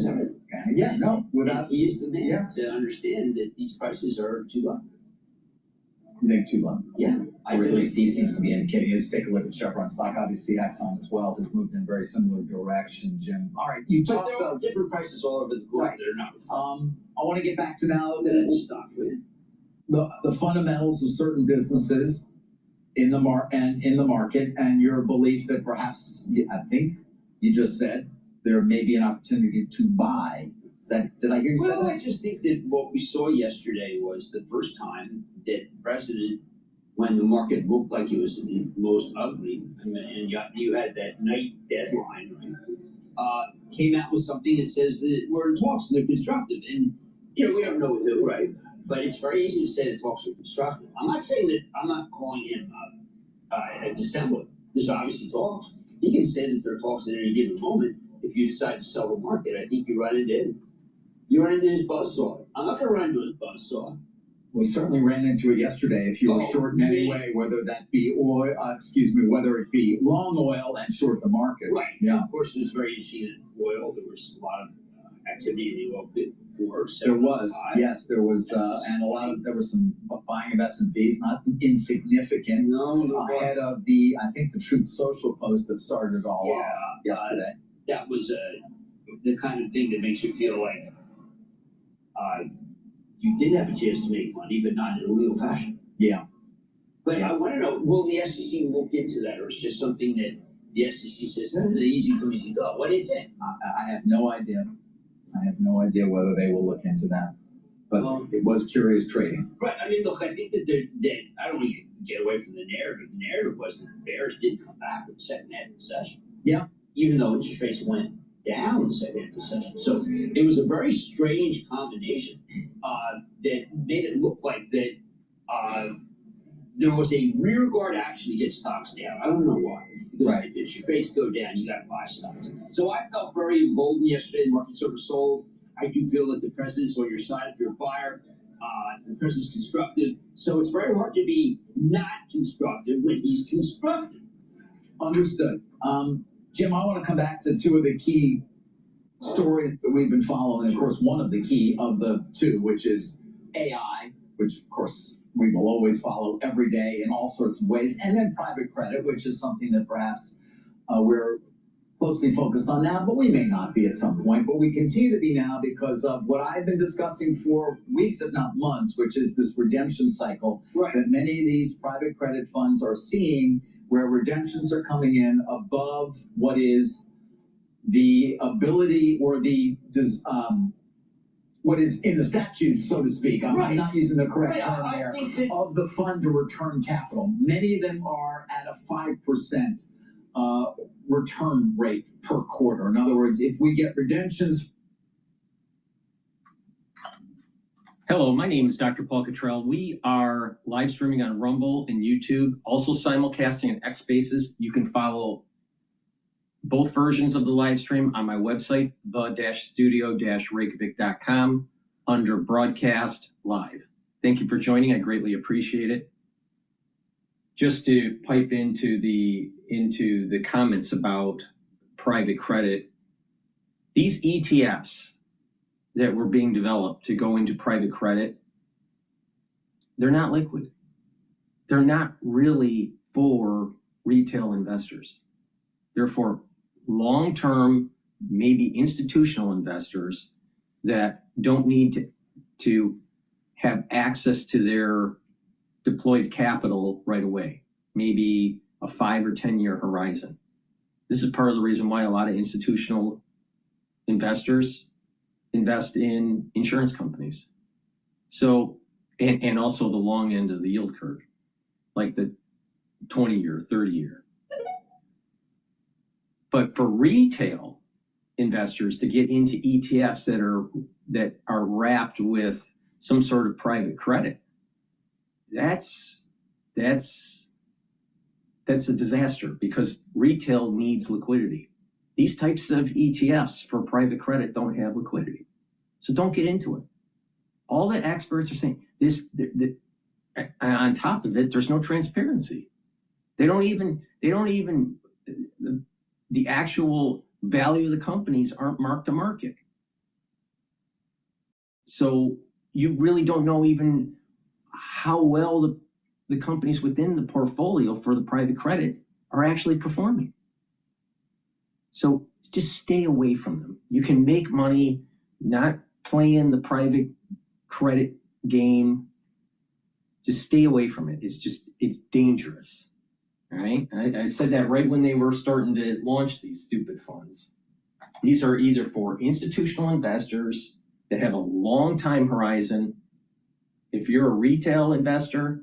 Is that right? Yeah, no, without. And he is the man to understand that these prices are too low. You think too low? Yeah. Or at least he seems to be indicating. Let's take a look at Chevron stock. Obviously, Exxon as well has moved in a very similar direction, Jim. All right, you talked about different prices all over the globe that are not. I want to get back to now that stock with the fundamentals of certain businesses in the market, and your belief that perhaps, I think you just said, there may be an opportunity to buy. Did I hear you say that? Well, I just think that what we saw yesterday was the first time that the president, when the market looked like it was the most ugly, and you had that night deadline, came out with something that says that we're in talks and they're constructive. And, we don't know with who, right? But it's very easy to say the talks are constructive. I'm not saying that, I'm not calling him a dissembler. There's obviously talks. He can say that there are talks at any given moment. If you decide to sell the market, I think you run into him. You run into his buzzsaw. I'm not going to run into his buzzsaw. We certainly ran into it yesterday. If you were short in any way, whether that be oil, whether it be long oil and short the market. Right. Yeah. Of course, it was very interesting in oil. There was a lot of activity in the oil bit before. There was, yes, there was, and there was some buying of S&Ps, not insignificant. No. Ahead of I think the Truth Social post that started it all off yesterday. That was the kind of thing that makes you feel like you did have a chance to make money, but not in a legal fashion. Yeah. But I want to know, will the SEC look into that, or is it just something that the SEC says, easy come, easy go? What do you think? I have no idea. I have no idea whether they will look into that. But it was curious trading. Right. I mean, look, I think that I don't want to get away from the narrative. The narrative was that the bears did come back in the second half of the session. Yeah. Even though interest rates went down in the second half of the session. So it was a very strange combination that made it look like that there was a rearguard action to get stocks down. I don't know why. Because if interest rates go down, you got to buy stocks. So I felt very emboldened yesterday. The market sort of sold. I do feel that the president's on your side if you're a buyer. The president's constructive. So it's very hard to be not constructive when he's constructive. Understood. Jim, I want to come back to two of the key stories that we've been following. Of course, one of the key of the two, which is AI, which of course we will always follow every day in all sorts of ways. And then private credit, which is something that perhaps we're closely focused on now, but we may not be at some point. But we continue to be now because of what I've been discussing for weeks, if not months, which is this redemption cycle that many of these private credit funds are seeing, where redemptions are coming in above what is the ability or what is in the statutes, so to speak. I'm not using the correct term there, of the fund to return capital. Many of them are at a 5% return rate per quarter. In other words, if we get redemptions. Hello, my name is DrPaulCottrell. We are live streaming on Rumble and YouTube, also simulcasting in X Spaces. You can follow both versions of the live stream on my website, the-studio-reykjavik.com, under Broadcast Live. Thank you for joining. I greatly appreciate it. Just to pipe into the comments about private credit, these ETFs that were being developed to go into private credit, they're not liquid. They're not really for retail investors. They're for long-term, maybe institutional investors that don't need to have access to their deployed capital right away, maybe a 5 or 10 year horizon. This is part of the reason why a lot of institutional investors invest in insurance companies. So, and also the long end of the yield curve, like the 20 year, 30 year. But for retail investors to get into ETFs that are wrapped with some sort of private credit, that's a disaster, because retail needs liquidity. These types of ETFs for private credit don't have liquidity. So don't get into it. All the experts are saying this, on top of it, there's no transparency. They don't even, the actual value of the companies aren't marked to market. So you really don't know even how well the companies within the portfolio for the private credit are actually performing. So just stay away from them. You can make money not playing the private credit game. Just stay away from it. It's dangerous. All right. I said that right when they were starting to launch these stupid funds. These are either for institutional investors that have a long time horizon. If you're a retail investor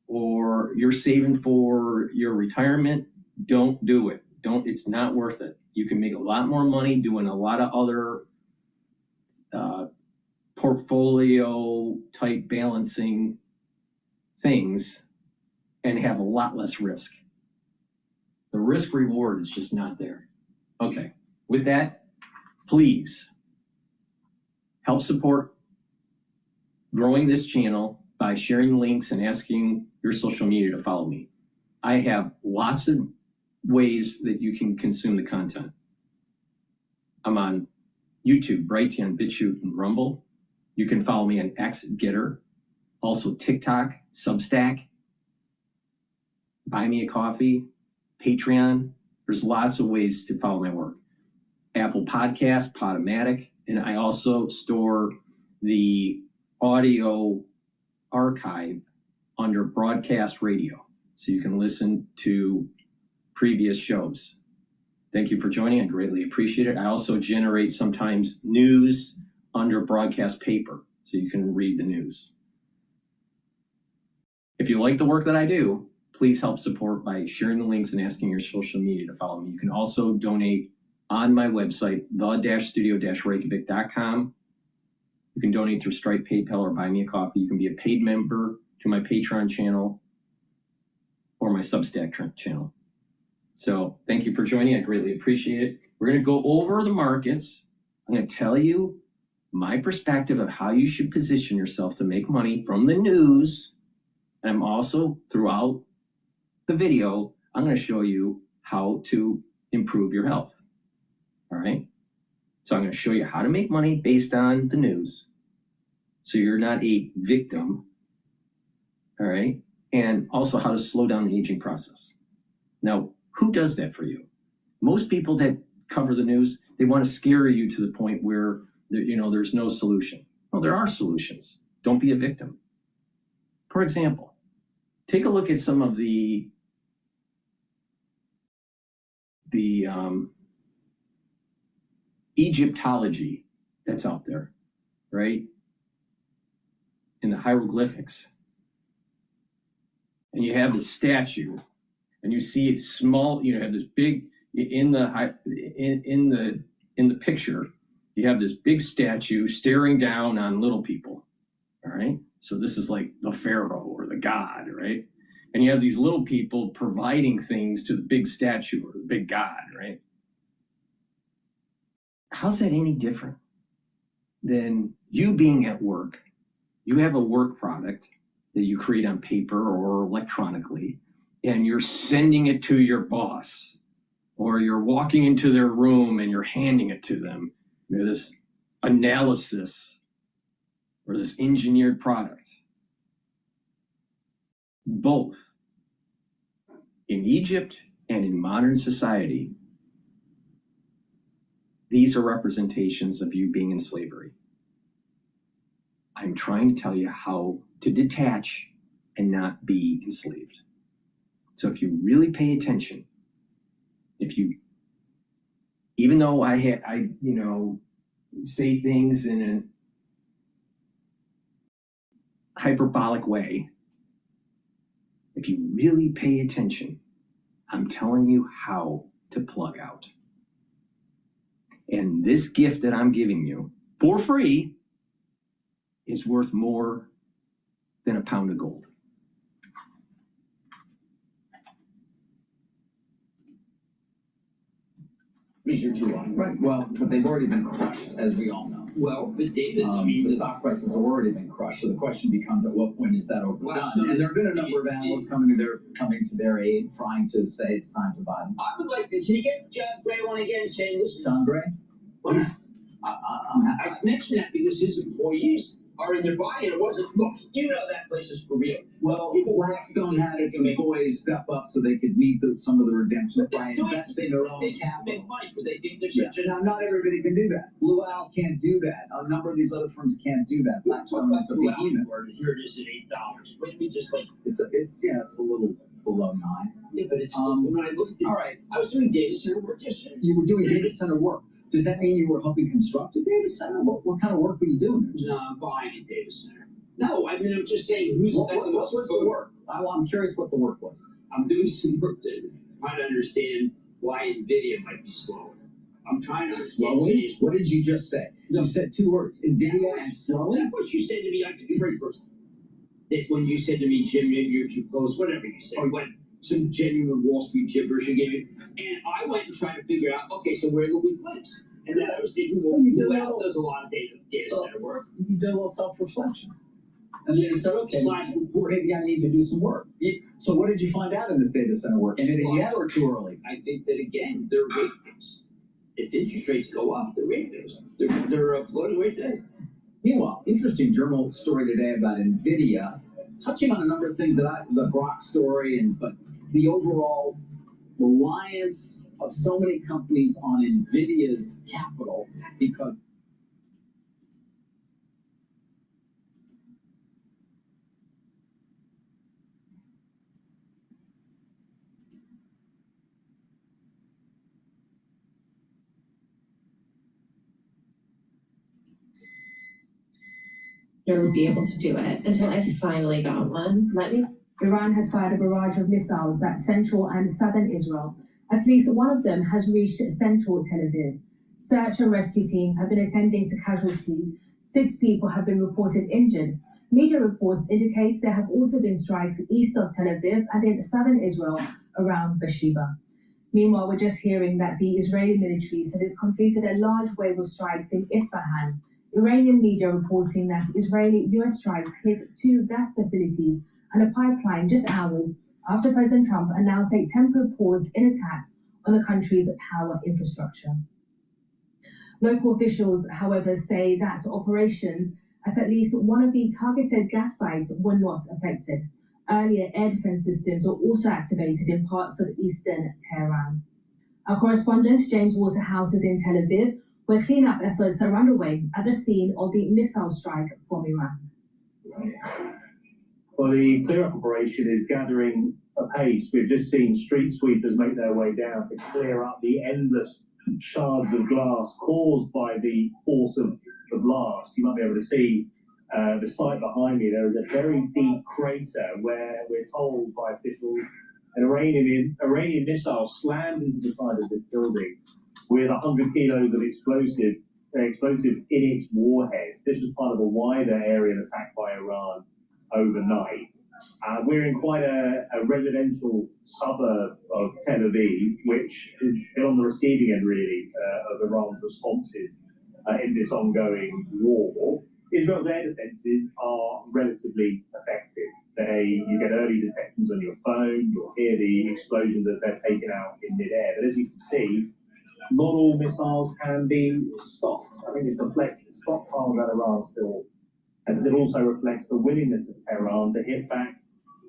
or you're saving for your retirement, don't do it. It's not worth it. You can make a lot more money doing a lot of other portfolio type balancing things and have a lot less risk. The risk reward is just not there. Okay, with that, please help support growing this channel by sharing links and asking your social media to follow me. I have lots of ways that you can consume the content. I'm on YouTube, Brighteon, Bitchute, and Rumble. You can follow me on X, GETTR, also TikTok, Substack, Buy Me a Coffee, Patreon. There's lots of ways to follow my work. Apple Podcast, Podomatic, and I also store the audio archive under broadcast radio, so you can listen to previous shows. Thank you for joining. I greatly appreciate it. I also generate sometimes news under broadcast paper, so you can read the news. If you like the work that I do, please help support by sharing the links and asking your social media to follow me. You can also donate on my website, the-studio-reykjavik.com. You can donate through Stripe, PayPal, or Buy Me a Coffee. You can be a paid member to my Patreon channel or my Substack channel. So thank you for joining. I greatly appreciate it. We're going to go over the markets. I'm going to tell you my perspective of how you should position yourself to make money from the news. And I'm also, throughout the video, I'm going to show you how to improve your health. All right. So I'm going to show you how to make money based on the news, so you're not a victim. All right. And also how to slow down the aging process. Now, who does that for you? Most people that cover the news, they want to scare you to the point where there's no solution. Well, there are solutions. Don't be a victim. For example, take a look at some of the Egyptology that's out there, right? In the hieroglyphics. And you have the statue, and you see it's small, you have this big, in the picture, you have this big statue staring down on little people, all right? So this is like the pharaoh or the god, right? And you have these little people providing things to the big statue or the big god, right? How's that any different than you being at work? You have a work product that you create on paper or electronically, and you're sending it to your boss, or you're walking into their room and you're handing it to them. This analysis or this engineered product. Both in Egypt and in modern society, these are representations of you being in slavery. I'm trying to tell you how to detach and not be enslaved. So if you really pay attention, even though I say things in a hyperbolic way, if you really pay attention, I'm telling you how to plug out. And this gift that I'm giving you for free is worth more than a pound of gold. These are too long. Right. Well, but they've already been crushed, as we all know. Well, but David, the stock prices have already been crushed. So the question becomes, at what point is that overdone? And there have been a number of analysts coming to their aid, trying to say it's time to buy them. I would like to. Can you get John Gray on again saying this? John Gray? Please. I mentioned that because his employees are in their body, and it wasn't. Look, you know that place is for real. Well, Blackstone had its employees step up so they could meet some of the redemptions by investing their own capital. Make money because they think they're such a. Now, not everybody can do that. Blue Owl can't do that. A number of these other firms can't do that. Blackstone is a behemoth. Here it is at $8. Wait, we just like it's a little below 9. Yeah, but it's when I looked at. All right, I was doing data center work yesterday. You were doing data center work. Does that mean you were helping construct a data center? What kind of work were you doing there? No, I'm buying a data center. No, I mean, I'm just saying who's what was the work? I'm curious what the work was. I'm doing some work that trying to understand why NVIDIA might be slowing. I'm trying to slowing. What did you just say? No. You said 2 words: NVIDIA and slowing. That's what you said to me. I took a break first. That when you said to me, Jim, maybe you're too close. Whatever you said. Some genuine Wall Street gibberish you gave me, and I went and tried to figure out, okay, so where are the weak links? And then I was thinking, well, does a lot of data center work. You did a little self-reflection. And then you said, okay, maybe I need to do some work. Yeah. So what did you find out in this data center work? Anything yet or too early? I think that, again, they're rate-based. If interest rates go up, they're rate-based. They're floating rate today. Meanwhile, interesting journal story today about NVIDIA, touching on a number of things that the Grok story, but the overall reliance of so many companies on NVIDIA's capital because You'll be able to do it until I finally got one. Iran has fired a barrage of missiles at central and southern Israel. At least one of them has reached central Tel Aviv. Search and rescue teams have been attending to casualties. 6 people have been reported injured. Media reports indicate there have also been strikes east of Tel Aviv and in southern Israel around Beersheba. Meanwhile, we're just hearing that the Israeli military said it's completed a large wave of strikes in Isfahan. Iranian media reporting that Israeli-US strikes hit 2 gas facilities and a pipeline just hours after President Trump announced a temporary pause in attacks on the country's power infrastructure. Local officials, however, say that operations at least one of the targeted gas sites were not affected. Earlier air defense systems were also activated in parts of eastern Tehran. Our correspondent, James Waterhouse, is in Tel Aviv, where cleanup efforts are underway at the scene of the missile strike from Iran. Well, the clear-up operation is gathering apace. We've just seen street sweepers make their way down to clear up the endless shards of glass caused by the force of the blast. You might be able to see the site behind me. There is a very deep crater where we're told by officials an Iranian missile slammed into the side of this building with 100 kilos of explosives in its warhead. This was part of a wider aerial attack by Iran overnight. We're in quite a residential suburb of Tel Aviv, which has been on the receiving end, really, of Iran's responses in this ongoing war. Israel's air defenses are relatively effective. You get early detections on your phone, you'll hear the explosions as they're taken out in midair. But as you can see, not all missiles can be stopped. I think it's reflects the stockpile that Iran still, as it also reflects the willingness of Tehran to hit back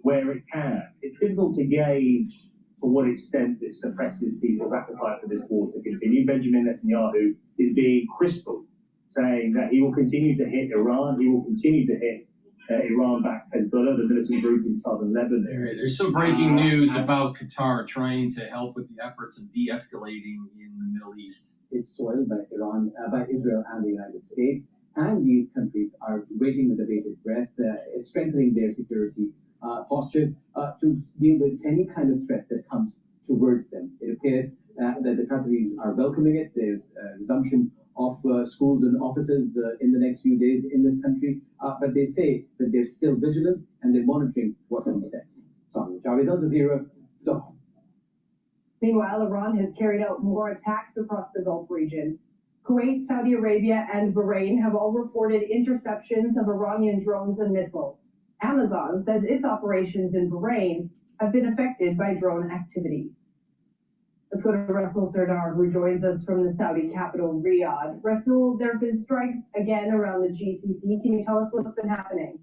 where it can. It's difficult to gauge to what extent this suppresses people's appetite for this war to continue. Benjamin Netanyahu is being crystal, saying that he will continue to hit Iran, he will continue to hit Iran-backed Hezbollah, the militant group in southern Lebanon. There's some breaking news about Qatar trying to help with the efforts of de-escalating in the Middle East. It's soiled by Iran, by Israel and the United States, and these countries are waiting with a bated breath, strengthening their security posture to deal with any kind of threat that comes towards them. It appears that the Qataris are welcoming it. There's a resumption of schools and offices in the next few days in this country, but they say that they're still vigilant and they're monitoring what comes next. Meanwhile, Iran has carried out more attacks across the Gulf region. Kuwait, Saudi Arabia, and Bahrain have all reported interceptions of Iranian drones and missiles. Amazon says its operations in Bahrain have been affected by drone activity. Let's go to Russell Serdar, who joins us from the Saudi capital, Riyadh. Russell, there have been strikes again around the GCC. Can you tell us what's been happening?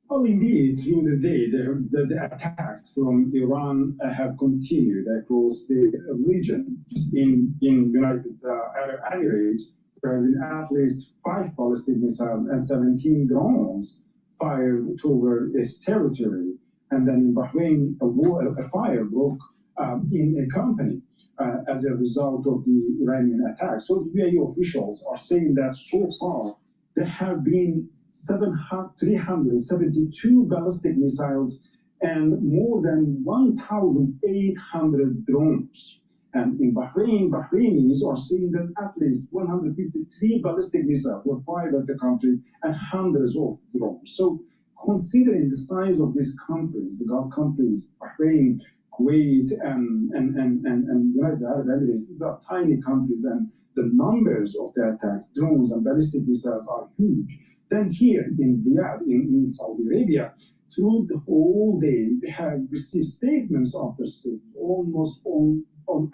Well, indeed, during the day, the attacks from Iran have continued across the region. In United Arab Emirates, there have been at least 5 ballistic missiles and 17 drones fired toward its territory. And then in Bahrain, a fire broke in a company as a result of the Iranian attack. So the UAE officials are saying that so far there have been 372 ballistic missiles and more than 1,800 drones. And in Bahrain, Bahrainis are saying that at least 153 ballistic missiles were fired at the country and hundreds of drones. So considering the size of these countries, the Gulf countries, Bahrain, Kuwait, and United Arab Emirates, these are tiny countries, and the numbers of the attacks, drones and ballistic missiles, are huge. Then here in Riyadh, in Saudi Arabia, through the whole day, we have received statements after statements, almost on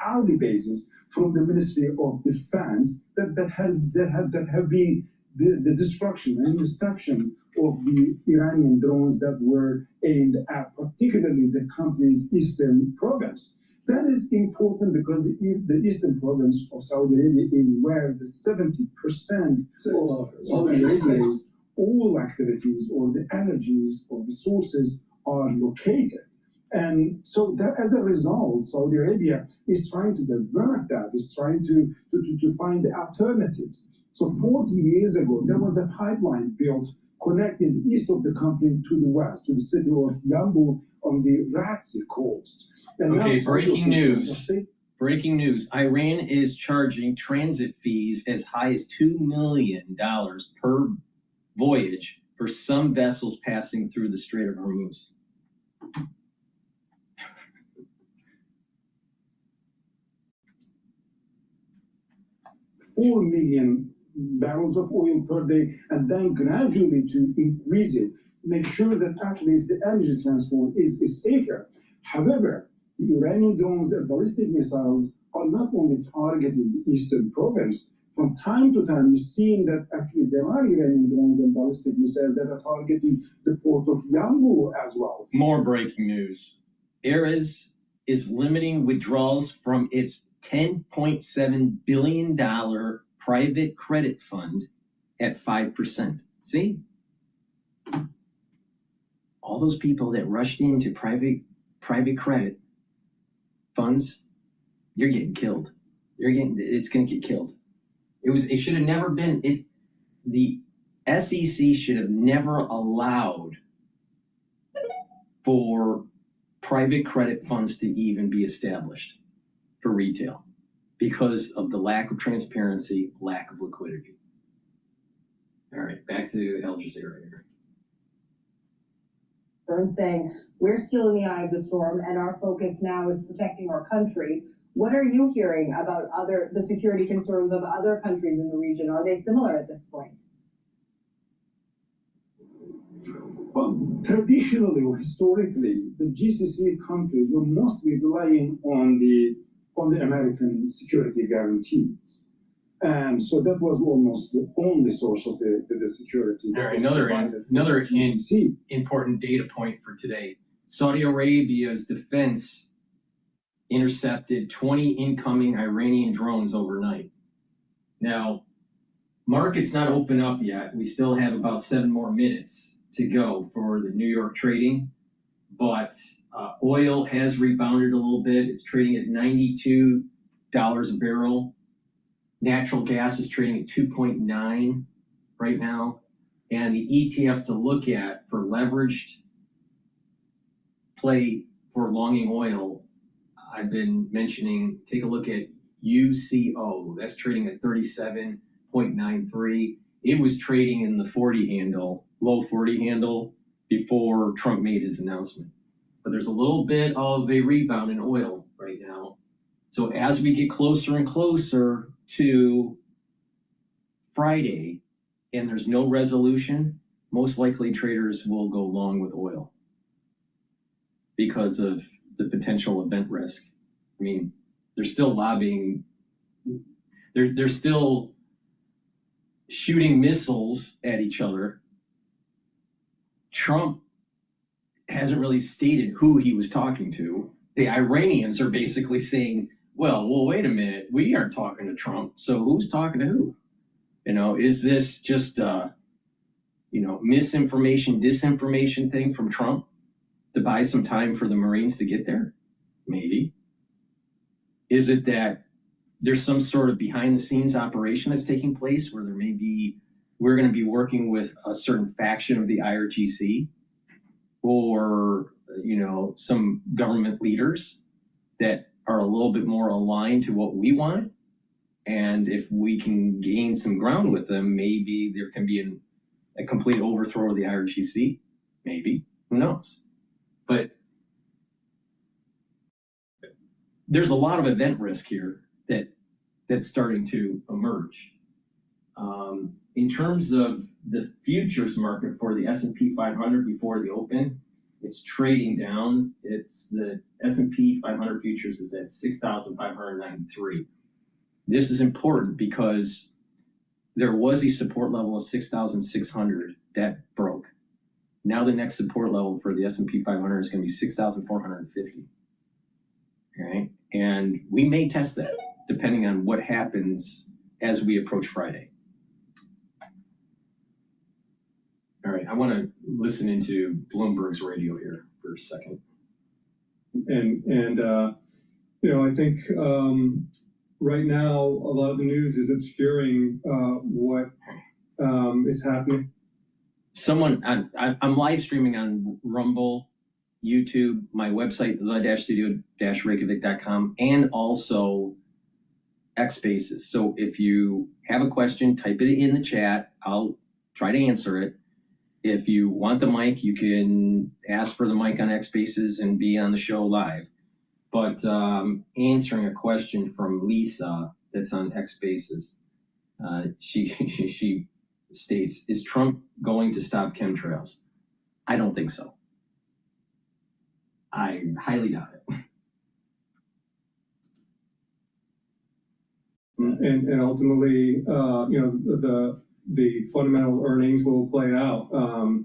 hourly basis, from the Ministry of Defense that have been the destruction and interception of the Iranian drones that were aimed at particularly the country's eastern province. That is important because the eastern province of Saudi Arabia is where the 70% of Saudi Arabia's all activities or the energies or the sources are located. And so that as a result, Saudi Arabia is trying to divert that, is trying to find the alternatives. So 40 years ago, there was a pipeline built connecting the east of the country to the west, to the city of Yanbu on the Red Sea coast. And okay, breaking news. Breaking news. Iran is charging transit fees as high as $2 million per voyage for some vessels passing through the Strait of Hormuz. $4 million barrels of oil per day, and then gradually to increase it, make sure that at least the energy transport is safer. However, the Iranian drones and ballistic missiles are not only targeting the eastern province. From time to time, we've seen that actually there are Iranian drones and ballistic missiles that are targeting the port of Yanbu as well. More breaking news. Ares is limiting withdrawals from its $10.7 billion private credit fund at 5%. See? All those people that rushed into private credit funds, you're getting killed. It's going to get killed. It should have never been, the SEC should have never allowed for private credit funds to even be established for retail because of the lack of transparency, lack of liquidity. All right, back to Al Jazeera here. Burns saying, we're still in the eye of the storm and our focus now is protecting our country. What are you hearing about the security concerns of other countries in the region? Are they similar at this point? Well, traditionally or historically, the GCC countries were mostly relying on the American security guarantees. And so that was almost the only source of the security. All right, another important data point for today. Saudi Arabia's defense intercepted 20 incoming Iranian drones overnight. Now, market's not open up yet. We still have about 7 more minutes to go for the New York trading, but oil has rebounded a little bit. It's trading at $92 a barrel. Natural gas is trading at 2.9 right now. And the ETF to look at for leveraged play for longing oil, I've been mentioning, take a look at UCO. That's trading at 37.93. It was trading in the 40 handle, low 40 handle before Trump made his announcement. But there's a little bit of a rebound in oil right now. So as we get closer and closer to Friday and there's no resolution, most likely traders will go long with oil because of the potential event risk. I mean, they're still lobbying. They're still shooting missiles at each other. Trump hasn't really stated who he was talking to. The Iranians are basically saying, well, wait a minute, we aren't talking to Trump, so who's talking to who? You know, is this just misinformation, disinformation thing from Trump to buy some time for the Marines to get there? Maybe. Is it that there's some sort of behind the scenes operation that's taking place where we're going to be working with a certain faction of the IRGC or, some government leaders that are a little bit more aligned to what we want? And if we can gain some ground with them, maybe there can be a complete overthrow of the IRGC. Maybe. Who knows? But there's a lot of event risk here that's starting to emerge. In terms of the futures market for the S&P 500 before the open, it's trading down. It's the S&P 500 futures is at 6,593. This is important because there was a support level of 6,600 that broke. Now the next support level for the S&P 500 is going to be 6,450. Okay, and we may test that depending on what happens as we approach Friday. All right, I want to listen into Bloomberg's radio here for a second. And I think right now a lot of the news is obscuring what is happening. I'm live streaming on Rumble, YouTube, my website, the-studio-reykjavik.com, and also X Spaces. So if you have a question, type it in the chat. I'll try to answer it. If you want the mic, you can ask for the mic on X Spaces and be on the show live. But answering a question from Lisa that's on X Spaces, she states, is Trump going to stop chemtrails? I don't think so. I highly doubt it. And ultimately, the fundamental earnings will play out.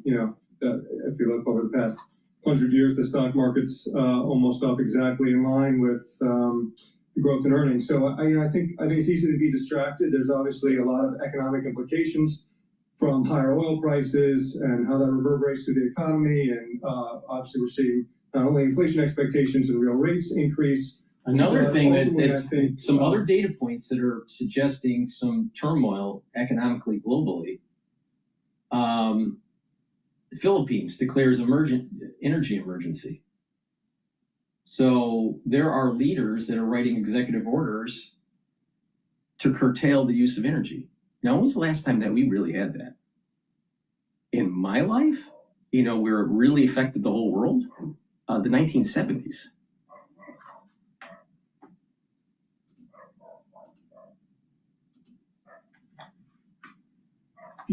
If you look over the past 100 years, the stock market's almost up exactly in line with the growth in earnings. So I think it's easy to be distracted. There's obviously a lot of economic implications from higher oil prices and how that reverberates through the economy. And obviously, we're seeing not only inflation expectations and real rates increase. Another thing that's some other data points that are suggesting some turmoil economically globally. The Philippines declares energy emergency. So there are leaders that are writing executive orders to curtail the use of energy. Now, when was the last time that we really had that? In my life, where it really affected the whole world? The 1970s.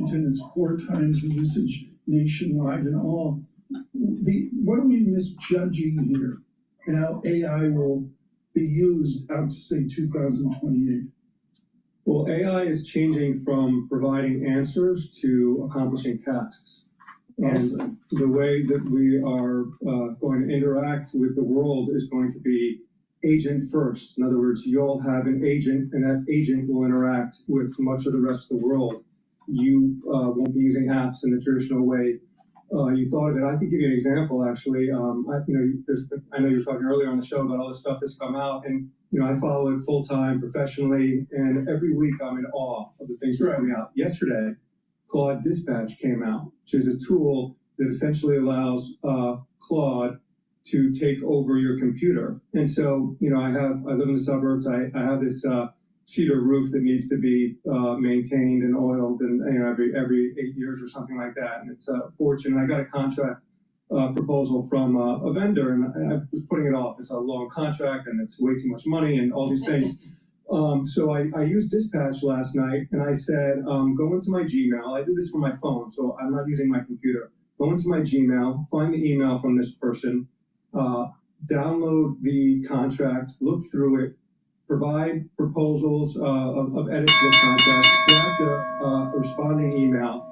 It's 4 times the usage nationwide and all. What are we misjudging here? And how AI will be used out to say 2028? Well, AI is changing from providing answers to accomplishing tasks. And the way that we are going to interact with the world is going to be agent first. In other words, you'll have an agent, and that agent will interact with much of the rest of the world. You won't be using apps in the traditional way you thought of it. I could give you an example, actually. I know you were talking earlier on the show about all the stuff that's come out, and I follow it full time, professionally, and every week I'm in awe of the things that are coming out. Yesterday, Claude Dispatch came out, which is a tool that essentially allows Claude to take over your computer. And so, I live in the suburbs. I have this cedar roof that needs to be maintained and oiled, and every 8 years or something like that. And it's a fortune. I got a contract proposal from a vendor, and I was putting it off. It's a long contract, and it's way too much money, and all these things. So I used Dispatch last night, and I said, go into my Gmail. I do this from my phone, so I'm not using my computer. Go into my Gmail, find the email from this person, download the contract, look through it, provide proposals of edits to the contract, draft a responding email,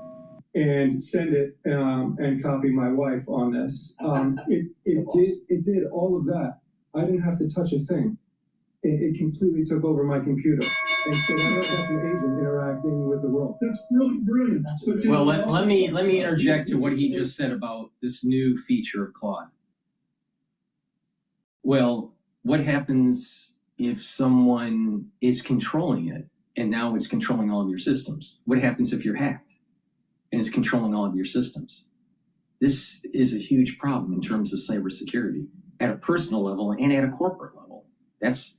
and send it and copy my wife on this. It did all of that. I didn't have to touch a thing. It completely took over my computer. And so that's an agent interacting with the world. That's really brilliant. Well, let me interject to what he just said about this new feature of Claude. Well, what happens if someone is controlling it and now it's controlling all of your systems? What happens if you're hacked and it's controlling all of your systems? This is a huge problem in terms of cybersecurity at a personal level and at a corporate level. That's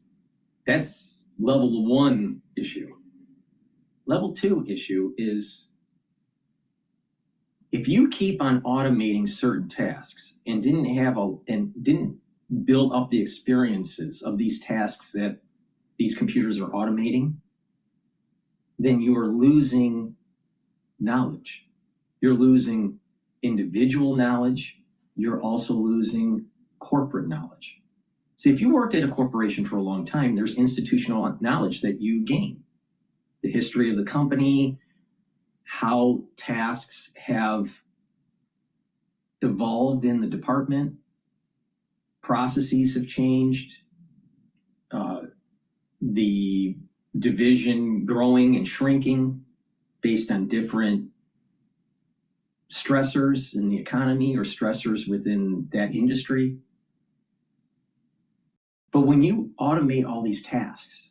level 1 issue. Level 2 issue is if you keep on automating certain tasks and didn't build up the experiences of these tasks that these computers are automating, then you are losing knowledge. You're losing individual knowledge. You're also losing corporate knowledge. See, if you worked at a corporation for a long time, there's institutional knowledge that you gain. The history of the company, how tasks have evolved in the department, processes have changed, the division growing and shrinking based on different stressors in the economy or stressors within that industry. But when you automate all these tasks,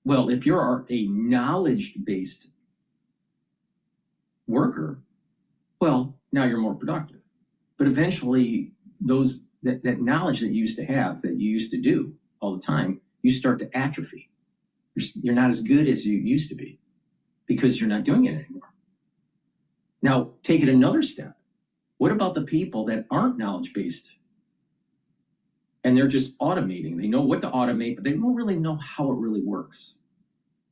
well, if you're a knowledge-based worker, well, now you're more productive. But eventually, that knowledge that you used to have, that you used to do all the time, you start to atrophy. You're not as good as you used to be because you're not doing it anymore. Now, take it another step. What about the people that aren't knowledge-based? And they're just automating. They know what to automate, but they don't really know how it really works.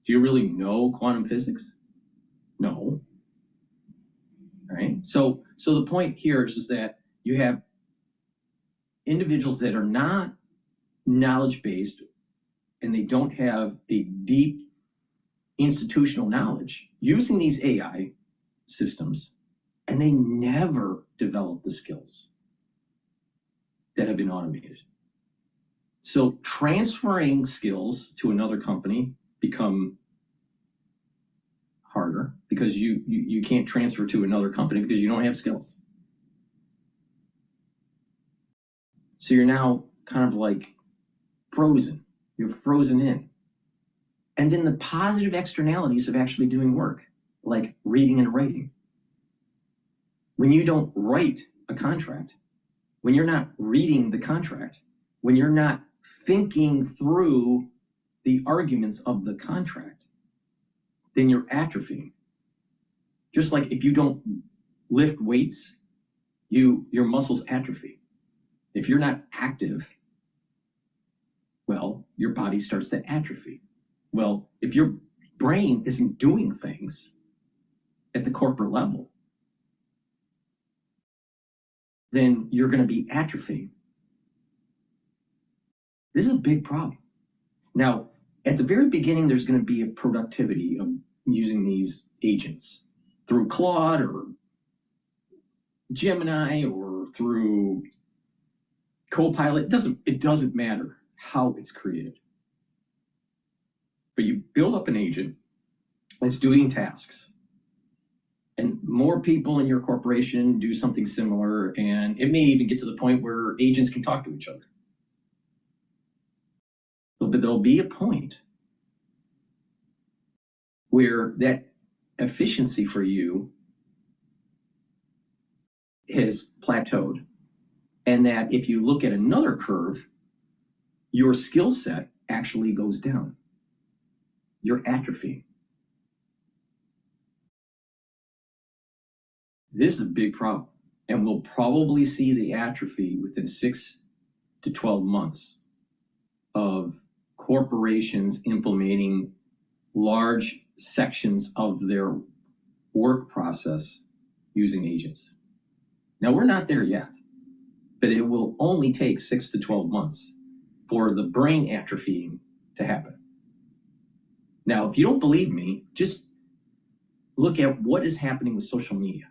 Do you really know quantum physics? No. All right. So the point here is that you have individuals that are not knowledge-based and they don't have a deep institutional knowledge using these AI systems, and they never develop the skills that have been automated. So transferring skills to another company become harder because you can't transfer to another company because you don't have skills. So you're now kind of like frozen. You're frozen in. And then the positive externalities of actually doing work, like reading and writing. When you don't write a contract, when you're not reading the contract, when you're not thinking through the arguments of the contract, then you're atrophying. Just like if you don't lift weights, your muscles atrophy. If you're not active, well, your body starts to atrophy. Well, if your brain isn't doing things at the corporate level, then you're going to be atrophying. This is a big problem. Now, at the very beginning, there's going to be a productivity of using these agents through Claude or Gemini or through Copilot. It doesn't matter how it's created. But you build up an agent that's doing tasks. And more people in your corporation do something similar, and it may even get to the point where agents can talk to each other. But there'll be a point where that efficiency for you has plateaued, and that if you look at another curve, your skill set actually goes down. You're atrophying. This is a big problem, and we'll probably see the atrophy within 6 to 12 months of corporations implementing large sections of their work process using agents. Now, we're not there yet, but it will only take 6 to 12 months for the brain atrophying to happen. Now, if you don't believe me, just look at what is happening with social media,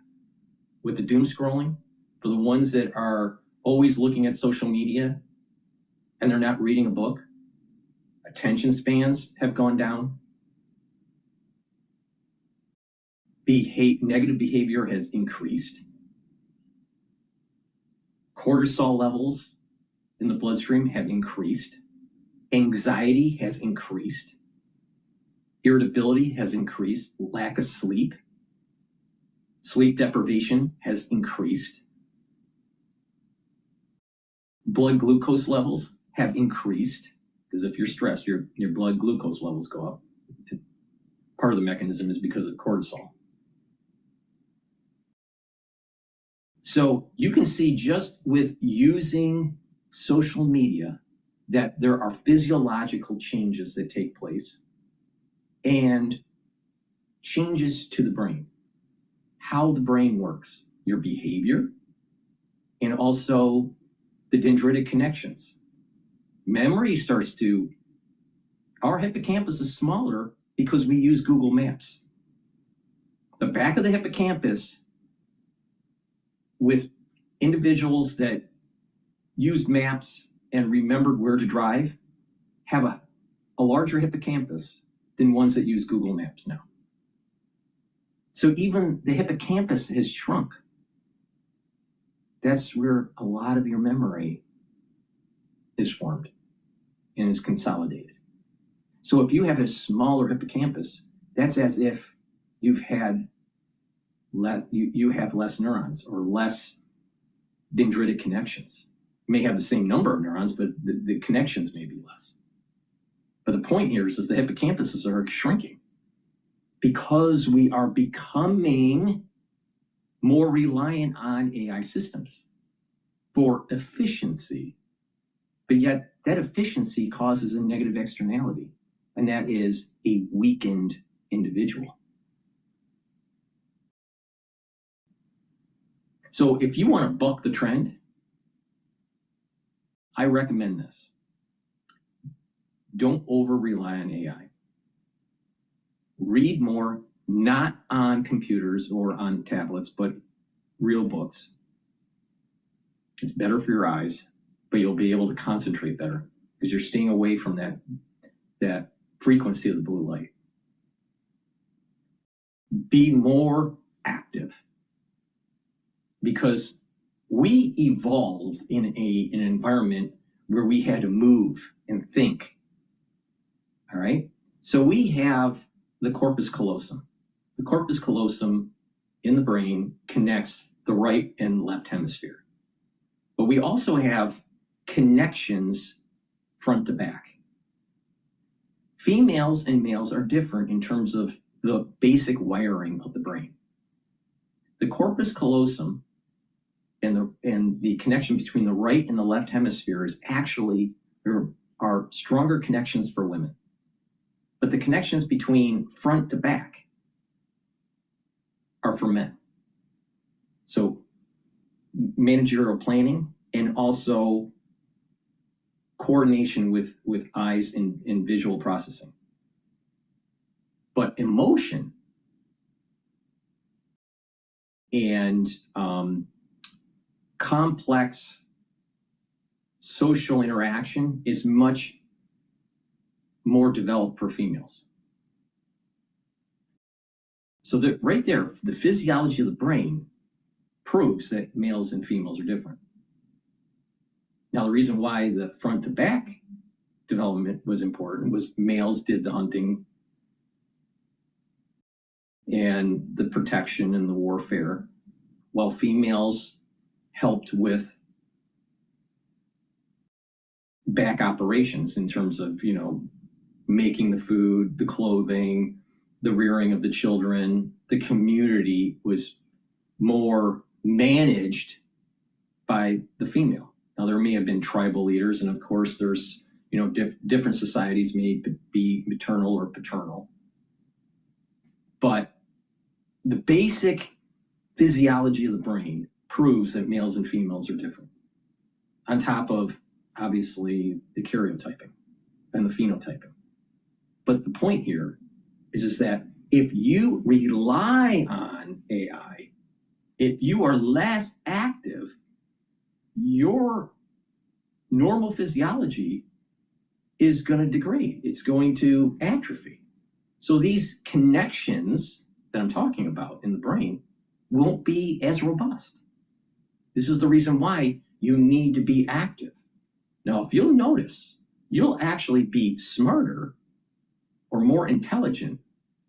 with the doom scrolling. For the ones that are always looking at social media and they're not reading a book, attention spans have gone down. Negative behavior has increased. Cortisol levels in the bloodstream have increased. Anxiety has increased. Irritability has increased. Lack of sleep. Sleep deprivation has increased. Blood glucose levels have increased, because if you're stressed, your blood glucose levels go up. Part of the mechanism is because of cortisol. So you can see just with using social media that there are physiological changes that take place and changes to the brain, how the brain works, your behavior, and also the dendritic connections. Memory starts to, our hippocampus is smaller because we use Google Maps. The back of the hippocampus with individuals that used maps and remembered where to drive have a larger hippocampus than ones that use Google Maps now. So even the hippocampus has shrunk. That's where a lot of your memory is formed and is consolidated. So if you have a smaller hippocampus, that's as if you have less neurons or less dendritic connections. You may have the same number of neurons, but the connections may be less. But the point here is the hippocampuses are shrinking because we are becoming more reliant on AI systems for efficiency. But yet that efficiency causes a negative externality, and that is a weakened individual. So if you want to buck the trend, I recommend this. Don't over-rely on AI. Read more, not on computers or on tablets, but real books. It's better for your eyes, but you'll be able to concentrate better because you're staying away from that frequency of the blue light. Be more active, because we evolved in an environment where we had to move and think. All right? So we have the corpus callosum. The corpus callosum in the brain connects the right and left hemisphere. But we also have connections front to back. Females and males are different in terms of the basic wiring of the brain. The corpus callosum and the connection between the right and the left hemisphere is actually, there are stronger connections for women. But the connections between front to back are for men. So managerial planning and also coordination with eyes and visual processing. But emotion and complex social interaction is much more developed for females. So that right there, the physiology of the brain proves that males and females are different. Now, the reason why the front to back development was important was males did the hunting and the protection and the warfare, while females helped with back operations in terms of, making the food, the clothing, the rearing of the children. The community was more managed by the female. Now, there may have been tribal leaders, and of course there's, different societies may be maternal or paternal. But the basic physiology of the brain proves that males and females are different. on top of obviously the karyotyping and the phenotyping. But the point here is that if you rely on AI, if you are less active, your normal physiology is going to degrade. It's going to atrophy. So these connections that I'm talking about in the brain won't be as robust. This is the reason why you need to be active. Now, if you'll notice, you'll actually be smarter or more intelligent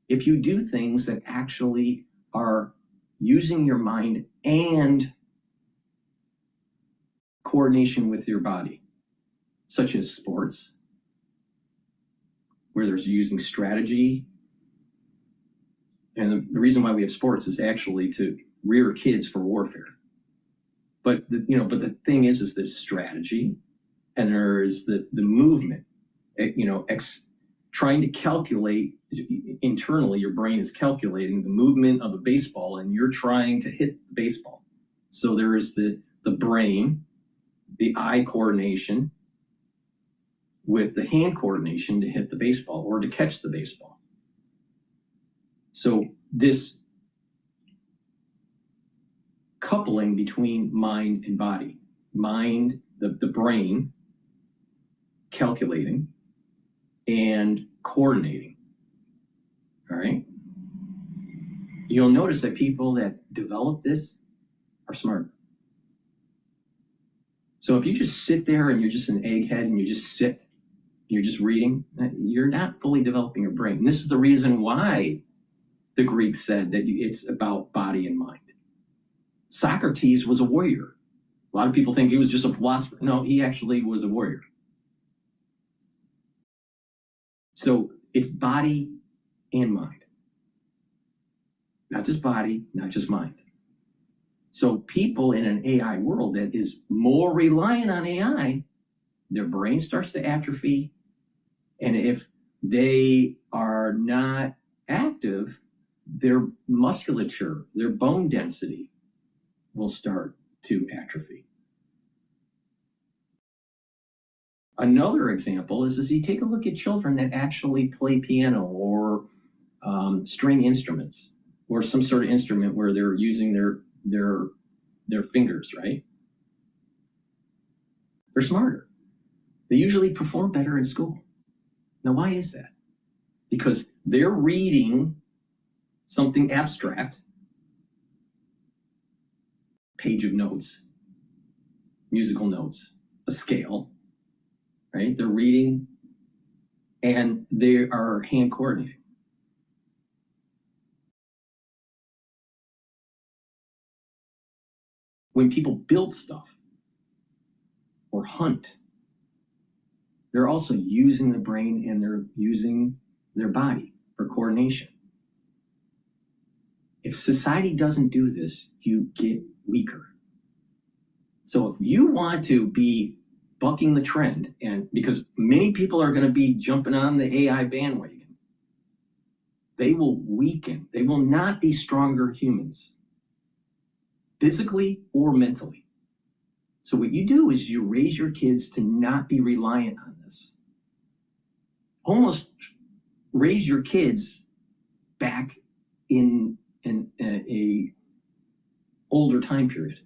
if you do things that actually are using your mind and coordination with your body, such as sports, where there's using strategy. And the reason why we have sports is actually to rear kids for warfare. But the thing is there's strategy, and there is the movement. Trying to calculate internally, your brain is calculating the movement of a baseball, and you're trying to hit the baseball. So there is the brain, the eye coordination with the hand coordination to hit the baseball or to catch the baseball. So this coupling between mind and body, mind, the brain calculating and coordinating, all right? You'll notice that people that develop this are smart. So if you just sit there and you're just an egghead and you just sit, you're just reading, you're not fully developing your brain. And this is the reason why the Greeks said that it's about body and mind. Socrates was a warrior. A lot of people think he was just a philosopher. No, he actually was a warrior. So it's body and mind. Not just body, not just mind. So people in an AI world that is more reliant on AI, their brain starts to atrophy. And if they are not active, their musculature, their bone density will start to atrophy. Another example is you take a look at children that actually play piano or string instruments or some sort of instrument where they're using their fingers, right? They're smarter. They usually perform better in school. Now, why is that? Because they're reading something abstract, page of notes, musical notes, a scale, right? They're reading and they are hand coordinating. When people build stuff or hunt, they're also using the brain and they're using their body for coordination. If society doesn't do this, you get weaker. So if you want to be bucking the trend, and because many people are going to be jumping on the AI bandwagon, they will weaken. They will not be stronger humans, physically or mentally. So what you do is you raise your kids to not be reliant on this. Almost raise your kids back in a older time period.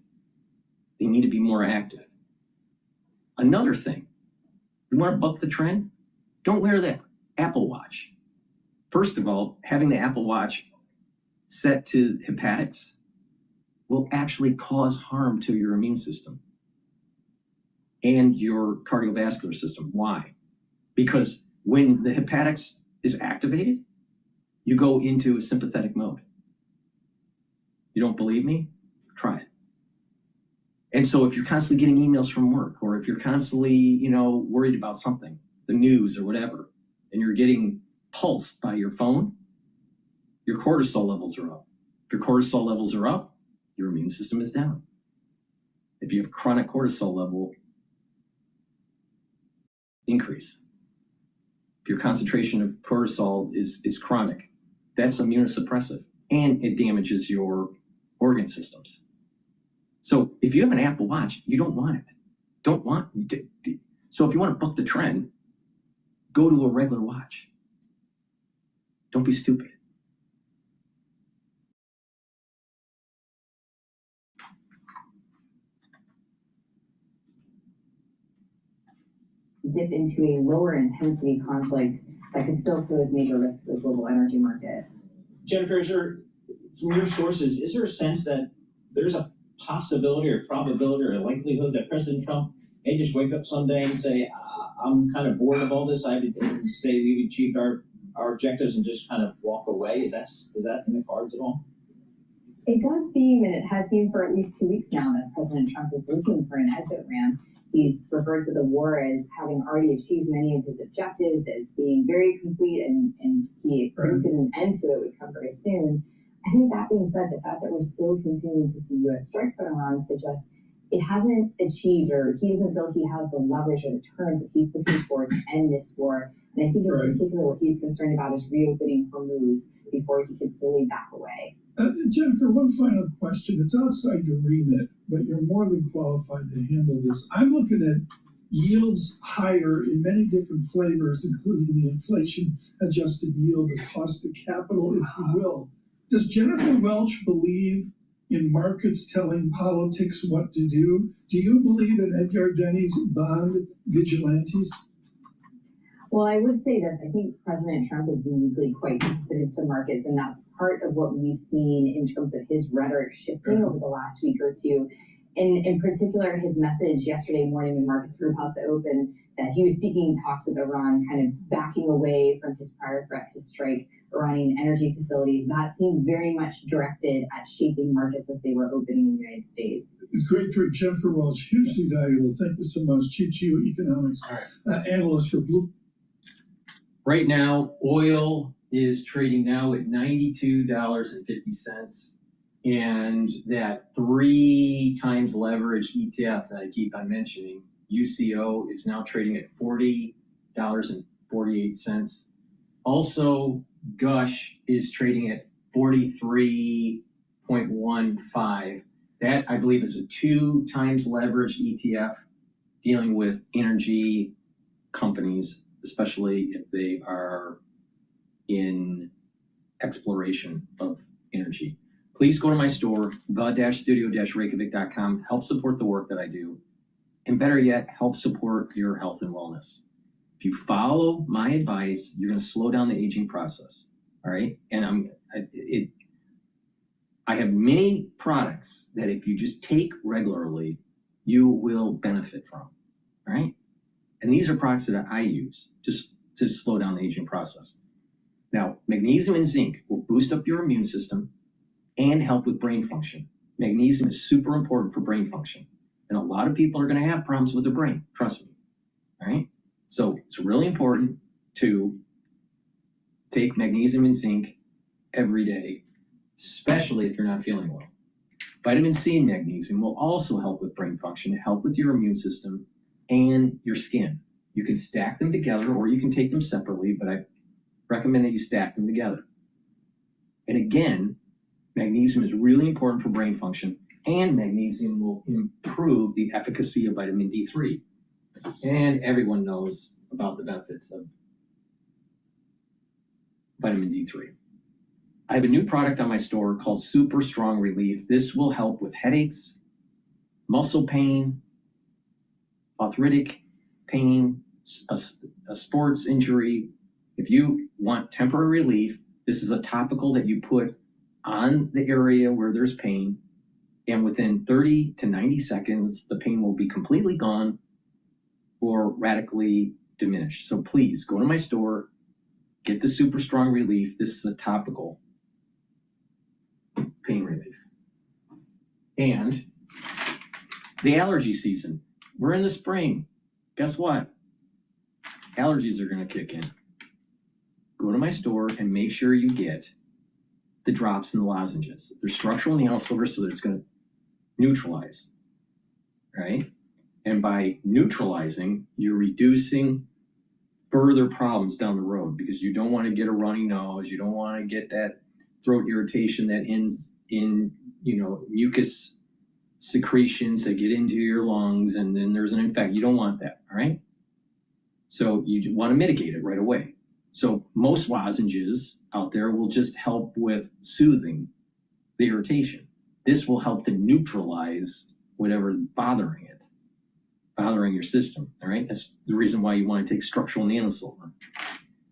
They need to be more active. Another thing, you want to buck the trend? Don't wear the Apple Watch. First of all, having the Apple Watch set to hepatics will actually cause harm to your immune system and your cardiovascular system. Why? Because when the hepatics is activated, you go into a sympathetic mode. You don't believe me? Try it. And so if you're constantly getting emails from work, or if you're constantly, worried about something, the news or whatever, and you're getting pulsed by your phone, your cortisol levels are up. If your cortisol levels are up, your immune system is down. If you have chronic cortisol level increase, if your concentration of cortisol is chronic, that's immunosuppressive and it damages your organ systems. So if you have an Apple Watch, you don't want it. don't want. So if you want to buck the trend, go to a regular watch. Don't be stupid. Dip into a lower intensity conflict that could still pose major risks to the global energy market. Jennifer, is there, from your sources, is there a sense that there's a possibility or probability or a likelihood that President Trump may just wake up someday and say, I'm kind of bored of all this, I would say we've achieved our objectives and just kind of walk away? Is that in the cards at all? It does seem, and it has seemed for at least 2 weeks now, that President Trump is looking for an exit ramp. He's referred to the war as having already achieved many of his objectives, as being very complete, and he predicted an end to it would come very soon. I think that being said, the fact that we're still continuing to see U.S. strikes on Iran suggests it hasn't achieved, or he doesn't feel he has the leverage or the terms that he's looking for to end this war. And I think in particular what he's concerned about is reopening Hormuz before he can fully back away. Jennifer, one final question. It's outside your remit, but you're more than qualified to handle this. I'm looking at yields higher in many different flavors, including the inflation-adjusted yield, the cost of capital, if you will. Does Jennifer Welch believe in markets telling politics what to do? Do you believe in Edgar Denny's bond vigilantes? Well, I would say this. I think President Trump is uniquely quite sensitive to markets, and that's part of what we've seen in terms of his rhetoric shifting over the last week or two. And in particular, his message yesterday morning when markets were about to open, that he was seeking talks with Iran, kind of backing away from his prior threat to strike Iranian energy facilities. That seemed very much directed at shaping markets as they were opening in the United States. It's great for Jennifer Welch, hugely valuable. Thank you so much. Chief Economics analyst for Blue. Right now, oil is trading now at $92.50. And that 3 times leverage ETF that I keep on mentioning, UCO, is now trading at $40.48. Also, Gush is trading at 43.15. That, I believe, is a 2 times leverage ETF dealing with energy companies, especially if they are in exploration of energy. Please go to my store, the-studio-reykjavik.com. Help support the work that I do. And better yet, help support your health and wellness. If you follow my advice, you're going to slow down the aging process. All right? And I have many products that if you just take regularly, you will benefit from. All right? And these are products that I use just to slow down the aging process. Now, magnesium and zinc will boost up your immune system and help with brain function. Magnesium is super important for brain function. And a lot of people are going to have problems with their brain, trust me. All right? So it's really important to take magnesium and zinc every day, especially if you're not feeling well. Vitamin C and magnesium will also help with brain function, help with your immune system and your skin. You can stack them together or you can take them separately, but I recommend that you stack them together. And again, magnesium is really important for brain function, and magnesium will improve the efficacy of vitamin D3. And everyone knows about the benefits of vitamin D3. I have a new product on my store called Super Strong Relief. This will help with headaches, muscle pain, arthritic pain, a sports injury. If you want temporary relief, this is a topical that you put on the area where there's pain, and within 30 to 90 seconds, the pain will be completely gone or radically diminished. So please go to my store, get the Super Strong Relief. This is a topical pain relief. And the allergy season. We're in the spring. Guess what? Allergies are going to kick in. Go to my store and make sure you get the drops and the lozenges. They're structural nail silver, so that it's going to neutralize, right? And by neutralizing, you're reducing further problems down the road, because you don't want to get a runny nose. You don't want to get that throat irritation that ends in, mucus secretions that get into your lungs, and then there's an infection. You don't want that, all right? So you want to mitigate it right away. So most lozenges out there will just help with soothing the irritation. This will help to neutralize whatever's bothering your system, all right? That's the reason why you want to take structural nanosilver.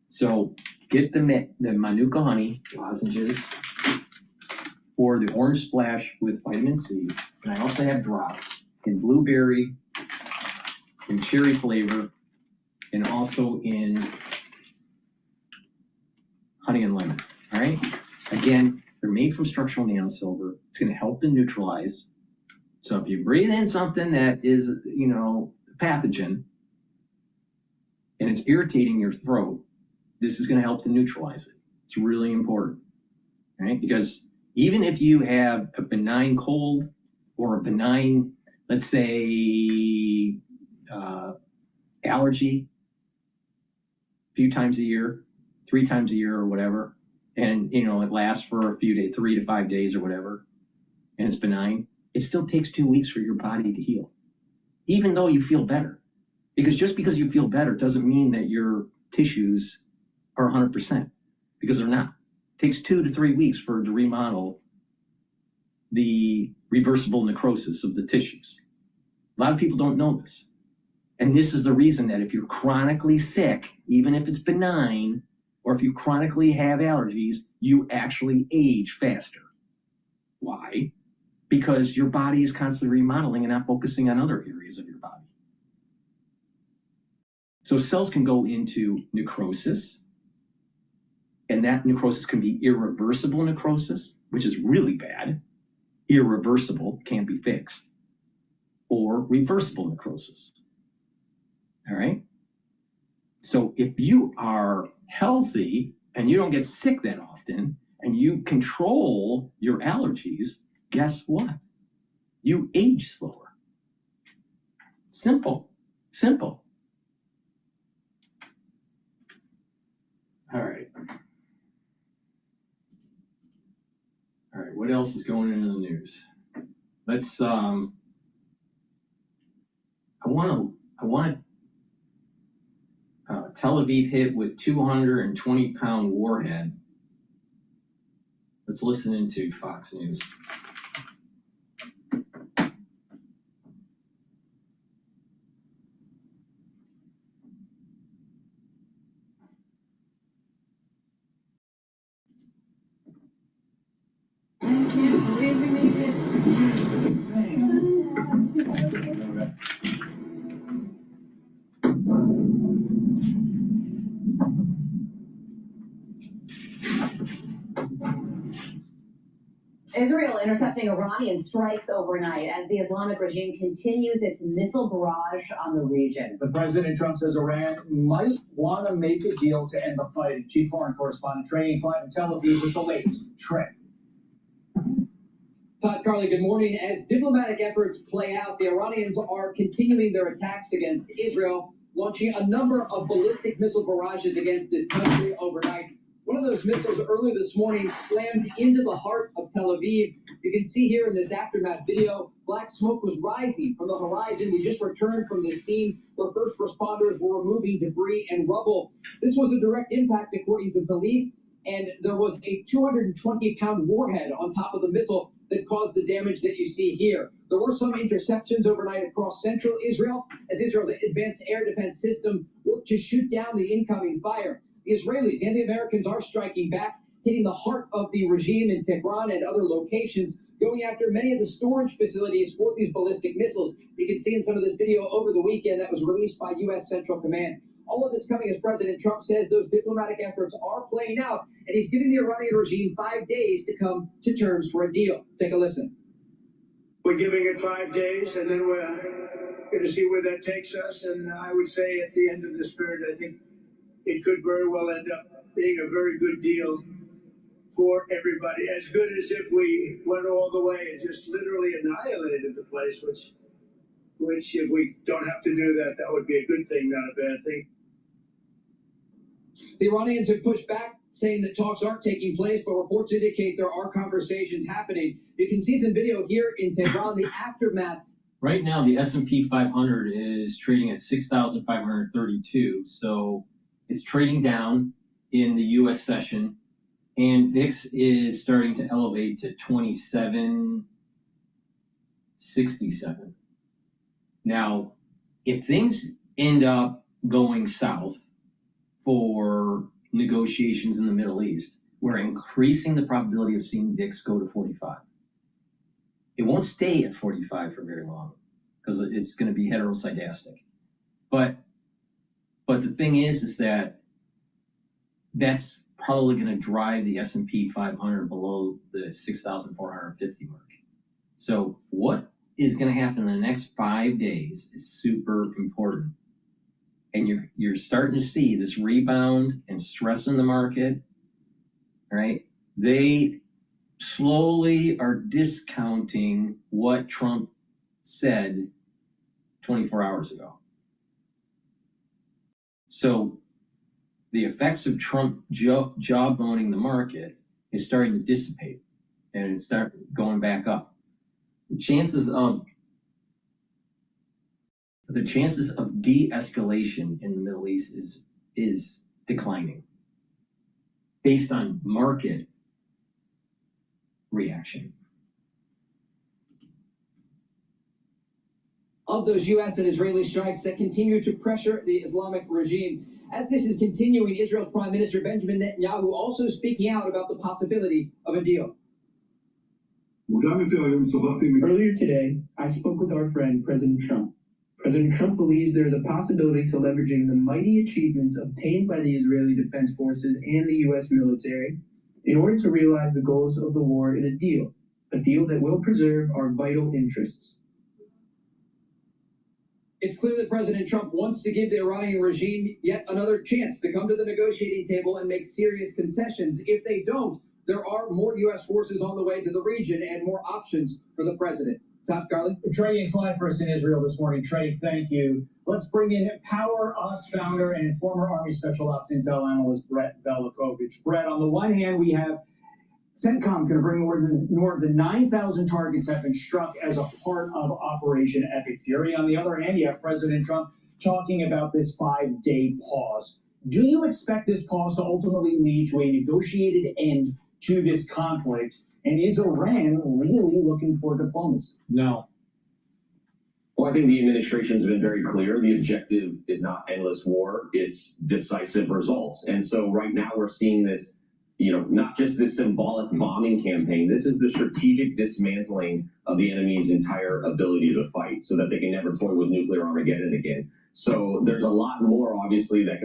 So get the Manuka honey lozenges or the orange splash with vitamin C. And I also have drops in blueberry, in cherry flavor, and also in honey and lemon, all right? Again, they're made from structural nanosilver. It's gonna help to neutralize. So if you breathe in something that is, pathogen, and it's irritating your throat, this is gonna help to neutralize it. It's really important, all right? Because even if you have a benign cold or a benign, let's say, allergy a few times a year, 3 times a year or whatever, and it lasts for a few days, 3 to 5 days or whatever, and it's benign, it still takes 2 weeks for your body to heal, even though you feel better. Because just because you feel better doesn't mean that your tissues are 100%, because they're not. It takes 2 to 3 weeks for it to remodel the reversible necrosis of the tissues. A lot of people don't know this. And this is the reason that if you're chronically sick, even if it's benign, or if you chronically have allergies, you actually age faster. Why? Because your body is constantly remodeling and not focusing on other areas of your body. So cells can go into necrosis, and that necrosis can be irreversible necrosis, which is really bad. Irreversible, can't be fixed. Or reversible necrosis. All right? So if you are healthy and you don't get sick that often, and you control your allergies, guess what? You age slower. Simple. Simple. All right. All right, what else is going into the news? Let's I want Tel Aviv hit with 220-pound warhead. Let's listen into Fox News. Israel intercepting Iranian strikes overnight as the Islamic regime continues its missile barrage on the region. But President Trump says Iran might want to make a deal to end the fight. Chief Foreign Correspondent training live in Tel Aviv with the latest. Trey. Todd, Carly, good morning. As diplomatic efforts play out, the Iranians are continuing their attacks against Israel, launching a number of ballistic missile barrages against this country overnight. One of those missiles early this morning slammed into the heart of Tel Aviv. You can see here in this aftermath video, black smoke was rising from the horizon. We just returned from the scene where first responders were removing debris and rubble. This was a direct impact, according to police, and there was a 220-pound warhead on top of the missile that caused the damage that you see here. There were some interceptions overnight across central Israel as Israel's advanced air defense system worked to shoot down the incoming fire. The Israelis and the Americans are striking back, hitting the heart of the regime in Tehran and other locations, going after many of the storage facilities for these ballistic missiles. You can see in some of this video over the weekend that was released by U.S. Central Command. All of this coming as President Trump says those diplomatic efforts are playing out, and he's giving the Iranian regime 5 days to come to terms for a deal. Take a listen. We're giving it 5 days, and then we're going to see where that takes us. And I would say at the end of this period, I think it could very well end up being a very good deal for everybody. As good as if we went all the way and just literally annihilated the place, which if we don't have to do that, that would be a good thing, not a bad thing. The Iranians have pushed back, saying that talks aren't taking place, but reports indicate there are conversations happening. You can see some video here in Tehran, the aftermath. Right now, the S&P 500 is trading at 6,532. So it's trading down in the U.S. session, and VIX is starting to elevate to 2767. Now, if things end up going south for negotiations in the Middle East, we're increasing the probability of seeing VIX go to 45. It won't stay at 45 for very long because it's going to be heterosydastic. But the thing is that that's probably going to drive the S&P 500 below the 6,450 mark. So what is going to happen in the next 5 days is super important. And you're starting to see this rebound and stress in the market, right? They slowly are discounting what Trump said 24 hours ago. So the effects of Trump jawboning the market is starting to dissipate, and it's starting going back up. The chances of de-escalation in the Middle East is declining based on market reaction. Of those U.S. and Israeli strikes that continue to pressure the Islamic regime. As this is continuing, Israel's Prime Minister Benjamin Netanyahu also speaking out about the possibility of a deal. Earlier today, I spoke with our friend President Trump. President Trump believes there is a possibility to leveraging the mighty achievements obtained by the Israeli Defense Forces and the U.S. military in order to realize the goals of the war in a deal that will preserve our vital interests. It's clear that President Trump wants to give the Iranian regime yet another chance to come to the negotiating table and make serious concessions. If they don't, there are more U.S. forces on the way to the region and more options for the president. Top, Carly? Trey is live for us in Israel this morning. Trey, thank you. Let's bring in Power Us founder and former Army Special Ops Intel analyst Brett Velikovich. Brett, on the one hand, we have CENTCOM confirming more than 9,000 targets have been struck as a part of Operation Epic Fury. On the other hand, you have President Trump talking about this 5-day pause. Do you expect this pause to ultimately lead to a negotiated end to this conflict? And is Iran really looking for diplomacy? No. Well, I think the administration's been very clear. The objective is not endless war, it's decisive results. And so right now we're seeing this, not just this symbolic bombing campaign. This is the strategic dismantling of the enemy's entire ability to fight so that they can never toy with nuclear Armageddon again. So there's a lot more, obviously, that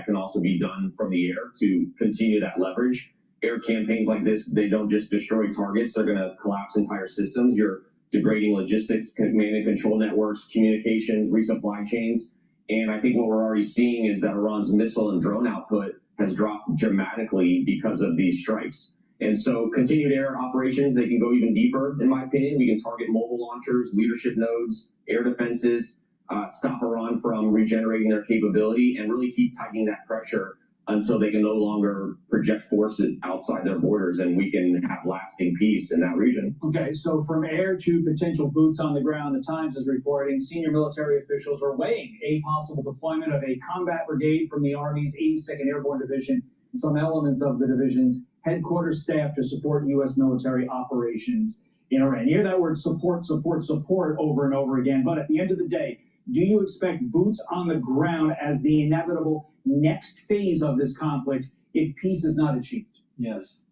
can also be done from the air to continue that leverage. Air campaigns like this, they don't just destroy targets, they're going to collapse entire systems. You're degrading logistics, command and control networks, communications, resupply chains. And I think what we're already seeing is that Iran's missile and drone output has dropped dramatically because of these strikes. And so continued air operations, they can go even deeper, in my opinion. We can target mobile launchers, leadership nodes, air defenses, stop Iran from regenerating their capability, and really keep tightening that pressure until they can no longer project forces outside their borders and we can have lasting peace in that region. Okay, so from air to potential boots on the ground, the Times is reporting senior military officials are weighing a possible deployment of a combat brigade from the Army's 82nd Airborne Division and some elements of the division's headquarters staff to support U.S. military operations in Iran. You hear that word support, support, support over and over again, but at the end of the day, do you expect boots on the ground as the inevitable next phase of this conflict if peace is not achieved? Yes.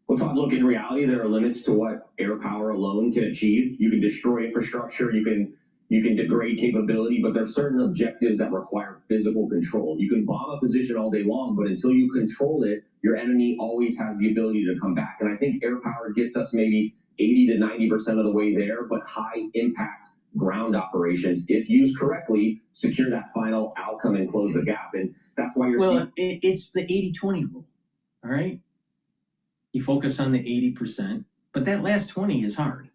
Well, Todd, look, in reality, there are limits to what air power alone can achieve. You can destroy infrastructure, you can degrade capability, but there are certain objectives that require physical control. You can bomb a position all day long, but until you control it, your enemy always has the ability to come back. And I think air power gets us maybe 80 to 90% of the way there, but high impact ground operations, if used correctly, secure that final outcome and close the gap. And that's why you're seeing... It's the 80-20 rule, all right? You focus on the 80%, but that last 20 is hard.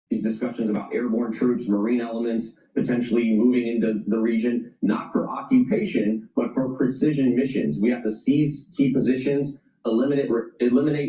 These discussions about airborne troops, marine elements, potentially moving into the region, not for occupation, but for precision missions. We have to seize key positions, eliminate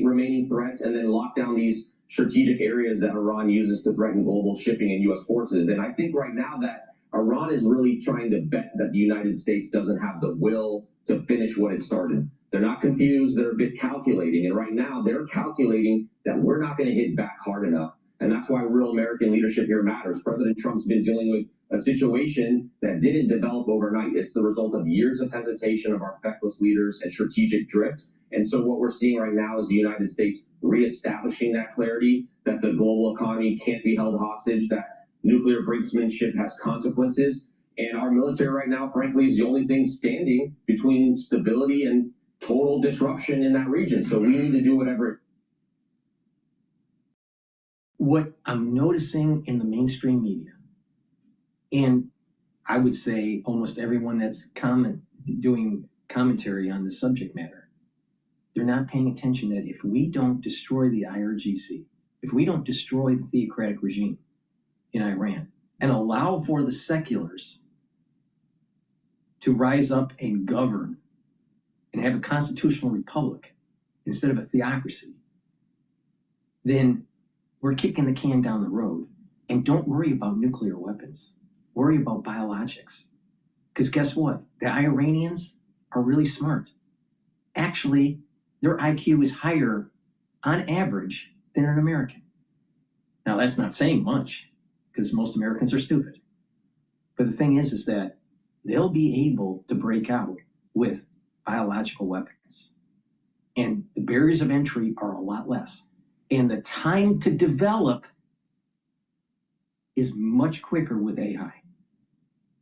remaining threats, and then lock down these strategic areas that Iran uses to threaten global shipping and U.S. forces. And I think right now that Iran is really trying to bet that the United States doesn't have the will to finish what it started. They're not confused, they're a bit calculating. And right now they're calculating that we're not going to hit back hard enough. And that's why real American leadership here matters. President Trump's been dealing with a situation that didn't develop overnight. It's the result of years of hesitation of our feckless leaders and strategic drift. And so what we're seeing right now is the United States reestablishing that clarity, that the global economy can't be held hostage, that nuclear brinksmanship has consequences. And our military right now, frankly, is the only thing standing between stability and total disruption in that region. So we need to do whatever. What I'm noticing in the mainstream media, and I would say almost everyone that's doing commentary on the subject matter, they're not paying attention that if we don't destroy the IRGC, if we don't destroy the theocratic regime in Iran and allow for the seculars to rise up and govern and have a constitutional republic instead of a theocracy, then we're kicking the can down the road. And don't worry about nuclear weapons. Worry about biologics. Because guess what? The Iranians are really smart. Actually, their IQ is higher on average than an American. Now, that's not saying much, because most Americans are stupid. But the thing is that they'll be able to break out with biological weapons. And the barriers of entry are a lot less. And the time to develop is much quicker with AI.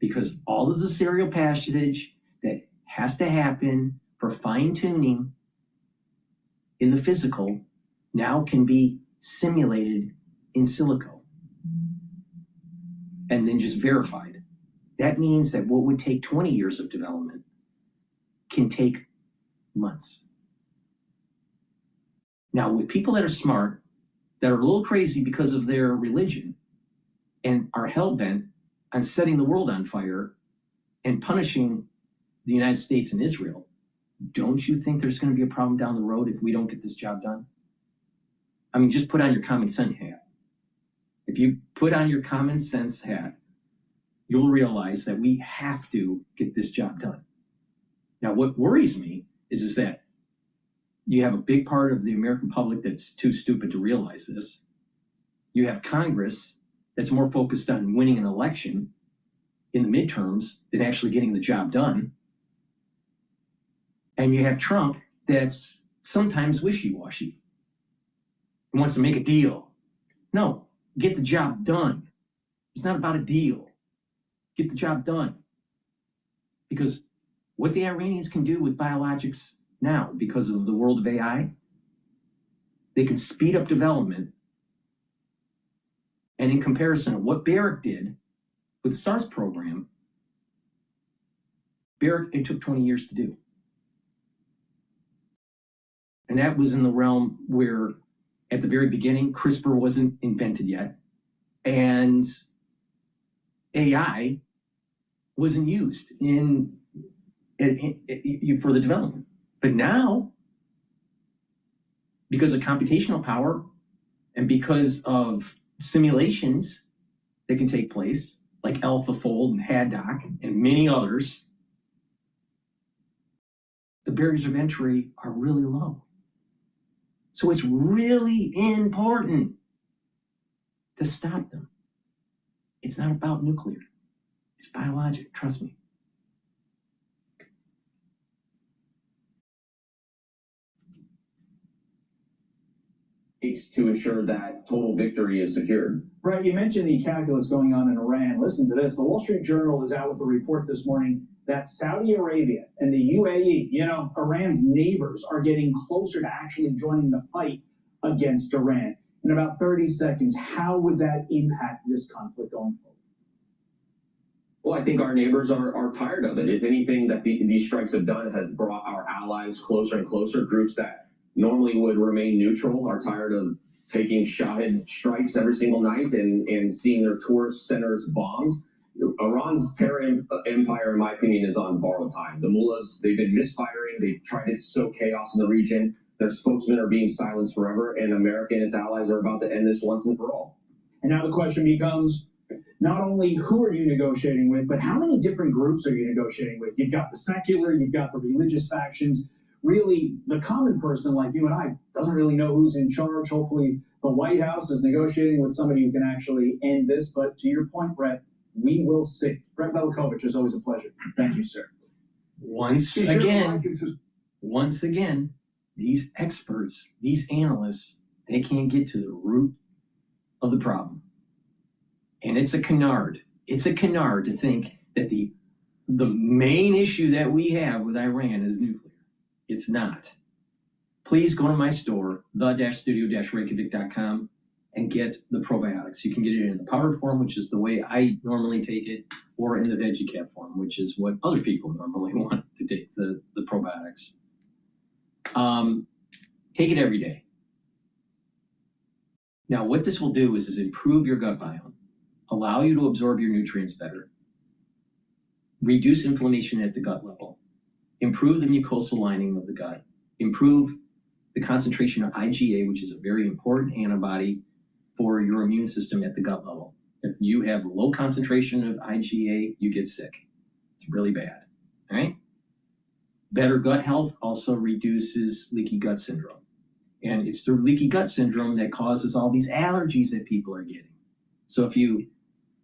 Because all of the serial passage that has to happen for fine-tuning in the physical now can be simulated in silico and then just verified. That means that what would take 20 years of development can take months. Now, with people that are smart, that are a little crazy because of their religion, and are hell-bent on setting the world on fire and punishing the United States and Israel, don't you think there's going to be a problem down the road if we don't get this job done? I mean, just put on your common sense hat. If you put on your common sense hat, you'll realize that we have to get this job done. Now, what worries me is that you have a big part of the American public that's too stupid to realize this. You have Congress that's more focused on winning an election in the midterms than actually getting the job done. And you have Trump that's sometimes wishy-washy and wants to make a deal. No, get the job done. It's not about a deal. Get the job done. Because what the Iranians can do with biologics now, because of the world of AI, they can speed up development. And in comparison of what Barrick did with the SARS program, Barrick, it took 20 years to do. And that was in the realm where, at the very beginning, CRISPR wasn't invented yet, and AI wasn't used for the development. But now, because of computational power and because of simulations that can take place, like AlphaFold and Haddock and many others, the barriers of entry are really low. So it's really important to stop them. It's not about nuclear. It's biologic, trust me. To ensure that total victory is secured. Right, you mentioned the calculus going on in Iran. Listen to this. The Wall Street Journal is out with a report this morning that Saudi Arabia and the UAE, Iran's neighbors, are getting closer to actually joining the fight against Iran. In about 30 seconds, how would that impact this conflict going forward? Well, I think our neighbors are tired of it. If anything that these strikes have done has brought our allies closer and closer. Groups that normally would remain neutral are tired of taking Shahid strikes every single night and seeing their tourist centers bombed. Iran's terror empire, in my opinion, is on borrowed time. The mullahs, they've been misfiring. They've tried to sow chaos in the region. Their spokesmen are being silenced forever, and America and its allies are about to end this once and for all. And now the question becomes, not only who are you negotiating with, but how many different groups are you negotiating with? You've got the secular, you've got the religious factions. Really, the common person like you and I doesn't really know who's in charge. Hopefully, the White House is negotiating with somebody who can actually end this. But to your point, Brett, we will see. Brett Velikovich, it's always a pleasure. Thank you, sir. Once again, these experts, these analysts, they can't get to the root of the problem. And it's a canard. It's a canard to think that the main issue that we have with Iran is nuclear. It's not. Please go to my store, the-studio-reykjavik.com, and get the probiotics. You can get it in the powdered form, which is the way I normally take it, or in the veggie cap form, which is what other people normally want to take the probiotics. Take it every day. Now, what this will do is improve your gut biome, allow you to absorb your nutrients better, reduce inflammation at the gut level, improve the mucosal lining of the gut, improve the concentration of IgA, which is a very important antibody for your immune system at the gut level. If you have low concentration of IgA, you get sick. It's really bad, all right? Better gut health also reduces leaky gut syndrome. And it's the leaky gut syndrome that causes all these allergies that people are getting. So if you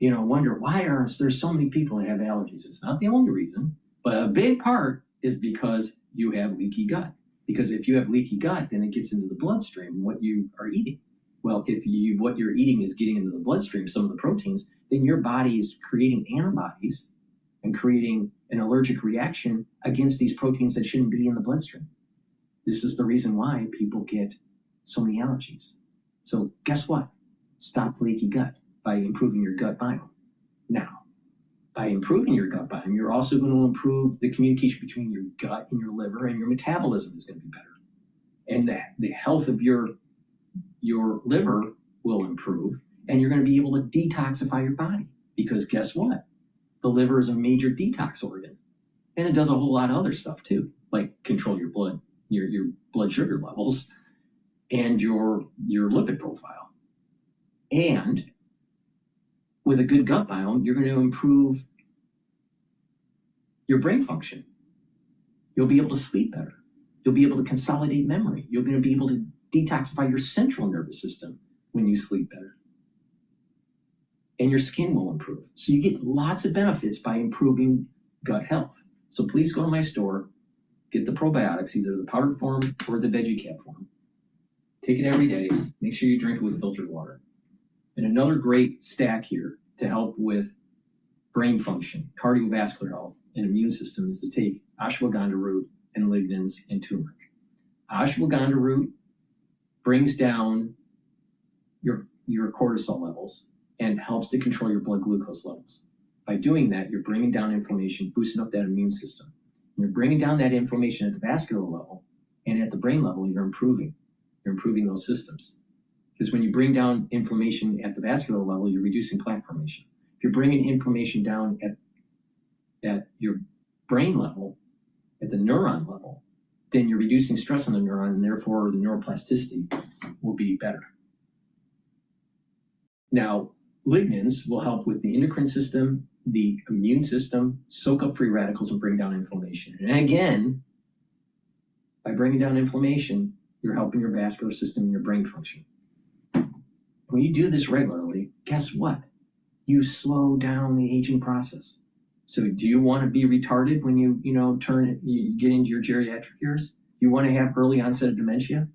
wonder, why are there so many people that have allergies? It's not the only reason, but a big part is because you have leaky gut. Because if you have leaky gut, then it gets into the bloodstream, what you are eating. Well, if what you're eating is getting into the bloodstream, some of the proteins, then your body is creating antibodies and creating an allergic reaction against these proteins that shouldn't be in the bloodstream. This is the reason why people get so many allergies. So guess what? Stop leaky gut by improving your gut biome. Now, by improving your gut biome, you're also going to improve the communication between your gut and your liver, and your metabolism is going to be better. And the health of your liver will improve, and you're going to be able to detoxify your body. Because guess what? The liver is a major detox organ, and it does a whole lot of other stuff too, like control your blood, your blood sugar levels, and your lipid profile. And with a good gut biome, you're going to improve your brain function. You'll be able to sleep better. You'll be able to consolidate memory. You're going to be able to detoxify your central nervous system when you sleep better. And your skin will improve. So you get lots of benefits by improving gut health. So please go to my store, get the probiotics, either the powdered form or the veggie cap form. Take it every day. Make sure you drink it with filtered water. And another great stack here to help with brain function, cardiovascular health, and immune system is to take ashwagandha root and lignans and turmeric. Ashwagandha root brings down your cortisol levels and helps to control your blood glucose levels. By doing that, you're bringing down inflammation, boosting up that immune system. And you're bringing down that inflammation at the vascular level, and at the brain level, you're improving those systems. Because when you bring down inflammation at the vascular level, you're reducing plaque formation. If you're bringing inflammation down at your brain level, at the neuron level, then you're reducing stress on the neuron, and therefore the neuroplasticity will be better. Now, lignans will help with the endocrine system, the immune system, soak up free radicals and bring down inflammation. And again, by bringing down inflammation, you're helping your vascular system and your brain function. When you do this regularly, guess what? You slow down the aging process. So do you want to be retarded when you get into your geriatric years? You want to have early onset of dementia?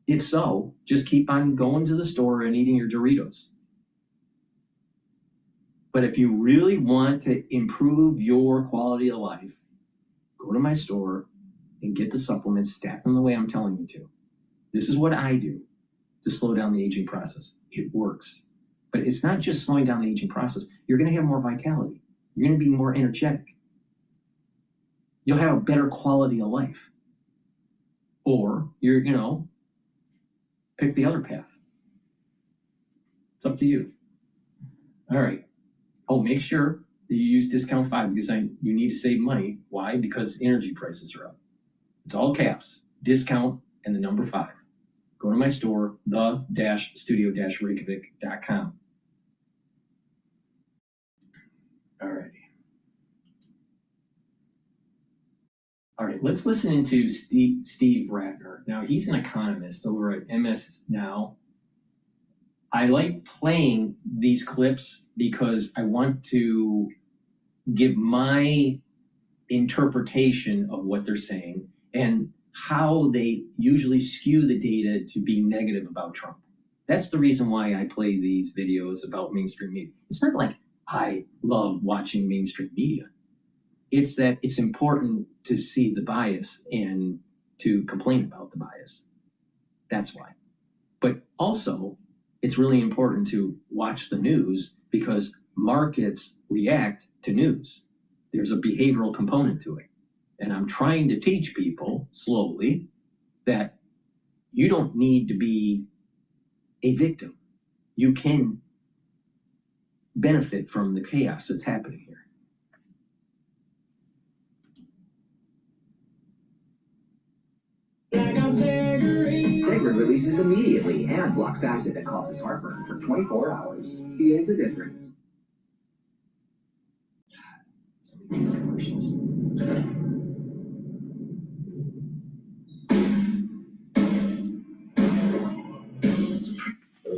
If so, just keep on going to the store and eating your Doritos. But if you really want to improve your quality of life, go to my store and get the supplements, stack them the way I'm telling you to. This is what I do to slow down the aging process. It works. But it's not just slowing down the aging process. You're going to have more vitality. You're going to be more energetic. You'll have a better quality of life. Or you're, pick the other path. It's up to you. All right. Oh, make sure You use discount 5 because you need to save money. Why? Because energy prices are up. It's all caps, discount, and the number 5. Go to my store, the-studio-reykjavik.com. All right. All right, let's listen into Steve Ratner. Now, he's an economist over at MS Now. I like playing these clips because I want to give my interpretation of what they're saying and how they usually skew the data to be negative about Trump. That's the reason why I play these videos about mainstream media. It's not like I love watching mainstream media. It's that it's important to see the bias and to complain about the bias. That's why. But also, it's really important to watch the news because markets react to news. There's a behavioral component to it. And I'm trying to teach people slowly that you don't need to be a victim. You can benefit from the chaos that's happening here. Segrin releases immediately and blocks acid that causes heartburn for 24 hours. Feel the difference. Let's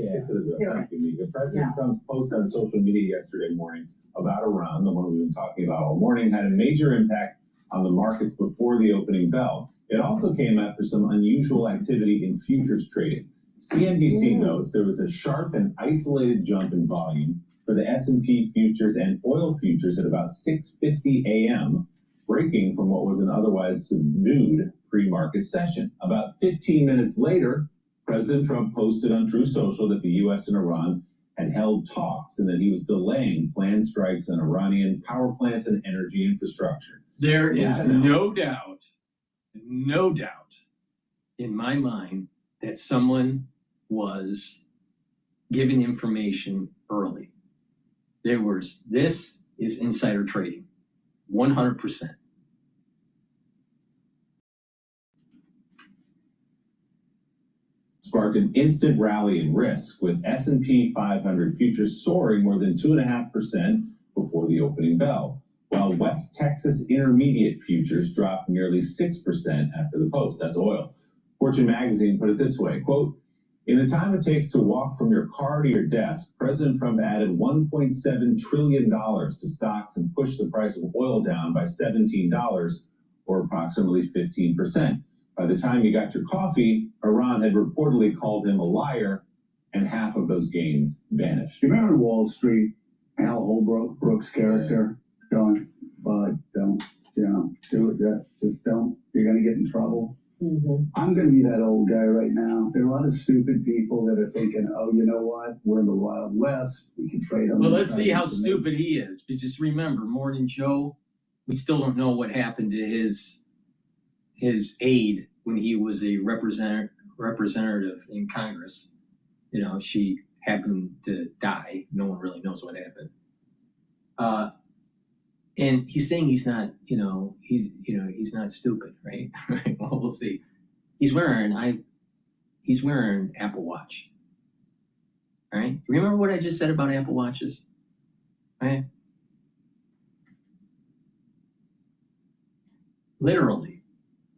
get to the real thank you, Mika. President Trump's post on social media yesterday morning about Iran, the one we've been talking about all morning, had a major impact on the markets before the opening bell. It also came after some unusual activity in futures trading. CNBC notes there was a sharp and isolated jump in volume for the S&P futures and oil futures at about 6:50 a.m., breaking from what was an otherwise subdued pre-market session. About 15 minutes later, President Trump posted on True Social that the U.S. and Iran had held talks and that he was delaying planned strikes on Iranian power plants and energy infrastructure. There is no doubt in my mind that someone was given information early. This is insider trading, 100%. Sparked an instant rally in risk, with S&P 500 futures soaring more than 2.5% before the opening bell, while West Texas Intermediate futures dropped nearly 6% after the post. That's oil. Fortune magazine put it this way, quote, "In the time it takes to walk from your car to your desk, President Trump added $1.7 trillion to stocks and pushed the price of oil down by $17, or approximately 15%. By the time you got your coffee, Iran had reportedly called him a liar, and half of those gains vanished." You remember Wall Street, Al Holbrook's character going, "But don't, do it, just don't, you're going to get in trouble." I'm going to be that old guy right now. There are a lot of stupid people that are thinking, oh, you know what? We're in the Wild West. We can trade on Well, let's see how stupid he is. But just remember, Morning Joe, we still don't know what happened to his aide when he was a representative in Congress. You know, she happened to die. No one really knows what happened. And he's saying he's not, he's not stupid, right? Well, we'll see. He's wearing Apple Watch. All right. Remember what I just said about Apple Watches? Right? Literally,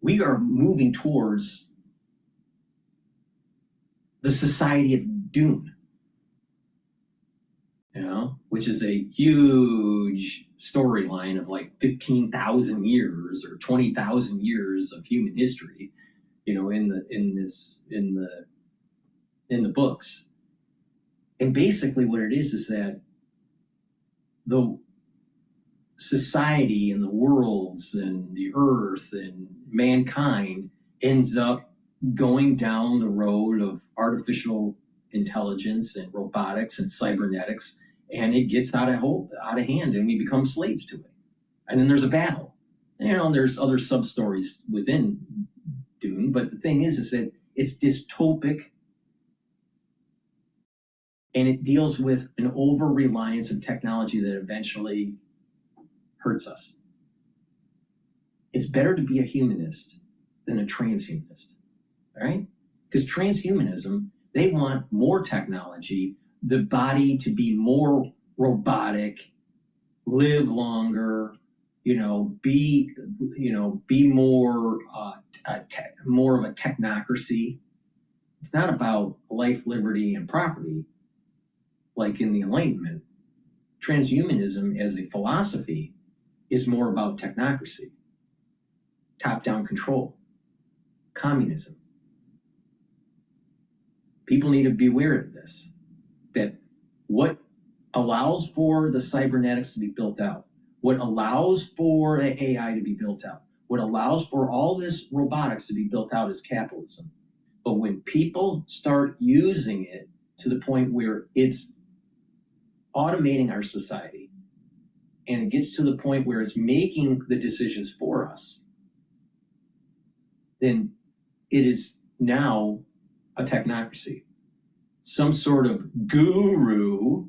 we are moving towards the society of Dune. Which is a huge storyline of like 15,000 years or 20,000 years of human history, in the books. And basically what it is that the society and the worlds and the earth and mankind ends up going down the road of artificial intelligence and robotics and cybernetics, and it gets out of hand, and we become slaves to it. And then there's a battle. There's other sub-stories within Dune, but the thing is that it's dystopic, and it deals with an over-reliance of technology that eventually hurts us. It's better to be a humanist than a transhumanist, all right? Because transhumanism, they want more technology, the body to be more robotic, live longer, be more more of a technocracy. It's not about life, liberty, and property like in the Enlightenment. Transhumanism as a philosophy is more about technocracy, top-down control, communism. People need to be aware of this, that what allows for the cybernetics to be built out, what allows for the AI to be built out, what allows for all this robotics to be built out is capitalism. But when people start using it to the point where it's automating our society, and it gets to the point where it's making the decisions for us, then it is now a technocracy. Some sort of guru,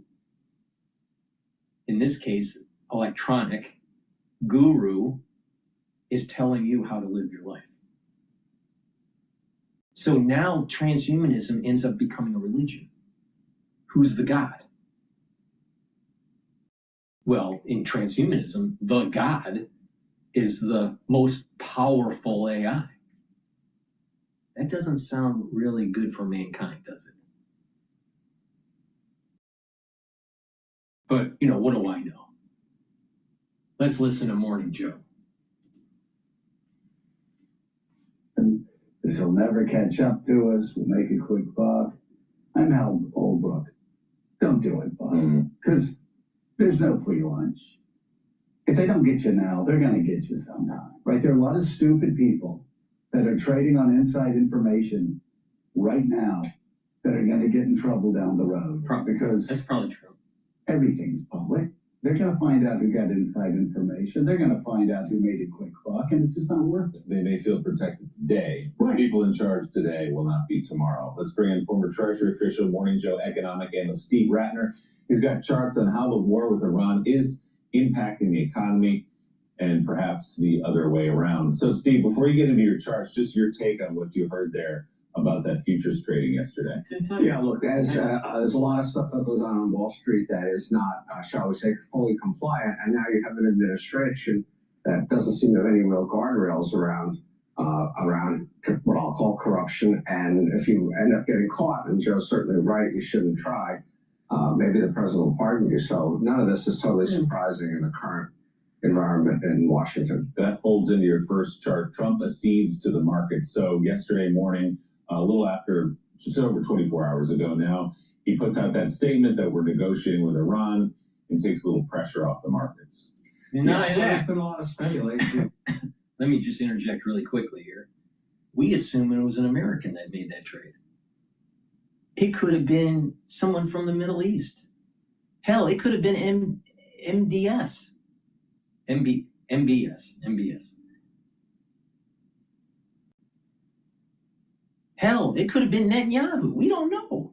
in this case, electronic guru, is telling you how to live your life. So now transhumanism ends up becoming a religion. Who's the God? Well, in transhumanism, the God is the most powerful AI. That doesn't sound really good for mankind, does it? But, what do I know? Let's listen to Morning Joe. This will never catch up to us. We'll make a quick buck. I'm Hal Holbrook. Don't do it, bud. Because there's no free lunch. If they don't get you now, they're going to get you sometime. Right? There are a lot of stupid people that are trading on inside information right now that are going to get in trouble down the road. Because that's probably true. Everything's public. They're going to find out who got inside information. They're going to find out who made a quick buck, and it's just not worth it. They may feel protected today. Right. People in charge today will not be tomorrow. Let's bring in former Treasury official, Morning Joe economic analyst Steve Ratner. He's got charts on how the war with Iran is impacting the economy and perhaps the other way around. So, Steve, before you get into your charts, just your take on what you heard there about that futures trading yesterday. Yeah, look, there's a lot of stuff that goes on Wall Street that is not, shall we say, fully compliant, and now you have an administration that doesn't seem to have any real guardrails around what I'll call corruption. And if you end up getting caught, and Joe's certainly right, you shouldn't try. Maybe the president will pardon you. So none of this is totally surprising in the current environment in Washington. That folds into your first chart. Trump accedes to the market. So yesterday morning, a little after, just over 24 hours ago now, he puts out that statement that we're negotiating with Iran and takes a little pressure off the markets. There's been a lot of speculation. Let me just interject really quickly here. We assume it was an American that made that trade. It could have been someone from the Middle East. Hell, it could have been MBS. Hell, it could have been Netanyahu. We don't know.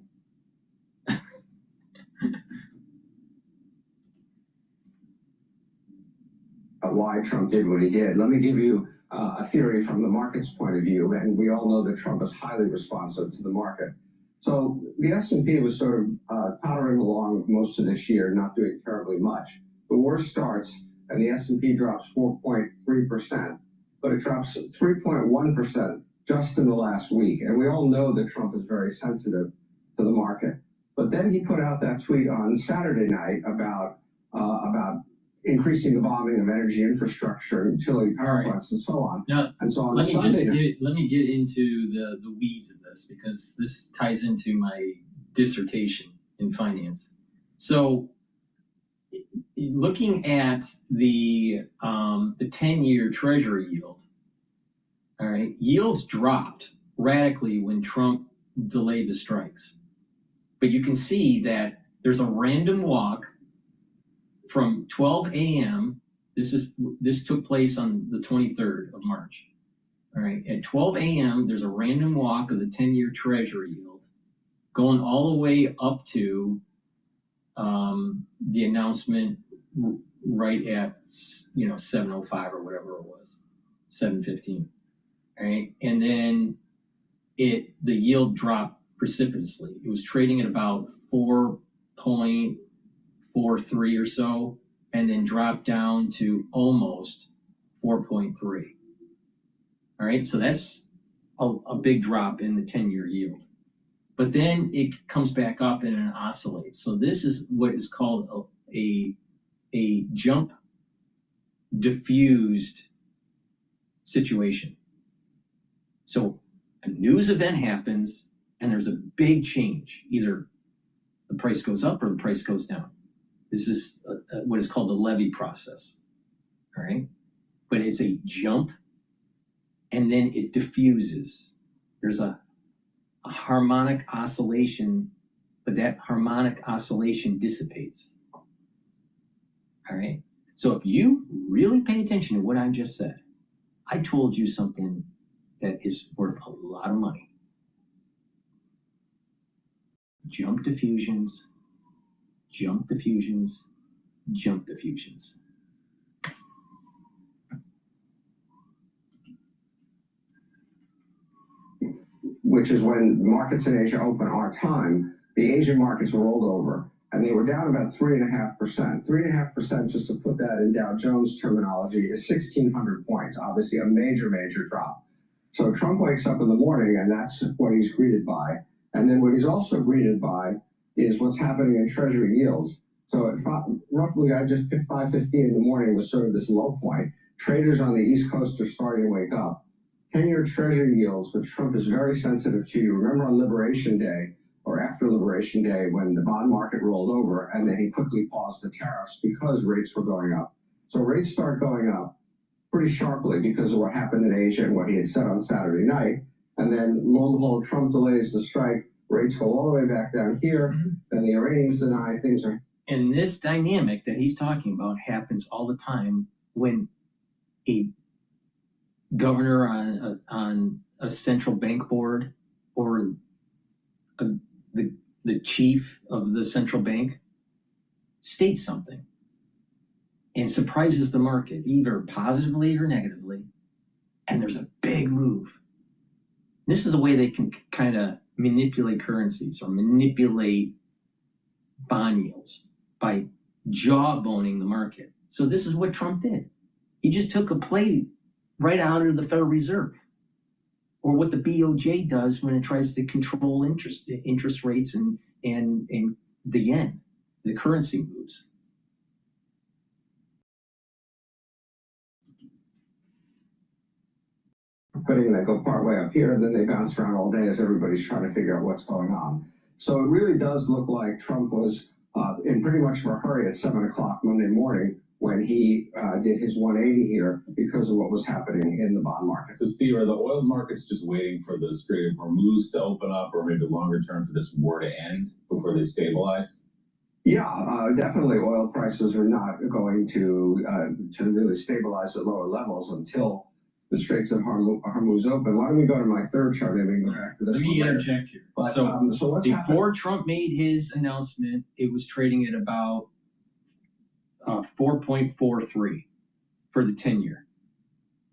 Why Trump did what he did. Let me give you a theory from the market's point of view, and we all know that Trump is highly responsive to the market. So the S&P was sort of tottering along most of this year, not doing terribly much. The war starts, and the S&P drops 4.3%, but it drops 3.1% just in the last week. And we all know that Trump is very sensitive to the market. But then he put out that tweet on Saturday night about increasing the bombing of energy infrastructure, utility power plants, and so on. Now, and so on. let me get into the weeds of this, because this ties into my dissertation in finance. So, looking at the 10-year Treasury yield, all right, yields dropped radically when Trump delayed the strikes. But you can see that there's a random walk from 12 a.m. This took place on the 23rd of March. All right, at 12 a.m. there's a random walk of the 10-year Treasury yield going all the way up to the announcement right at 705 or whatever it was, 715. All right, and then the yield dropped precipitously. It was trading at about 4.43 or so, and then dropped down to almost 4.3. All right, so that's a big drop in the 10-year yield. But then it comes back up and it oscillates. So this is what is called a jump diffused situation. So a news event happens and there's a big change. Either the price goes up or the price goes down. This is what is called the levy process. All right, but it's a jump and then it diffuses. There's a harmonic oscillation, but that harmonic oscillation dissipates. All right, so if you really pay attention to what I just said, I told you something that is worth a lot of money. Jump diffusions, jump diffusions, jump diffusions. Which is when markets in Asia open our time, the Asian markets rolled over and they were down about 3.5%. 3.5%, just to put that in Dow Jones terminology, is 1,600 points, obviously a major, major drop. So Trump wakes up in the morning and that's what he's greeted by. And then what he's also greeted by is what's happening in Treasury yields. So at roughly, I just picked 5:15 in the morning was sort of this low point. Traders on the East Coast are starting to wake up. 10-year Treasury yields, which Trump is very sensitive to. You remember on Liberation Day or after Liberation Day when the bond market rolled over and then he quickly paused the tariffs because rates were going up. So rates start going up pretty sharply because of what happened in Asia and what he had said on Saturday night. And then lo and behold, Trump delays the strike. Rates go all the way back down here. Then the Iranians deny things are. And this dynamic that he's talking about happens all the time when a governor on a central bank board or the chief of the central bank states something and surprises the market, either positively or negatively, and there's a big move. This is the way they can kind of manipulate currencies or manipulate bond yields, by jawboning the market. So this is what Trump did. He just took a play right out of the Federal Reserve, or what the BOJ does when it tries to control interest rates and the yen, the currency moves. Putting that go part way up here, and then they bounce around all day as everybody's trying to figure out what's going on. So it really does look like Trump was in pretty much of a hurry at 7 o'clock Monday morning when he did his 180 here because of what was happening in the bond market. So Steve, are the oil markets just waiting for the Strait of Hormuz to open up, or maybe longer term for this war to end before they stabilize? Yeah, definitely oil prices are not going to really stabilize at lower levels until the Straits of Hormuz open. Why don't we go to my third chart? Maybe we can go back to this. Let me interject here. But, so what's before happening? Trump made his announcement, it was trading at about 4.43 for the 10-year.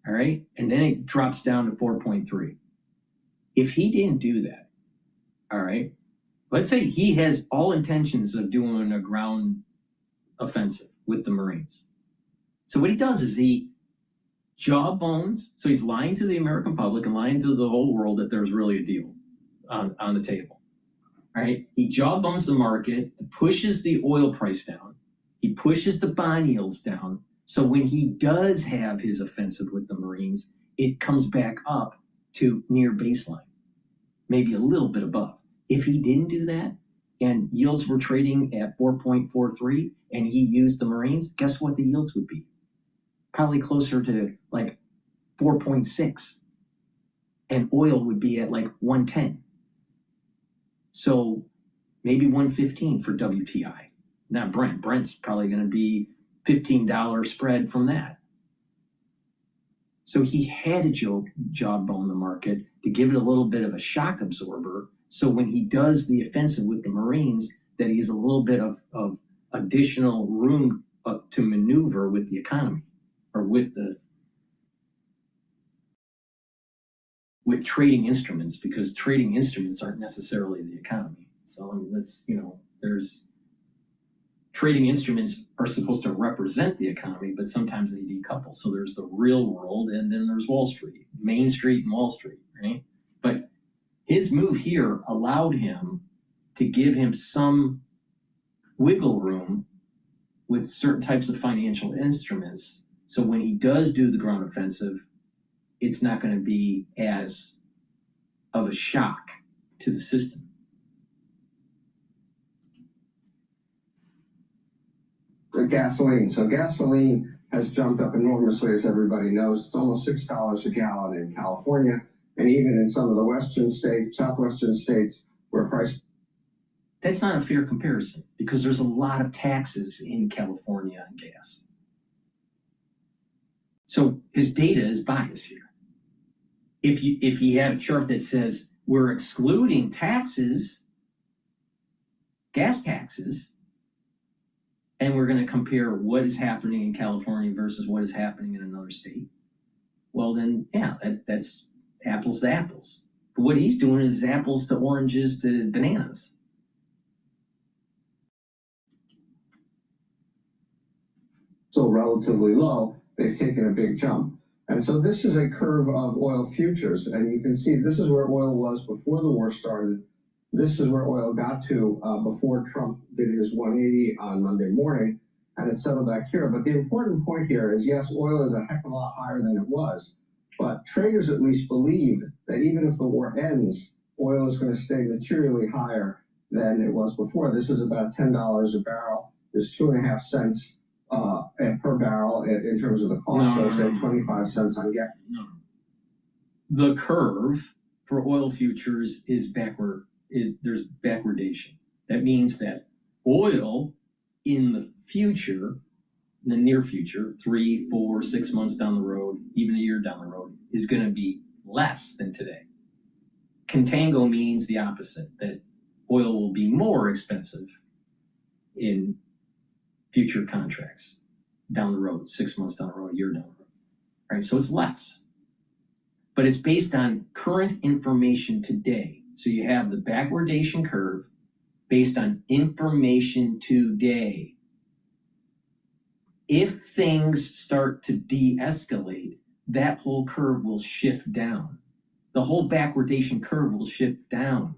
All right, and then it drops down to 4.3. If he didn't do that, all right, let's say he has all intentions of doing a ground offensive with the Marines. So what he does is he jawbones, so he's lying to the American public and lying to the whole world that there's really a deal on the table. All right, he jawbones the market, pushes the oil price down, he pushes the bond yields down. So when he does have his offensive with the Marines, it comes back up to near baseline, maybe a little bit above. If he didn't do that and yields were trading at 4.43 and he used the Marines, guess what the yields would be? Probably closer to like 4.6, and oil would be at like 110. So maybe 115 for WTI. Not Brent. Brent's probably going to be $15 spread from that. So he had to jawbone the market to give it a little bit of a shock absorber. So when he does the offensive with the Marines, that he has a little bit of additional room to maneuver with the economy or with trading instruments, because trading instruments aren't necessarily the economy. So I mean, that's, there's trading instruments are supposed to represent the economy, but sometimes they decouple. So there's the real world, and then there's Wall Street, Main Street and Wall Street, right? But his move here allowed him to give him some wiggle room with certain types of financial instruments. So when he does do the ground offensive, it's not going to be as of a shock to the system. The gasoline. So gasoline has jumped up enormously, as everybody knows. It's almost $6 a gallon in California, and even in some of the western states, southwestern states, where price. That's not a fair comparison, because there's a lot of taxes in California on gas. So his data is biased here. If he had a chart that says we're excluding taxes, gas taxes, and we're going to compare what is happening in California versus what is happening in another state, well then, yeah, that's apples to apples. But what he's doing is apples to oranges to bananas. So relatively low, they've taken a big jump. And so this is a curve of oil futures, and you can see this is where oil was before the war started. This is where oil got to before Trump did his 180 on Monday morning, and it settled back here. But the important point here is, yes, oil is a heck of a lot higher than it was, but traders at least believe that even if the war ends, oil is going to stay materially higher than it was before. This is about $10 a barrel. There's 2.5 cents per barrel in terms of the cost, so say 25 cents on gas. No. The curve for oil futures is backward. There's backwardation. That means that oil in the future, in the near future, 3, 4, 6 months down the road, even a year down the road, is going to be less than today. Contango means the opposite, that oil will be more expensive in future contracts down the road, 6 months down the road, a year down the road. Right? So it's less. But it's based on current information today. So you have the backwardation curve based on information today. If things start to de-escalate, that whole curve will shift down. The whole backwardation curve will shift down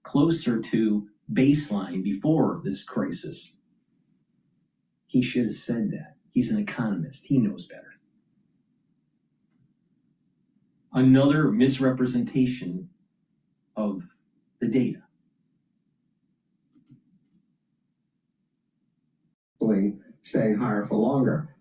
closer to baseline before this crisis. He should have said that. He's an economist. He knows better. Another misrepresentation of the data. Staying higher for longer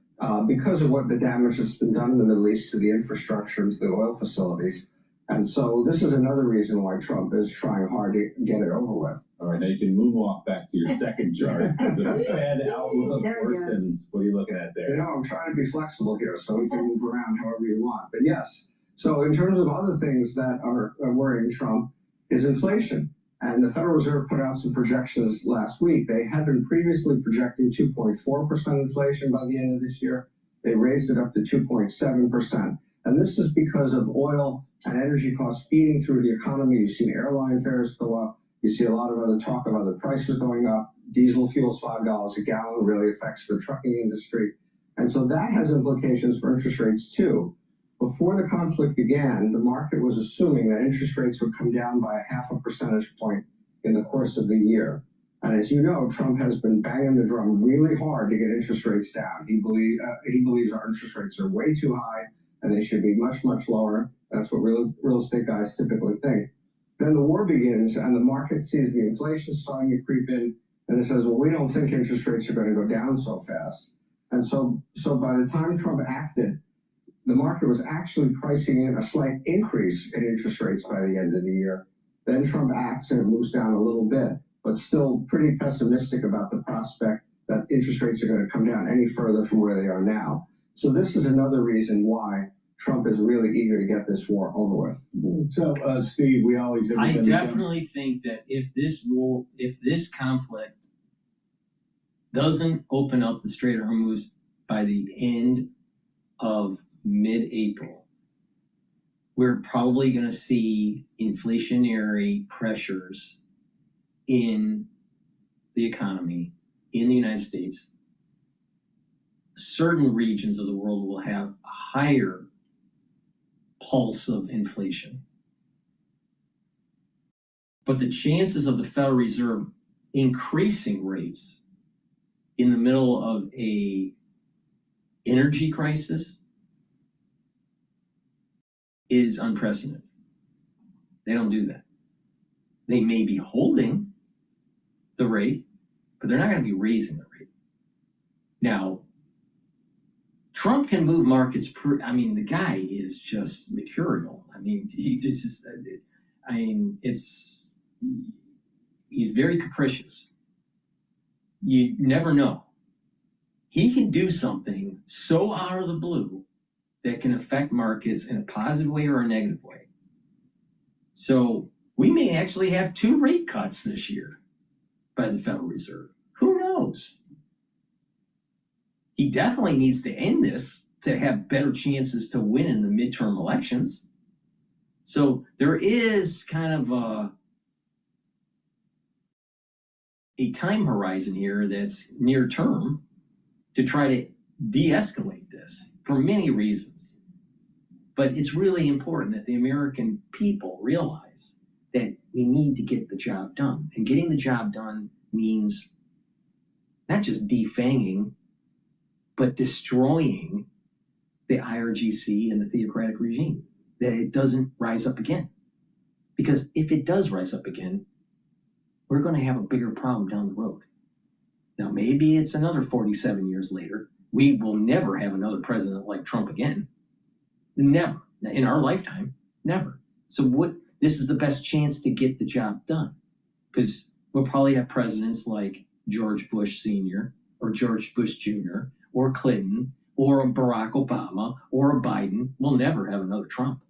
because of what the damage that's been done in the Middle East to the infrastructure and to the oil facilities. And so this is another reason why Trump is trying hard to get it over with. All right, now you can move off back to your second chart. The Fed outlook worsens. What are you looking at there? You know, I'm trying to be flexible here so we can move around however you want. But yes, so in terms of other things that are worrying Trump is inflation. And the Federal Reserve put out some projections last week. They had been previously projecting 2.4% inflation by the end of this year. They raised it up to 2.7%. And this is because of oil and energy costs feeding through the economy. You've seen airline fares go up. You see a lot of other talk of other prices going up. Diesel fuel's $5 a gallon, really affects the trucking industry. And so that has implications for interest rates too. Before the conflict began, the market was assuming that interest rates would come down by 0.5 percentage point in the course of the year. And as you know, Trump has been banging the drum really hard to get interest rates down. He believes our interest rates are way too high and they should be much, much lower. That's what real estate guys typically think. Then the war begins and the market sees the inflation starting to creep in, and it says, well, we don't think interest rates are going to go down so fast. And so by the time Trump acted, the market was actually pricing in a slight increase in interest rates by the end of the year. Then Trump acts and it moves down a little bit, but still pretty pessimistic about the prospect that interest rates are going to come down any further from where they are now. So this is another reason why Trump is really eager to get this war over with. So, Steve, we always... I definitely think that if this conflict doesn't open up the Strait of Hormuz by the end of mid-April, we're probably going to see inflationary pressures in the economy in the United States. Certain regions of the world will have a higher pulse of inflation. But the chances of the Federal Reserve increasing rates in the middle of a energy crisis is unprecedented. They don't do that. They may be holding the rate, but they're not going to be raising the rate. Now, Trump can move markets. I mean, the guy is just mercurial. I mean, he's very capricious. You never know. He can do something so out of the blue that can affect markets in a positive way or a negative way. So we may actually have 2 rate cuts this year by the Federal Reserve. Who knows? He definitely needs to end this to have better chances to win in the midterm elections. So there is kind of a time horizon here that's near term to try to de-escalate this for many reasons. But it's really important that the American people realize that we need to get the job done. And getting the job done means not just defanging, but destroying the IRGC and the theocratic regime, that it doesn't rise up again. Because if it does rise up again, we're going to have a bigger problem down the road. Now, maybe it's another 47 years later. We will never have another president like Trump again. Never. In our lifetime, never. So this is the best chance to get the job done. Because we'll probably have presidents like George Bush Sr. or George Bush Jr. or Clinton or a Barack Obama or a Biden. We'll never have another Trump.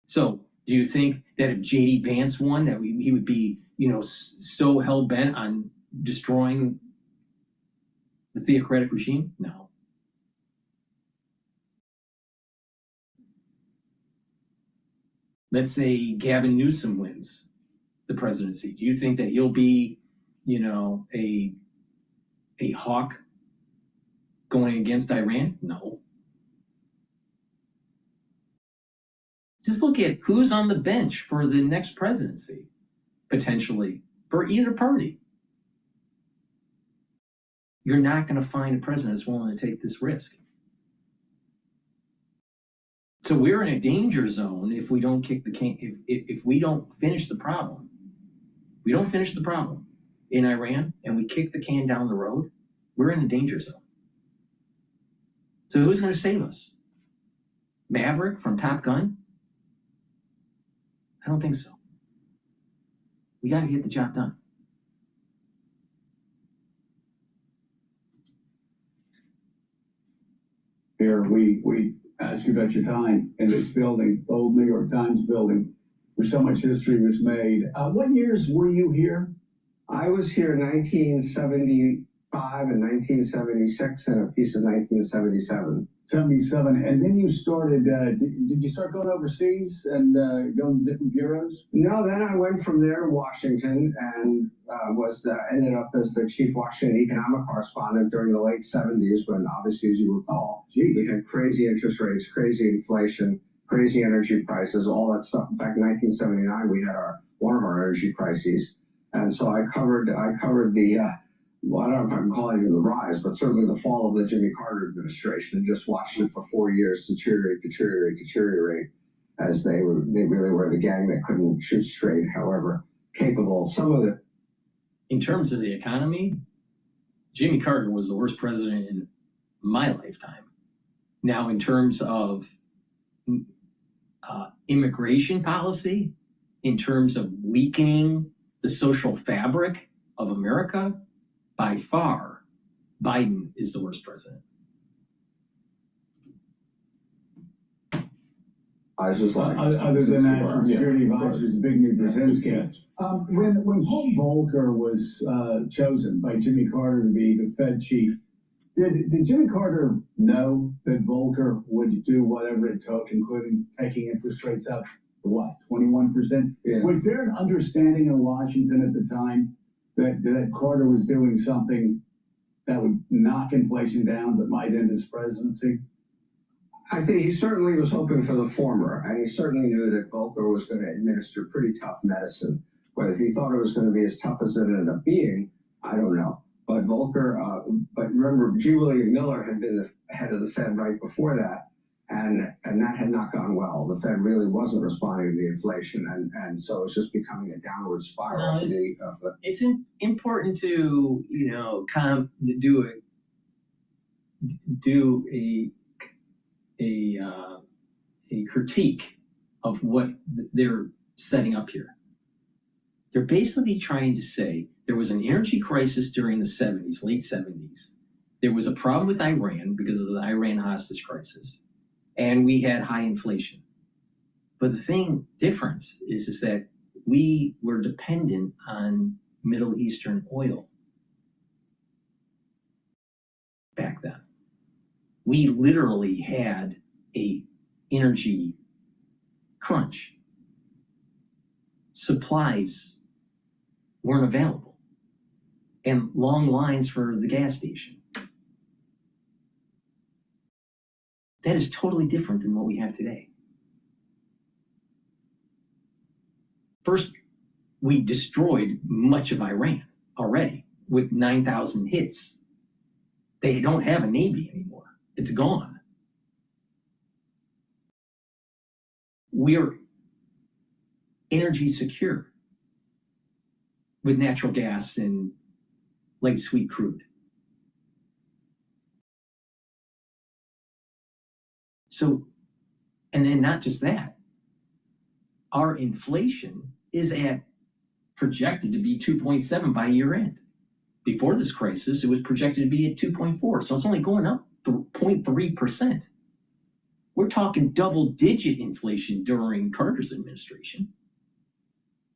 So do you think that if J.D. Vance won, that he would be, so hell-bent on destroying the theocratic regime? No. Let's say Gavin Newsom wins the presidency. Do you think that he'll be, a hawk going against Iran? No. Just look at who's on the bench for the next presidency, potentially, for either party. You're not going to find a president that's willing to take this risk. So we're in a danger zone if we don't kick the can, if we don't finish the problem. We don't finish the problem in Iran and we kick the can down the road, we're in a danger zone. So who's going to save us? Maverick from Top Gun? I don't think so. We got to get the job done. Here, we ask you about your time in this building, the old New York Times building, where so much history was made. What years were you here? I was here in 1975 and 1976 and a piece of 1977. 77, and then you started, did you start going overseas and going to different bureaus? No, then I went from there to Washington and ended up as the chief Washington economic correspondent during the late 70s when, obviously, as you recall, we had crazy interest rates, crazy inflation, crazy energy prices, all that stuff. In fact, in 1979, we had one of our energy crises. And so I covered the well, I don't know if I can call it even the rise, but certainly the fall of the Jimmy Carter administration, and just watched it for 4 years deteriorate as they really were the gang that couldn't shoot straight, however capable some of it. In terms of the economy, Jimmy Carter was the worst president in my lifetime. Now, in terms of immigration policy, in terms of weakening the social fabric of America, by far, Biden is the worst president. I was just like, Other than national security advisors, Zbigniew Brzezinski. When Paul Volcker was chosen by Jimmy Carter to be the Fed chief, did Jimmy Carter know that Volcker would do whatever it took, including taking interest rates up to what, 21%? Yeah. Was there an understanding in Washington at the time that Carter was doing something that would knock inflation down that might end his presidency? I think he certainly was hoping for the former, and he certainly knew that Volcker was going to administer pretty tough medicine. Whether he thought it was going to be as tough as it ended up being, I don't know. But Volcker, but remember, G. William Miller had been the head of the Fed right before that, and that had not gone well. The Fed really wasn't responding to the inflation, and so it's just becoming a downward spiral for the. It's important to do a critique of what they're setting up here. They're basically trying to say there was an energy crisis during the 70s, late 70s. There was a problem with Iran because of the Iran hostage crisis, and we had high inflation. But the difference is that we were dependent on Middle Eastern oil back then. We literally had a energy crunch. Supplies weren't available, and long lines for the gas station. That is totally different than what we have today. First, we destroyed much of Iran already with 9,000 hits. They don't have a navy anymore. It's gone. We're energy secure with natural gas and light sweet crude. So, and then not just that, our inflation is projected to be 2.7 by year end. Before this crisis, it was projected to be at 2.4. So it's only going up 0.3%. We're talking double-digit inflation during Carter's administration.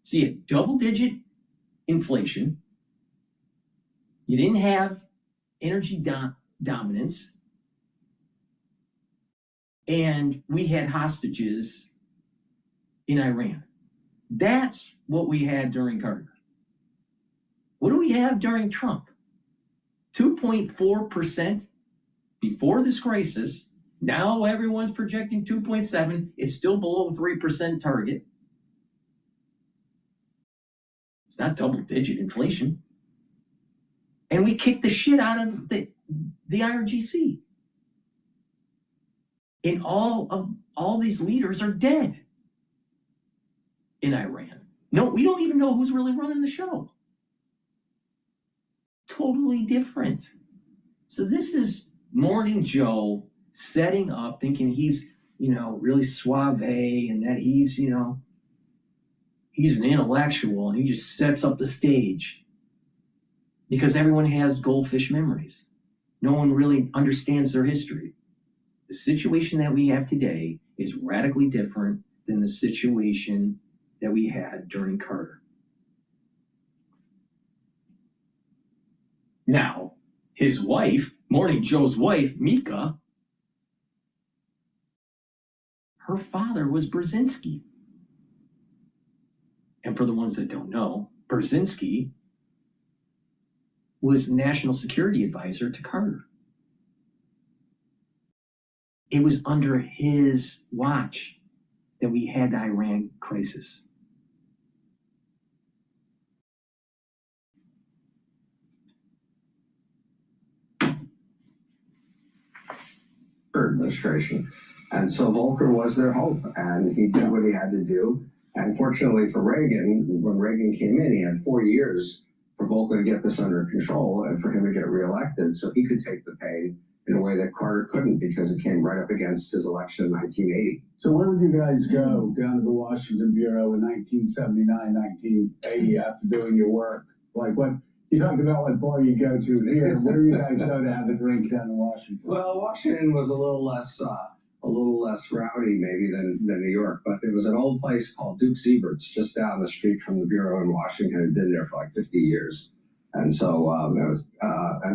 So you had double-digit inflation. You didn't have energy dominance. And we had hostages in Iran. That's what we had during Carter. What do we have during Trump? 2.4% before this crisis. Now everyone's projecting 2.7. It's still below 3% target. It's not double-digit inflation. And we kicked the shit out of the IRGC. And all these leaders are dead in Iran. No, we don't even know who's really running the show. Totally different. So this is Morning Joe setting up, thinking he's, really suave and that he's an intellectual, and he just sets up the stage because everyone has goldfish memories. No one really understands their history. The situation that we have today is radically different than the situation that we had during Carter. Now, his wife, Morning Joe's wife, Mika, her father was Brzezinski. And for the ones that don't know, Brzezinski was National Security Advisor to Carter. It was under his watch that we had the Iran crisis. Administration. And so Volcker was their hope, and he did what he had to do. And fortunately for Reagan, when Reagan came in, he had 4 years for Volcker to get this under control and for him to get reelected so he could take the pain in a way that Carter couldn't because it came right up against his election in 1980. So where would you guys go down to the Washington Bureau in 1979, 1980 after doing your work? Like what? You talked about what bar you go to here. Where do you guys go to have a drink down in Washington? Well, Washington was a little less a little less rowdy maybe than New York. But there was an old place called Duke's Ebert's just down the street from the Bureau in Washington. It had been there for like 50 years. And so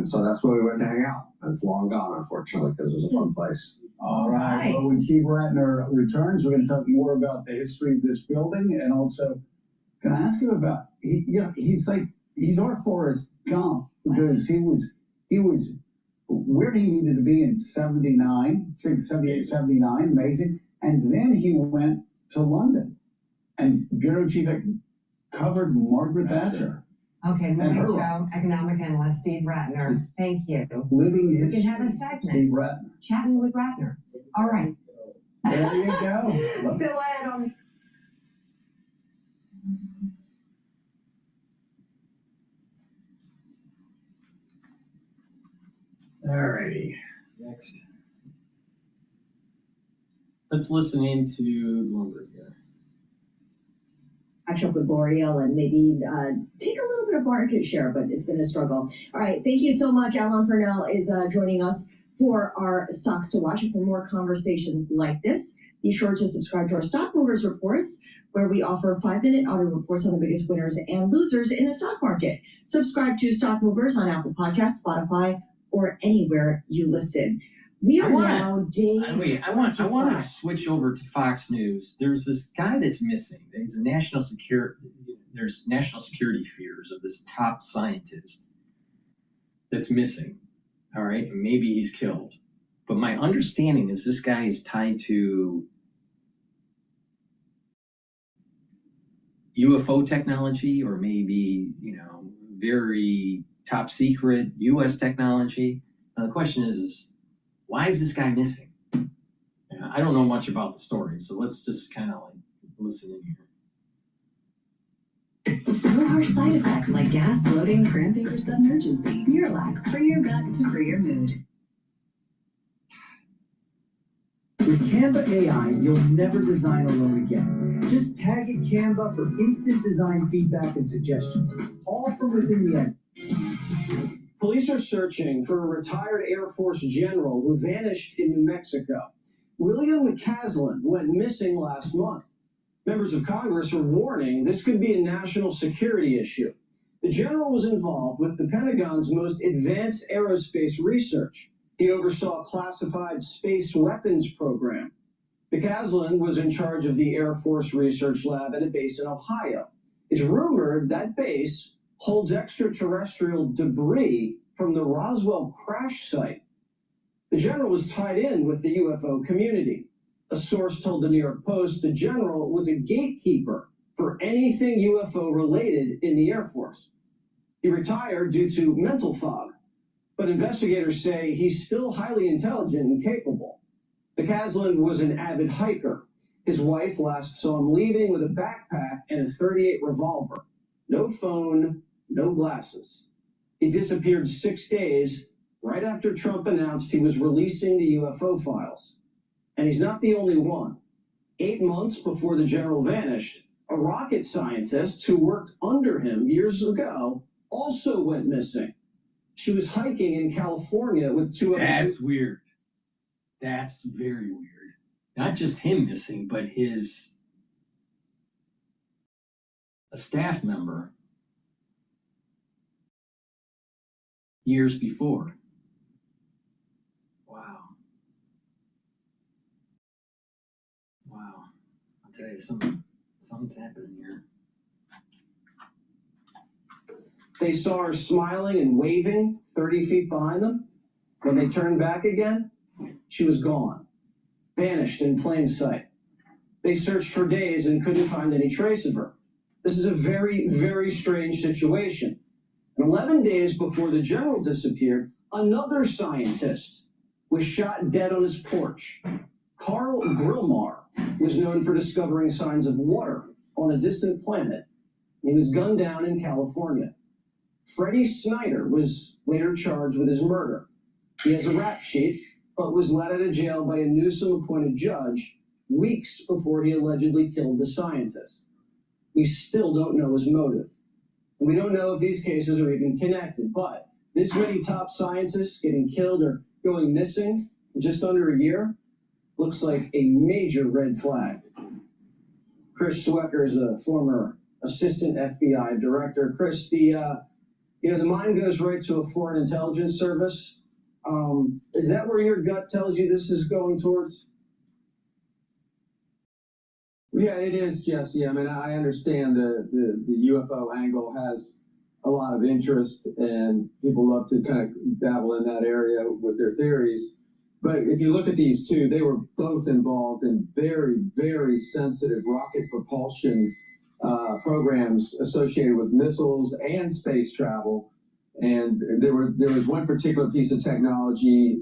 so that's where we went to hang out. And it's long gone, unfortunately, because it was a fun place. All right. Well, when Steve Ratner returns, we're going to talk more about the history of this building, and also, can I ask you about he's our Forrest Gump, because he was where he needed to be in 78, 79, amazing, and then he went to London, and bureau chief covered Margaret Thatcher. Okay, morning show, economic analyst Steve Ratner. Thank you. Living his We can have a segment. Steve Ratner. Chatting with Ratner. All right. There you go. Still ahead on. All righty. Next. Let's listen into Lumber here. Catch up with L'Oreal and maybe take a little bit of market share, but it's been a struggle. All right, thank you so much. Alan Purnell is joining us for our Stocks to Watch. And for more conversations like this, be sure to subscribe to our Stock Movers Reports, where we offer 5-minute audio reports on the biggest winners and losers in the stock market. Subscribe to Stock Movers on Apple Podcasts, Spotify, or anywhere you listen. We are now day 25. I want to switch over to Fox News. There's this guy that's missing. There's national security fears of this top scientist that's missing. All right, and maybe he's killed. But my understanding is this guy is tied to UFO technology, or maybe, very top secret U.S. technology. Now the question is why is this guy missing? I don't know much about the story, so let's just kind of listen in here. No harsh side effects like gas, bloating, cramping, or sudden urgency. Miralax for your gut to for your mood. With Canva AI, you'll never design alone again. Just tag at Canva for instant design feedback and suggestions, all from within the app. Police are searching for a retired Air Force general who vanished in New Mexico. William McCaslin went missing last month. Members of Congress are warning this could be a national security issue. The general was involved with the Pentagon's most advanced aerospace research. He oversaw a classified space weapons program. McCaslin was in charge of the Air Force Research Lab at a base in Ohio. It's rumored that base holds extraterrestrial debris from the Roswell crash site. The general was tied in with the UFO community. A source told the New York Post the general was a gatekeeper for anything UFO related in the Air Force. He retired due to mental fog, but investigators say he's still highly intelligent and capable. McCaslin was an avid hiker. His wife last saw him leaving with a backpack and a .38 revolver. No phone, no glasses. He disappeared 6 days right after Trump announced he was releasing the UFO files. And he's not the only one. 8 months before the general vanished, a rocket scientist who worked under him years ago also went missing. She was hiking in California with two other... That's weird. That's very weird. Not just him missing, but a staff member years before. Wow. I'll tell you, something's happening here. They saw her smiling and waving 30 feet behind them. When they turned back again, she was gone, vanished in plain sight. They searched for days and couldn't find any trace of her. This is a very, very strange situation. And 11 days before the general disappeared, another scientist was shot dead on his porch. Carl Grillmar was known for discovering signs of water on a distant planet. He was gunned down in California. Freddie Snyder was later charged with his murder. He has a rap sheet, but was let out of jail by a Newsom-appointed judge weeks before he allegedly killed the scientist. We still don't know his motive. And we don't know if these cases are even connected, but this many top scientists getting killed or going missing in just under a year, looks like a major red flag. Chris Swecker is a former assistant FBI director. Chris, the mind goes right to a foreign intelligence service. Is that where your gut tells you this is going towards? Yeah, it is, Jesse. I mean, I understand the UFO angle has a lot of interest, and people love to kind of dabble in that area with their theories. But if you look at these two, they were both involved in very, very sensitive rocket propulsion programs associated with missiles and space travel. And there was one particular piece of technology,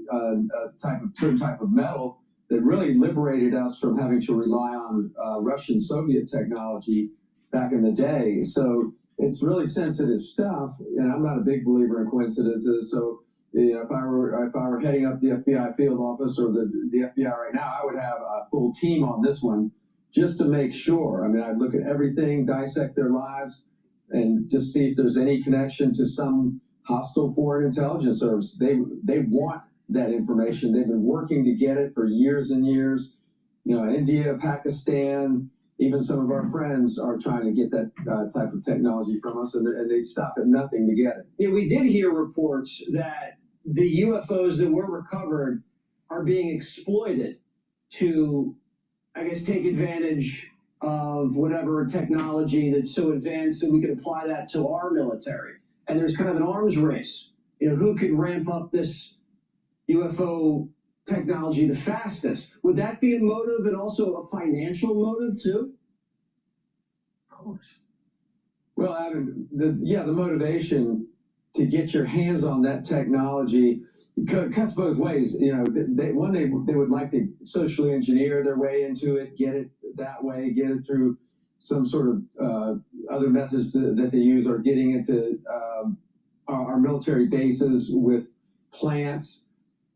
certain type of metal, that really liberated us from having to rely on Russian Soviet technology back in the day. So it's really sensitive stuff, and I'm not a big believer in coincidences. So if I were heading up the FBI field office or the FBI right now, I would have a full team on this one just to make sure. I mean, I'd look at everything, dissect their lives, and just see if there's any connection to some hostile foreign intelligence service. They want that information. They've been working to get it for years and years. India, Pakistan, even some of our friends are trying to get that type of technology from us, and they'd stop at nothing to get it. Yeah, we did hear reports that the UFOs that were recovered are being exploited to, I guess, take advantage of whatever technology that's so advanced that we could apply that to our military. And there's kind of an arms race. Who could ramp up this UFO technology the fastest? Would that be a motive, and also a financial motive too? Of course. Well, the motivation to get your hands on that technology cuts both ways. They would like to socially engineer their way into it, get it that way, get it through some sort of other methods that they use, or getting into our military bases with plants.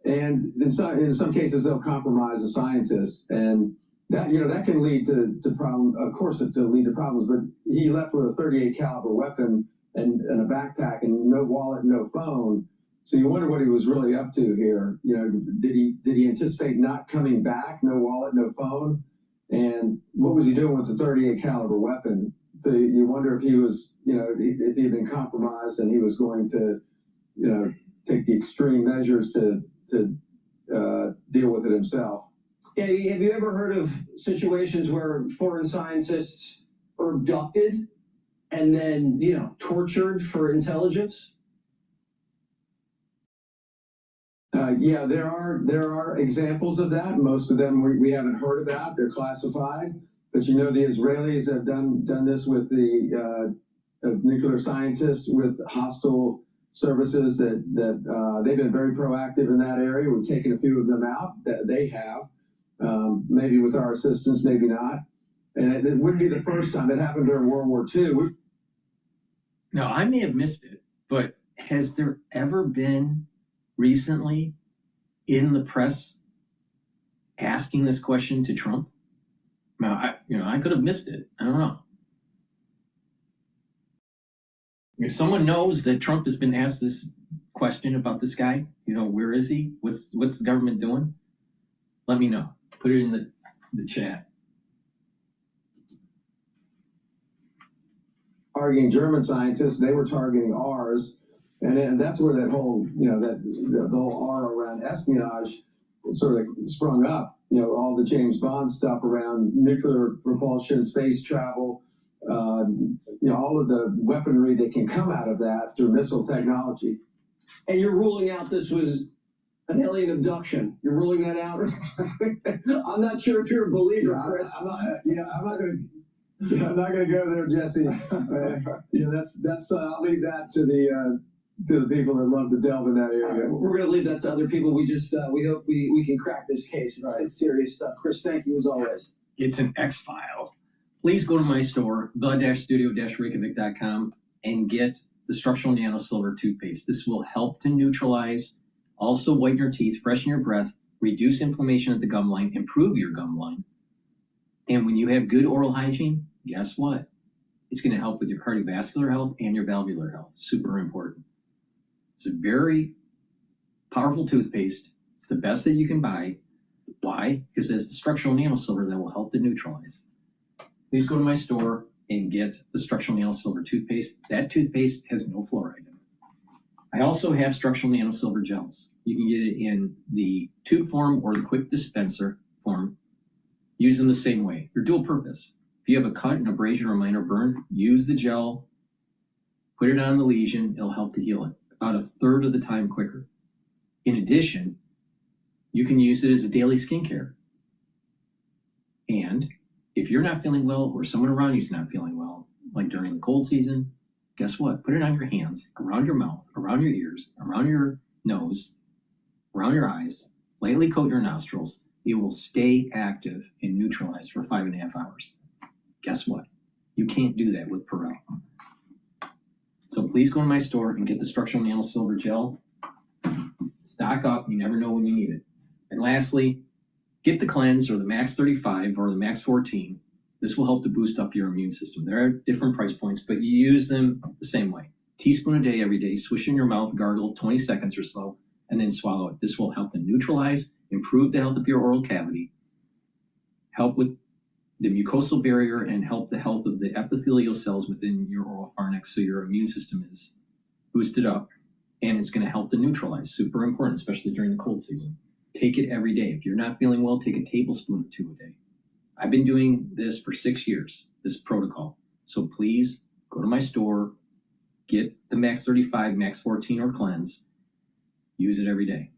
And in some cases, they'll compromise a scientist, and that can lead to problems. Of course, to lead to problems. But he left with a .38 caliber weapon and a backpack, and no wallet, no phone. So you wonder what he was really up to here. Did he anticipate not coming back? No wallet, no phone, and what was he doing with the .38 caliber weapon? So you wonder if he was, if he had been compromised and he was going to, take the extreme measures to deal with it himself. Yeah, have you ever heard of situations where foreign scientists are abducted and then, tortured for intelligence? Yeah, there are examples of that. Most of them we haven't heard about. They're classified. But the Israelis have done this with the nuclear scientists with hostile services that they've been very proactive in that area. We've taken a few of them out. That they have, maybe with our assistance, maybe not. And it wouldn't be the first time. It happened during World War II. Now, I may have missed it, but has there ever been recently in the press asking this question to Trump? Now, I could have missed it. I don't know. If someone knows that Trump has been asked this question about this guy, where is he? What's the government doing? Let me know. Put it in the chat. Targeting German scientists, they were targeting ours, and that's where that whole, the whole R around espionage sort of sprung up. All the James Bond stuff around nuclear propulsion, space travel, all of the weaponry that can come out of that through missile technology. And you're ruling out this was an alien abduction. You're ruling that out? I'm not sure if you're a believer, Chris. I'm not going to go there, Jesse. That's I'll leave that to the people that love to delve in that area. We're going to leave that to other people. We just we hope we can crack this case. It's serious stuff. Chris, thank you as always. It's an X-file. Please go to my store, the-studio-reykjavik.com, and get the structural nano silver toothpaste. This will help to neutralize, also whiten your teeth, freshen your breath, reduce inflammation at the gum line, improve your gum line. And when you have good oral hygiene, guess what? It's going to help with your cardiovascular health and your valvular health. Super important. It's a very powerful toothpaste. It's the best that you can buy. Why? Because it's the structural nanosilver that will help to neutralize. Please go to my store and get the structural nanosilver toothpaste. That toothpaste has no fluoride in it. I also have structural nanosilver gels. You can get it in the tube form or the quick dispenser form. Use them the same way. They're dual purpose. If you have a cut, an abrasion, or a minor burn, use the gel, put it on the lesion, it'll help to heal it about a third of the time quicker. In addition, you can use it as a daily skincare. And if you're not feeling well or someone around you is not feeling well, like during the cold season, guess what? Put it on your hands, around your mouth, around your ears, around your nose, around your eyes, lightly coat your nostrils. It will stay active and neutralized for 5.5 hours. Guess what? You can't do that with Purell. So please go to my store and get the structural nanosilver gel. Stock up, you never know when you need it. And lastly, get the cleanse or the Max 35 or the Max 14. This will help to boost up your immune system. There are different price points, but you use them the same way. Teaspoon a day every day, swish in your mouth, gargle 20 seconds or so, and then swallow it. This will help to neutralize, improve the health of your oral cavity, help with the mucosal barrier, and help the health of the epithelial cells within your oral pharynx so your immune system is boosted up, and it's going to help to neutralize. Super important, especially during the cold season. Take it every day. If you're not feeling well, take a tablespoon or 2 a day. I've been doing this for 6 years, this protocol. So please go to my store, get the Max 35, Max 14, or Cleanse. Use it every day.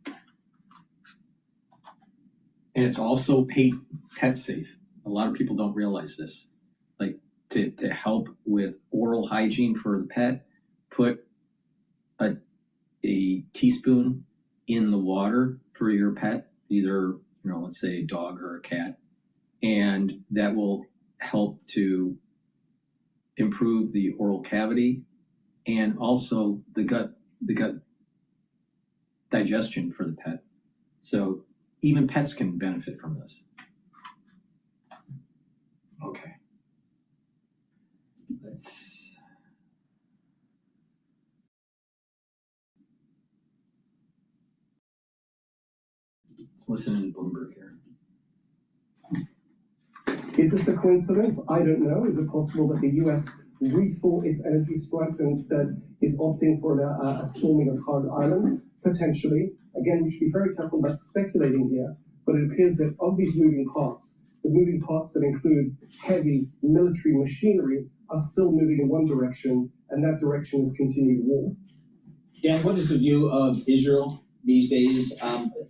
And it's also pet safe. A lot of people don't realize this. Like to help with oral hygiene for the pet, put a teaspoon in the water for your pet, either, let's say a dog or a cat, and that will help to improve the oral cavity and also the gut digestion for the pet. So even pets can benefit from this. Okay. Let's listen to Bloomberg here. Is this a coincidence? I don't know. Is it possible that the US rethought its energy strikes and instead is opting for a storming of Hard Island? Potentially. Again, we should be very careful about speculating here, but it appears that of these moving parts, the moving parts that include heavy military machinery are still moving in one direction, and that direction is continued war. Dan, what is the view of Israel these days?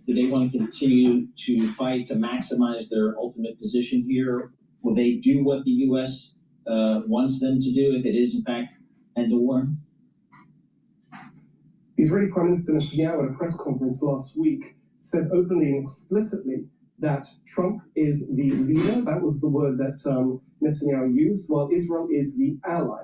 Do they want to continue to fight to maximize their ultimate position here? Will they do what the U.S. Wants them to do if it is, in fact, end the war? The Israeli Prime Minister Netanyahu at a press conference last week said openly and explicitly that Trump is the leader. That was the word that Netanyahu used, while Israel is the ally.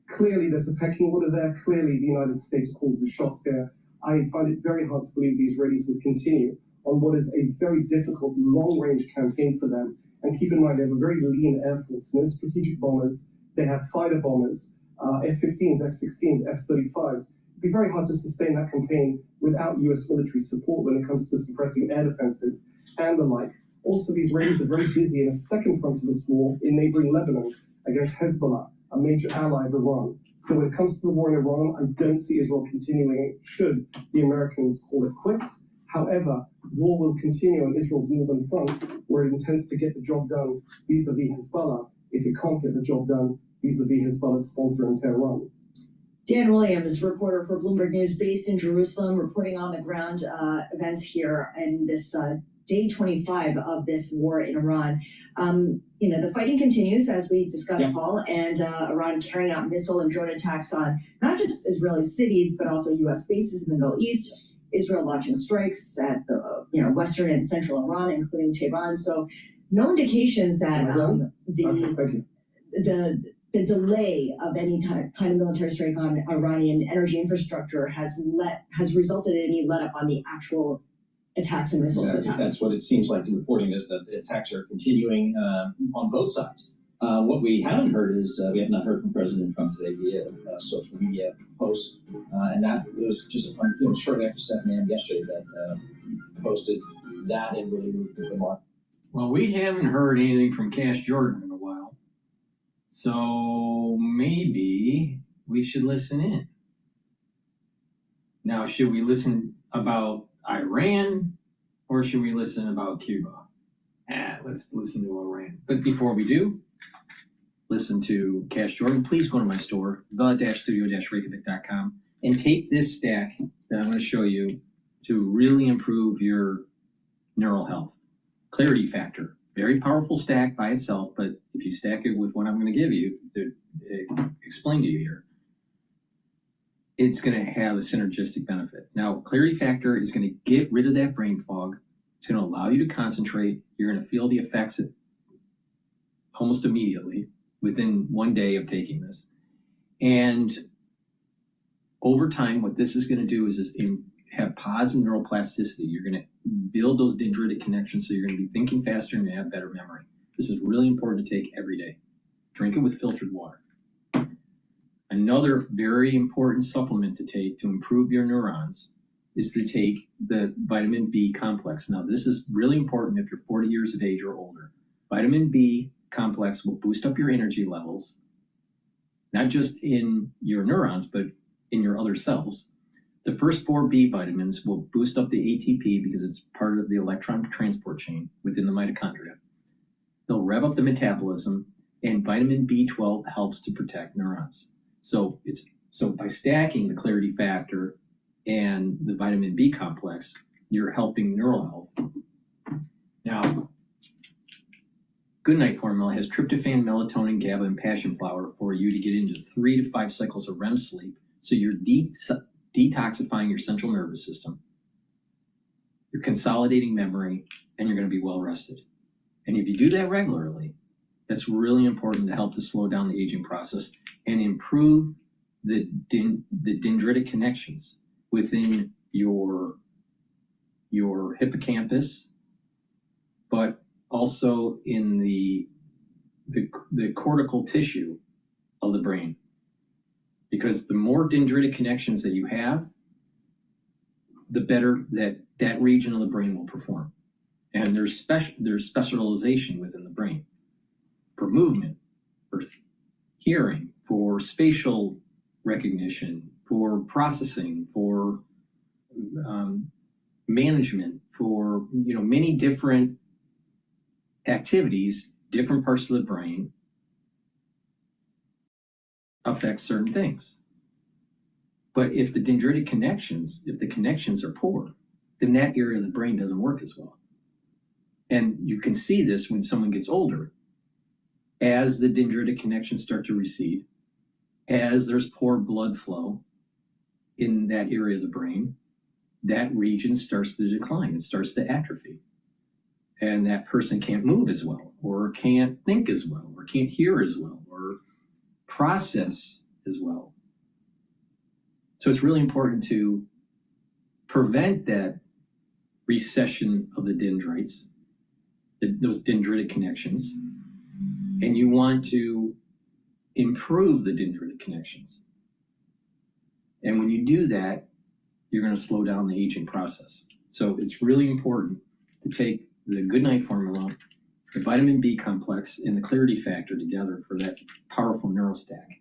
Clearly, there's a pecking order there. Clearly, the United States calls the shots here. I find it very hard to believe the Israelis would continue on what is a very difficult long-range campaign for them. And keep in mind, they have a very lean Air Force, no strategic bombers. They have fighter bombers, F-15s, F-16s, F-35s. It'd be very hard to sustain that campaign without U.S. military support when it comes to suppressing air defenses and the like. Also, the Israelis are very busy in a second front of this war in neighboring Lebanon against Hezbollah, a major ally of Iran. So when it comes to the war in Iran, I don't see Israel continuing it should the Americans call it quits. However, war will continue on Israel's northern front, where it intends to get the job done vis-a-vis Hezbollah if it can't get the job done vis-a-vis Hezbollah's sponsor in Tehran. Dan Williams, reporter for Bloomberg News, based in Jerusalem, reporting on the ground events here in this day 25 of this war in Iran. The fighting continues, as we discussed, Paul, and Iran carrying out missile and drone attacks on not just Israeli cities, but also U.S. bases in the Middle East. Israel launching strikes at the western and central Iran, including Tehran. So no indications that the delay of any kind of military strike on Iranian energy infrastructure has resulted in any let up on the actual attacks and missiles attacks. That's what it seems like the reporting is, that the attacks are continuing on both sides. What we haven't heard is we have not heard from President Trump today via social media posts, and that was just shortly after 7 a.m. yesterday that posted that and really moved the market. Well, we haven't heard anything from Cash Jordan in a while, so maybe we should listen in. Now, should we listen about Iran or should we listen about Cuba? Let's listen to Iran. But before we do, listen to Cash Jordan. Please go to my store, the-studio-reykjavik.com, and take this stack that I'm going to show you to really improve your neural health. Clarity Factor, very powerful stack by itself, but if you stack it with what I'm going to give you, explain to you here, it's going to have a synergistic benefit. Now, Clarity Factor is going to get rid of that brain fog. It's going to allow you to concentrate. You're going to feel the effects almost immediately within 1 day of taking this. And over time, what this is going to do is have positive neuroplasticity. You're going to build those dendritic connections, so you're going to be thinking faster and you have better memory. This is really important to take every day. Drink it with filtered water. Another very important supplement to take to improve your neurons is to take the vitamin B complex. Now, this is really important if you're 40 years of age or older. Vitamin B complex will boost up your energy levels, not just in your neurons, but in your other cells. The first 4 B vitamins will boost up the ATP because it's part of the electron transport chain within the mitochondria. They'll rev up the metabolism, and vitamin B12 helps to protect neurons. So by stacking the Clarity Factor and the vitamin B complex, you're helping neural health. Now, Goodnight Formula has tryptophan, melatonin, GABA, and passion flower for you to get into 3 to 5 cycles of REM sleep. So you're detoxifying your central nervous system. You're consolidating memory, and you're going to be well rested. And if you do that regularly, that's really important to help to slow down the aging process and improve the dendritic connections within your hippocampus, but also in the cortical tissue of the brain. Because the more dendritic connections that you have, the better that region of the brain will perform. And there's specialization within the brain for movement, for hearing, for spatial recognition, for processing, for management, for many different activities. Different parts of the brain affect certain things. But if the dendritic connections, if the connections are poor, then that area of the brain doesn't work as well. And you can see this when someone gets older. As the dendritic connections start to recede, as there's poor blood flow in that area of the brain, that region starts to decline. It starts to atrophy. And that person can't move as well, or can't think as well, or can't hear as well, or process as well. So it's really important to prevent that recession of the dendrites, those dendritic connections, and you want to improve the dendritic connections. And when you do that, you're going to slow down the aging process. So it's really important to take the Goodnight Formula, the vitamin B complex, and the Clarity Factor together for that powerful neurostack.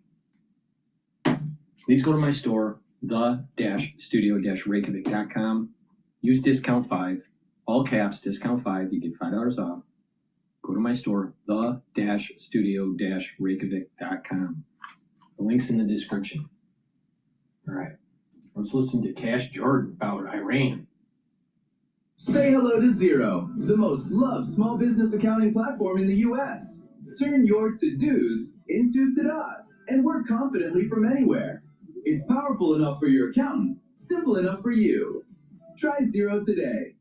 Please go to my store, the-studio-reykjavik.com. Use discount 5, all caps, discount 5. You get $5 off. Go to my store, the-studio-reykjavik.com. The link's in the description. All right, let's listen to Cash Jordan about Iran. Say hello to Xero, the most loved small business accounting platform in the U.S. Turn your to-dos into to-dos and work confidently from anywhere. It's powerful enough for your accountant, simple enough for you. Try Xero today.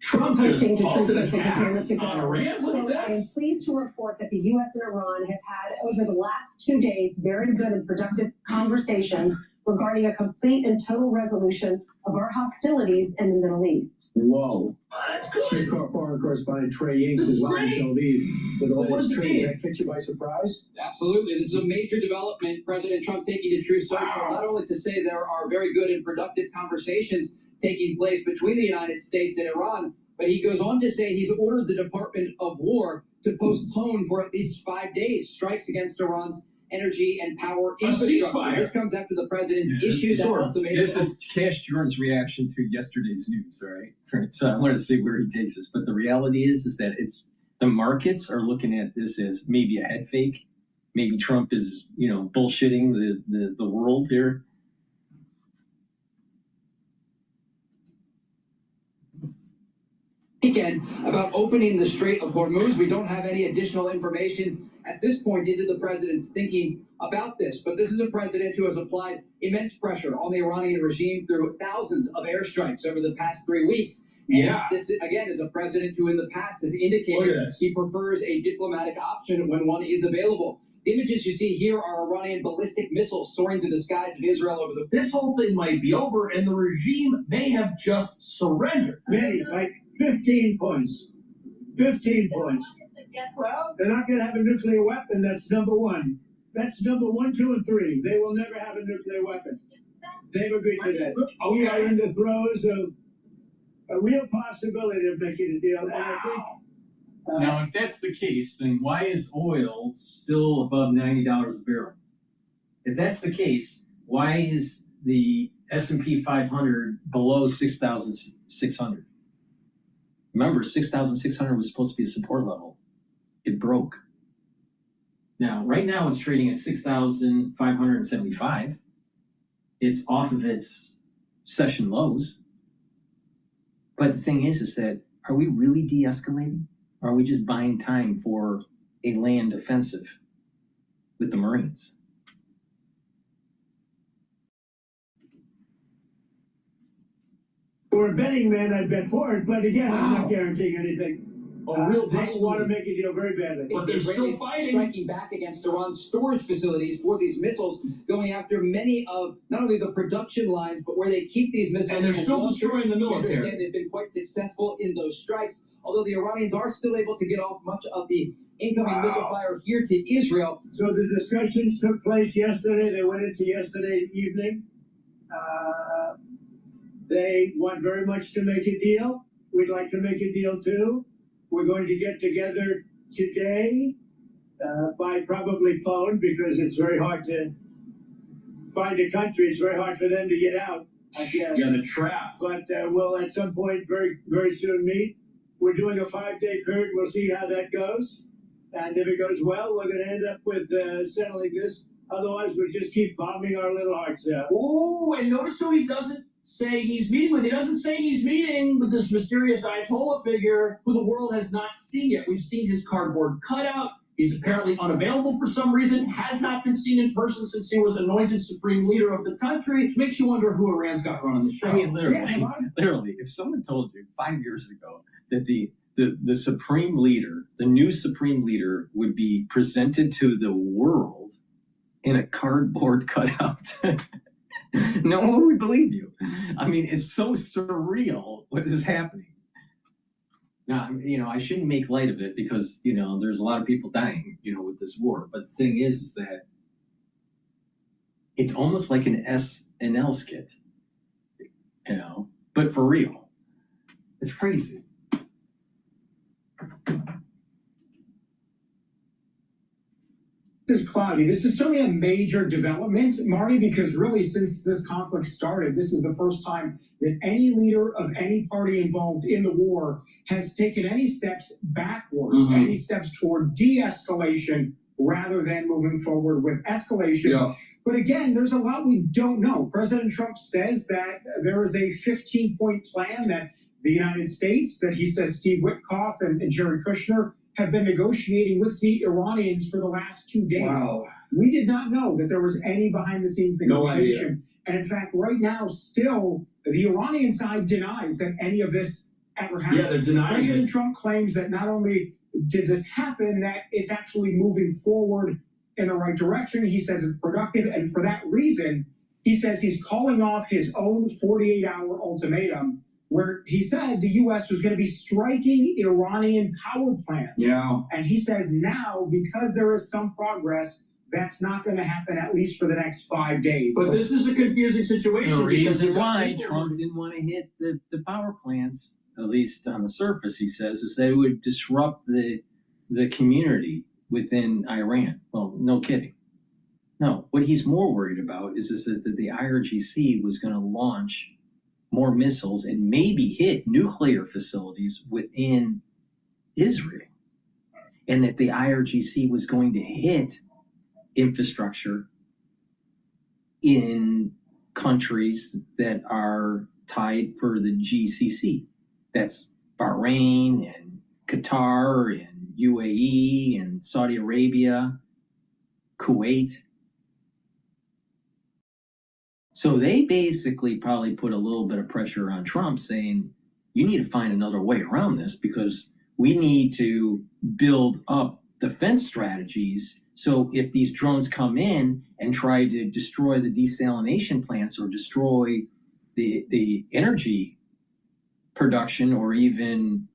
Trump posting to Truth Social just moments ago. On Iran? Look at I am this. pleased to report that the U.S. and Iran have had, over the last 2 days, very good and productive conversations regarding a complete and total resolution of our hostilities in the Middle East. Whoa. That's good. Chief foreign correspondent Trey Yanks is live in Tel Aviv with all this trade. Does that catch you by surprise? Absolutely. This is a major development. President Trump taking to Truth Social, not only to say there are very good and productive conversations taking place between the United States and Iran, but he goes on to say he's ordered the Department of War to postpone for at least 5 days strikes against Iran's energy and power infrastructure. This comes after the president issued that ultimatum. This is Cash Jordan's reaction to yesterday's news, all right? So I want to see where he takes us. But the reality is that it's the markets are looking at this as maybe a head fake. Maybe Trump is, bullshitting the world here. Weekend about opening the Strait of Hormuz. We don't have any additional information at this point into the president's thinking about this, but this is a president who has applied immense pressure on the Iranian regime through thousands of airstrikes over the past 3 weeks. And this, again, is a president who in the past has indicated he prefers a diplomatic option when one is available. The images you see here are Iranian ballistic missiles soaring through the skies of Israel over the... This whole thing might be over, and the regime may have just surrendered. Many, like 15 points. 15 points. Well, they're not going to have a nuclear weapon. That's number one. That's number 1, 2, and 3. They will never have a nuclear weapon. They've agreed to that. Okay. We are in the throes of a real possibility of making a deal. And I think. Now, if that's the case, then why is oil still above $90 a barrel? If that's the case, why is the S&P 500 below 6,600? Remember, 6,600 was supposed to be a support level. It broke. Now, right now it's trading at 6,575. It's off of its session lows. But the thing is that are we really de-escalating? Or are we just buying time for a land offensive with the Marines? For a betting man, I'd bet for it, but again, I'm not guaranteeing anything. They want to make a deal very badly. But they're still fighting. Striking back against Iran's storage facilities for these missiles, going after many of not only the production lines, but where they keep these missiles. And they're still destroying the military. They've been quite successful in those strikes, although the Iranians are still able to get off much of the incoming missile fire here to Israel. So the discussions took place yesterday. They went into yesterday evening. They want very much to make a deal. We'd like to make a deal too. We're going to get together today by probably phone because it's very hard to find a country. It's very hard for them to get out, I guess. Yeah, the trap. But we'll at some point very, very soon meet. We're doing a 5-day period. We'll see how that goes. And if it goes well, we're going to end up with settling this. Otherwise, we just keep bombing our little hearts out. Oh, and notice who he doesn't say he's meeting with. He doesn't say he's meeting with this mysterious Ayatollah figure who the world has not seen yet. We've seen his cardboard cutout. He's apparently unavailable for some reason, has not been seen in person since he was anointed supreme leader of the country, which makes you wonder who Iran's got running the show. I mean, literally, if someone told you 5 years ago that the supreme leader, the new supreme leader, would be presented to the world in a cardboard cutout, no one would believe you. I mean, it's so surreal what is happening. Now, I shouldn't make light of it because, there's a lot of people dying, with this war. But the thing is that it's almost like an SNL skit, but for real. It's crazy. This is cloudy. This is certainly a major development, Marty, because really since this conflict started, this is the first time that any leader of any party involved in the war has taken any steps backwards, any steps toward de-escalation rather than moving forward with escalation. Yeah. But again, there's a lot we don't know. President Trump says that there is a 15-point plan that the United States, that he says Steve Witkoff and Jared Kushner have been negotiating with the Iranians for the last 2 days. Wow. We did not know that there was any behind-the-scenes negotiation. And in fact, right now, still, the Iranian side denies that any of this ever happened. Yeah, they're denying President Trump claims that not only did this happen, that it's actually moving forward in the right direction. He says it's productive, and for that reason, he says he's calling off his own 48-hour ultimatum where he said the U.S. was going to be striking Iranian power plants. Yeah. And he says now, because there is some progress, that's not going to happen at least for the next 5 days. But this is a confusing situation. The because reason you've got why people- Trump didn't want to hit the power plants, at least on the surface, he says, is that it would disrupt the community within Iran. Well, no kidding. No, what he's more worried about is that the IRGC was going to launch more missiles and maybe hit nuclear facilities within Israel, and that the IRGC was going to hit infrastructure in countries that are tied for the GCC. That's Bahrain and Qatar and UAE and Saudi Arabia, Kuwait. So they basically probably put a little bit of pressure on Trump saying, you need to find another way around this because we need to build up defense strategies. So if these drones come in and try to destroy the desalination plants or destroy the energy production or even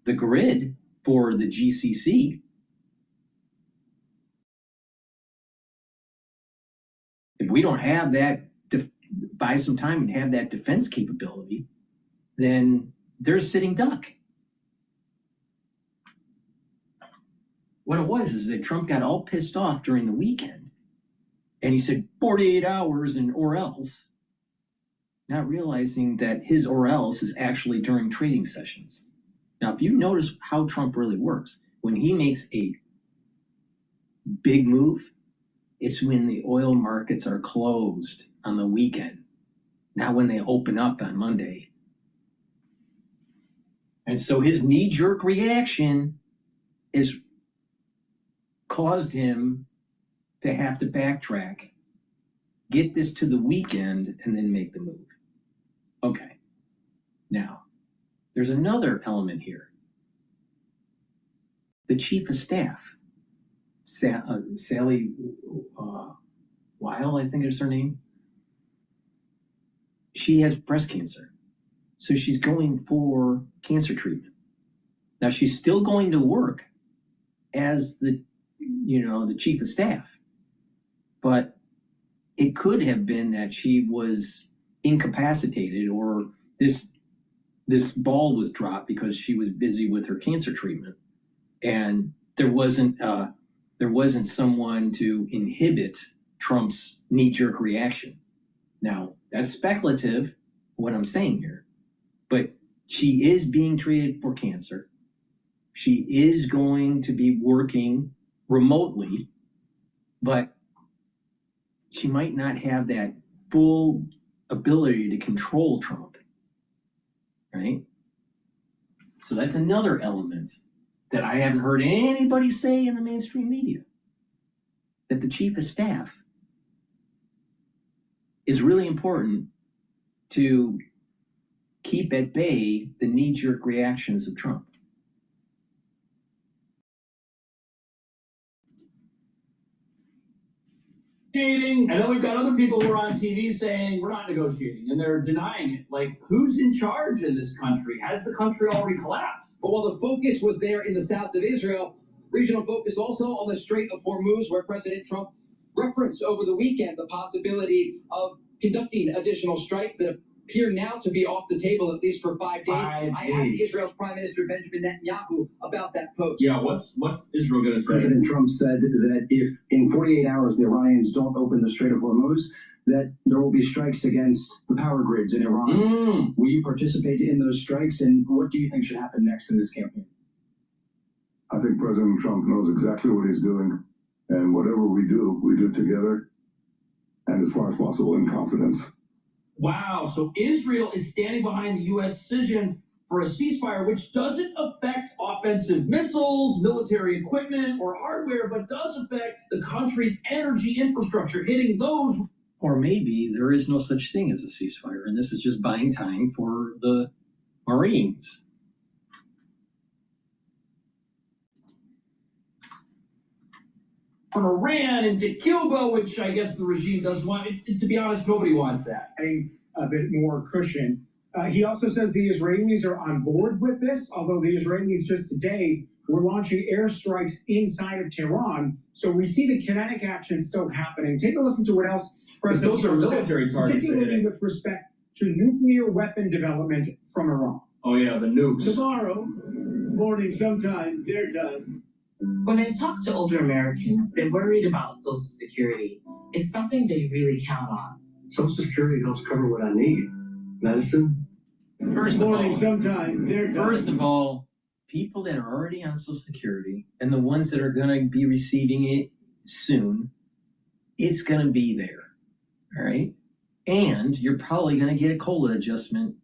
the grid for the GCC, if we don't have that, buy some time and have that defense capability, then they're a sitting duck. What it was is that Trump got all pissed off during the weekend and he said 48 hours and or else, not realizing that his or else is actually during trading sessions. Now, if you notice how Trump really works, when he makes a big move, it's when the oil markets are closed on the weekend, not when they open up on Monday. And so his knee-jerk reaction has caused him to have to backtrack, get this to the weekend, and then make the move. Okay. Now, there's another element here. The chief of staff, Sally Weil, I think is her name. She has breast cancer. So she's going for cancer treatment. Now she's still going to work as the chief of staff. But it could have been that she was incapacitated or this ball was dropped because she was busy with her cancer treatment. And there wasn't someone to inhibit Trump's knee-jerk reaction. Now, that's speculative, what I'm saying here, but she is being treated for cancer. She is going to be working remotely, but she might not have that full ability to control Trump, right? So that's another element that I haven't heard anybody say in the mainstream media, that the chief of staff is really important to keep at bay the knee-jerk reactions of Trump. And then we've got other people who are on TV saying we're not negotiating, and they're denying it. Like, who's in charge in this country? Has the country already collapsed? But while the focus was there in the south of Israel, regional focus also on the Strait of Hormuz, where President Trump referenced over the weekend the possibility of conducting additional strikes that appear now to be off the table, at least for 5 days. I asked Israel's Prime Minister Benjamin Netanyahu about that post. Yeah, what's Israel going to say? President Trump said that if in 48 hours the Iranians don't open the Strait of Hormuz, that there will be strikes against the power grids in Iran. Will you participate in those strikes, and what do you think should happen next in this campaign? I think President Trump knows exactly what he's doing, and whatever we do together, and as far as possible in confidence. Wow, so Israel is standing behind the U.S. decision for a ceasefire, which doesn't affect offensive missiles, military equipment, or hardware, but does affect the country's energy infrastructure, hitting those. Or maybe there is no such thing as a ceasefire, and this is just buying time for the Marines. from Iran into Cuba, which I guess the regime doesn't want. To be honest, nobody wants that. Adding a bit more cushion. He also says the Israelis are on board with this, although the Israelis just today were launching airstrikes inside of Tehran. So we see the kinetic action still happening. Take a listen to what else President Those are Trump military said, targets, particularly with respect to nuclear weapon development from Iran. Oh yeah, the nukes. Tomorrow morning sometime, their time. When I talk to older Americans, they're worried about Social Security. It's something they really count on. Social Security helps cover what I need. Medicine. First Sometime, of all, people that are already on Social Security and the ones that are going to be receiving it soon, it's going to be there, all right? And you're probably going to get a COLA adjustment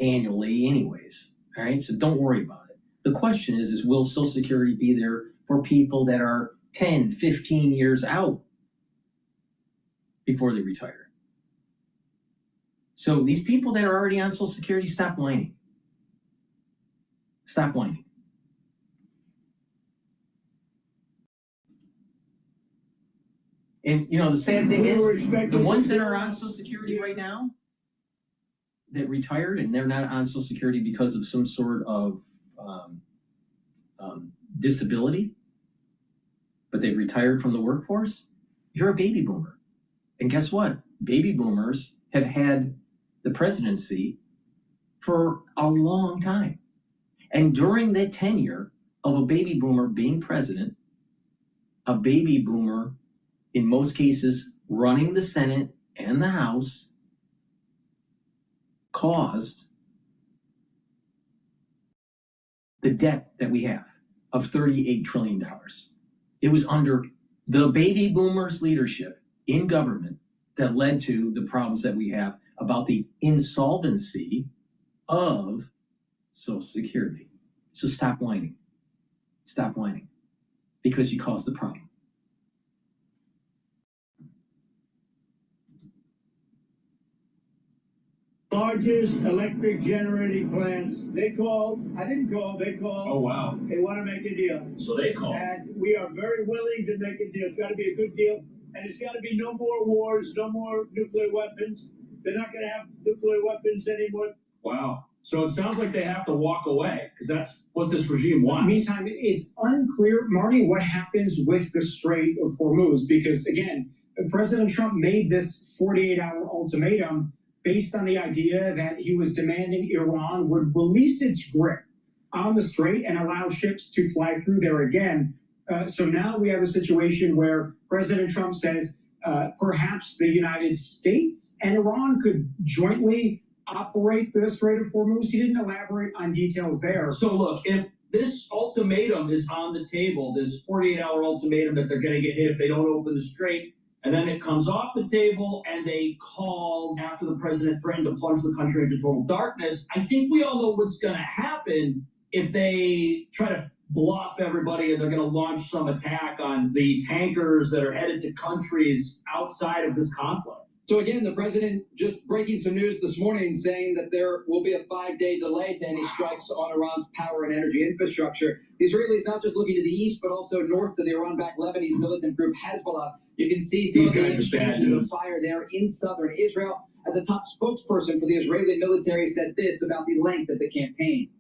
annually anyways, all right? So don't worry about it. The question is will Social Security be there for people that are 10, 15 years out before they retire? So these people that are already on Social Security, stop whining. Stop whining. And you know, the sad thing is, the ones that are on Social Security right now, that retired and they're not on Social Security because of some sort of disability, but they've retired from the workforce, you're a baby boomer. And guess what? Baby boomers have had the presidency for a long time. And during the tenure of a baby boomer being president, a baby boomer, in most cases, running the Senate and the House, caused the debt that we have of $38 trillion. It was under the baby boomers' leadership in government that led to the problems that we have about the insolvency of Social Security. So stop whining. Stop whining, because you caused the problem. largest electric generating plants. They called. I didn't call. They called. Oh wow. They want to make a deal. So they called. And we are very willing to make a deal. It's got to be a good deal. And it's got to be no more wars, no more nuclear weapons. They're not going to have nuclear weapons anymore. Wow. So it sounds like they have to walk away because that's what this regime wants. Meantime, it's unclear, Marty, what happens with the Strait of Hormuz, because again, President Trump made this 48-hour ultimatum based on the idea that he was demanding Iran would release its grip on the strait and allow ships to fly through there again. So now we have a situation where President Trump says perhaps the United States and Iran could jointly operate the Strait of Hormuz. He didn't elaborate on details there. So look, if this ultimatum is on the table, this 48-hour ultimatum that they're going to get hit if they don't open the strait, and then it comes off the table and they called after the president threatened to plunge the country into total darkness, I think we all know what's going to happen if they try to bluff everybody and they're going to launch some attack on the tankers that are headed to countries outside of this conflict. So again, the president just breaking some news this morning saying that there will be a 5-day delay to any strikes on Iran's power and energy infrastructure. The Israelis not just looking to the east, but also north to the Iran-backed Lebanese militant group Hezbollah. You can see some of the exchanges of fire there in southern Israel. As a top spokesperson for the Israeli military said this about the length of the campaign.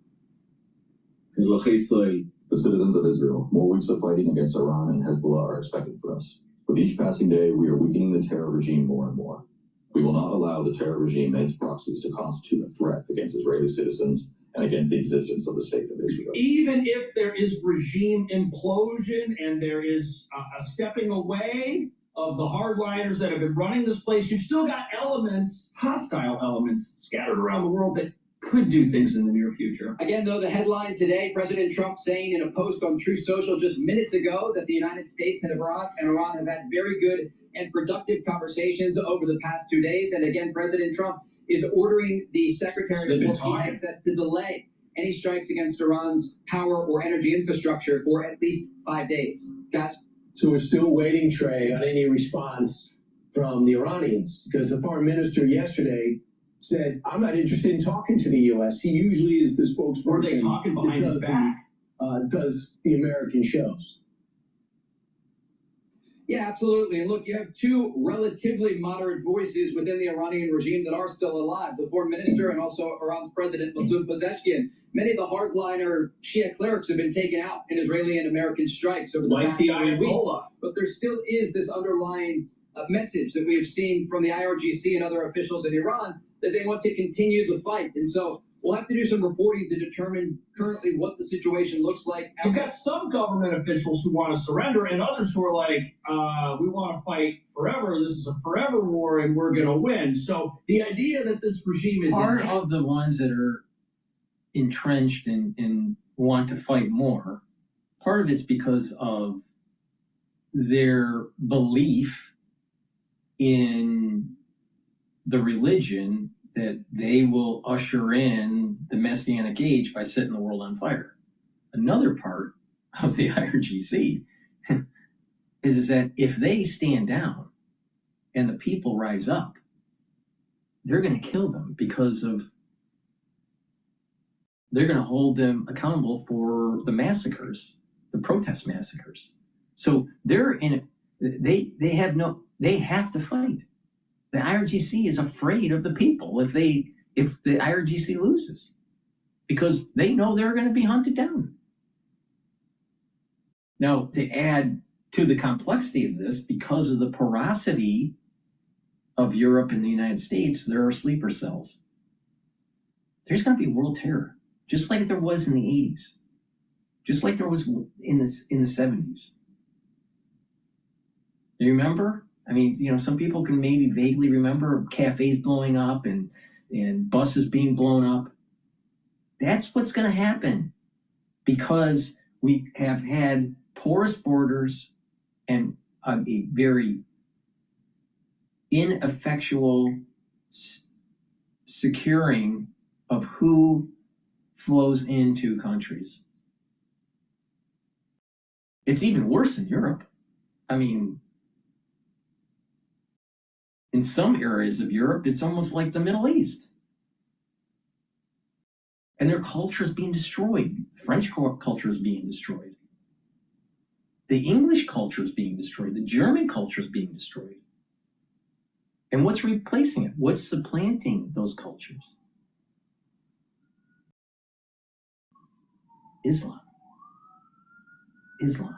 The citizens of Israel, more weeks of fighting against Iran and Hezbollah are expected for us. With each passing day, we are weakening the terror regime more and more. We will not allow the terror regime and its proxies to constitute a threat against Israeli citizens and against the existence of the state of Israel. Even if there is regime implosion and there is a stepping away of the hardliners that have been running this place, you've still got elements, hostile elements, scattered around the world that could do things in the near future. Again, though, the headline today, President Trump saying in a post on Truth Social just minutes ago that the United States and Iran have had very good and productive conversations over the past 2 days. And again, President Trump is ordering the Secretary of Defense to delay any strikes against Iran's power or energy infrastructure for at least 5 days. Guys? So we're still waiting, Trey, on any response from the Iranians, because the foreign minister yesterday said, I'm not interested in talking to the U.S. He usually is the spokesperson. Were they talking behind his back? Does the American shows. Yeah, absolutely. And look, you have two relatively moderate voices within the Iranian regime that are still alive, the foreign minister and also Iran's president, Masoud Pezeshkian. Many of the hardliner Shia clerics have been taken out in Israeli and American strikes over the Like past the 3 weeks. Ayatollah. But there still is this underlying message that we have seen from the IRGC and other officials in Iran that they want to continue the fight. And so we'll have to do some reporting to determine currently what the situation looks like. You've got some government officials who want to surrender and others who are like, we want to fight forever. This is a forever war and we're going to win. So the idea that this regime is part of the ones that are entrenched and want to fight more, part of it's because of their belief in the religion that they will usher in the Messianic age by setting the world on fire. Another part of the IRGC is that if they stand down and the people rise up, they're going to kill them because of they're going to hold them accountable for the massacres, the protest massacres. So they're in they have to fight. The IRGC is afraid of the people if the IRGC loses, because they know they're going to be hunted down. Now, to add to the complexity of this, because of the porosity of Europe and the United States, there are sleeper cells. There's going to be world terror, just like there was in the 80s, just like there was in the 70s. Do you remember? I mean, you know, some people can maybe vaguely remember cafes blowing up and buses being blown up. That's what's going to happen because we have had porous borders and a very ineffectual securing of who flows into countries. It's even worse in Europe. I mean, in some areas of Europe, it's almost like the Middle East. And their culture is being destroyed. French culture is being destroyed. The English culture is being destroyed. The German culture is being destroyed. And what's replacing it? What's supplanting those cultures? Islam. Islam.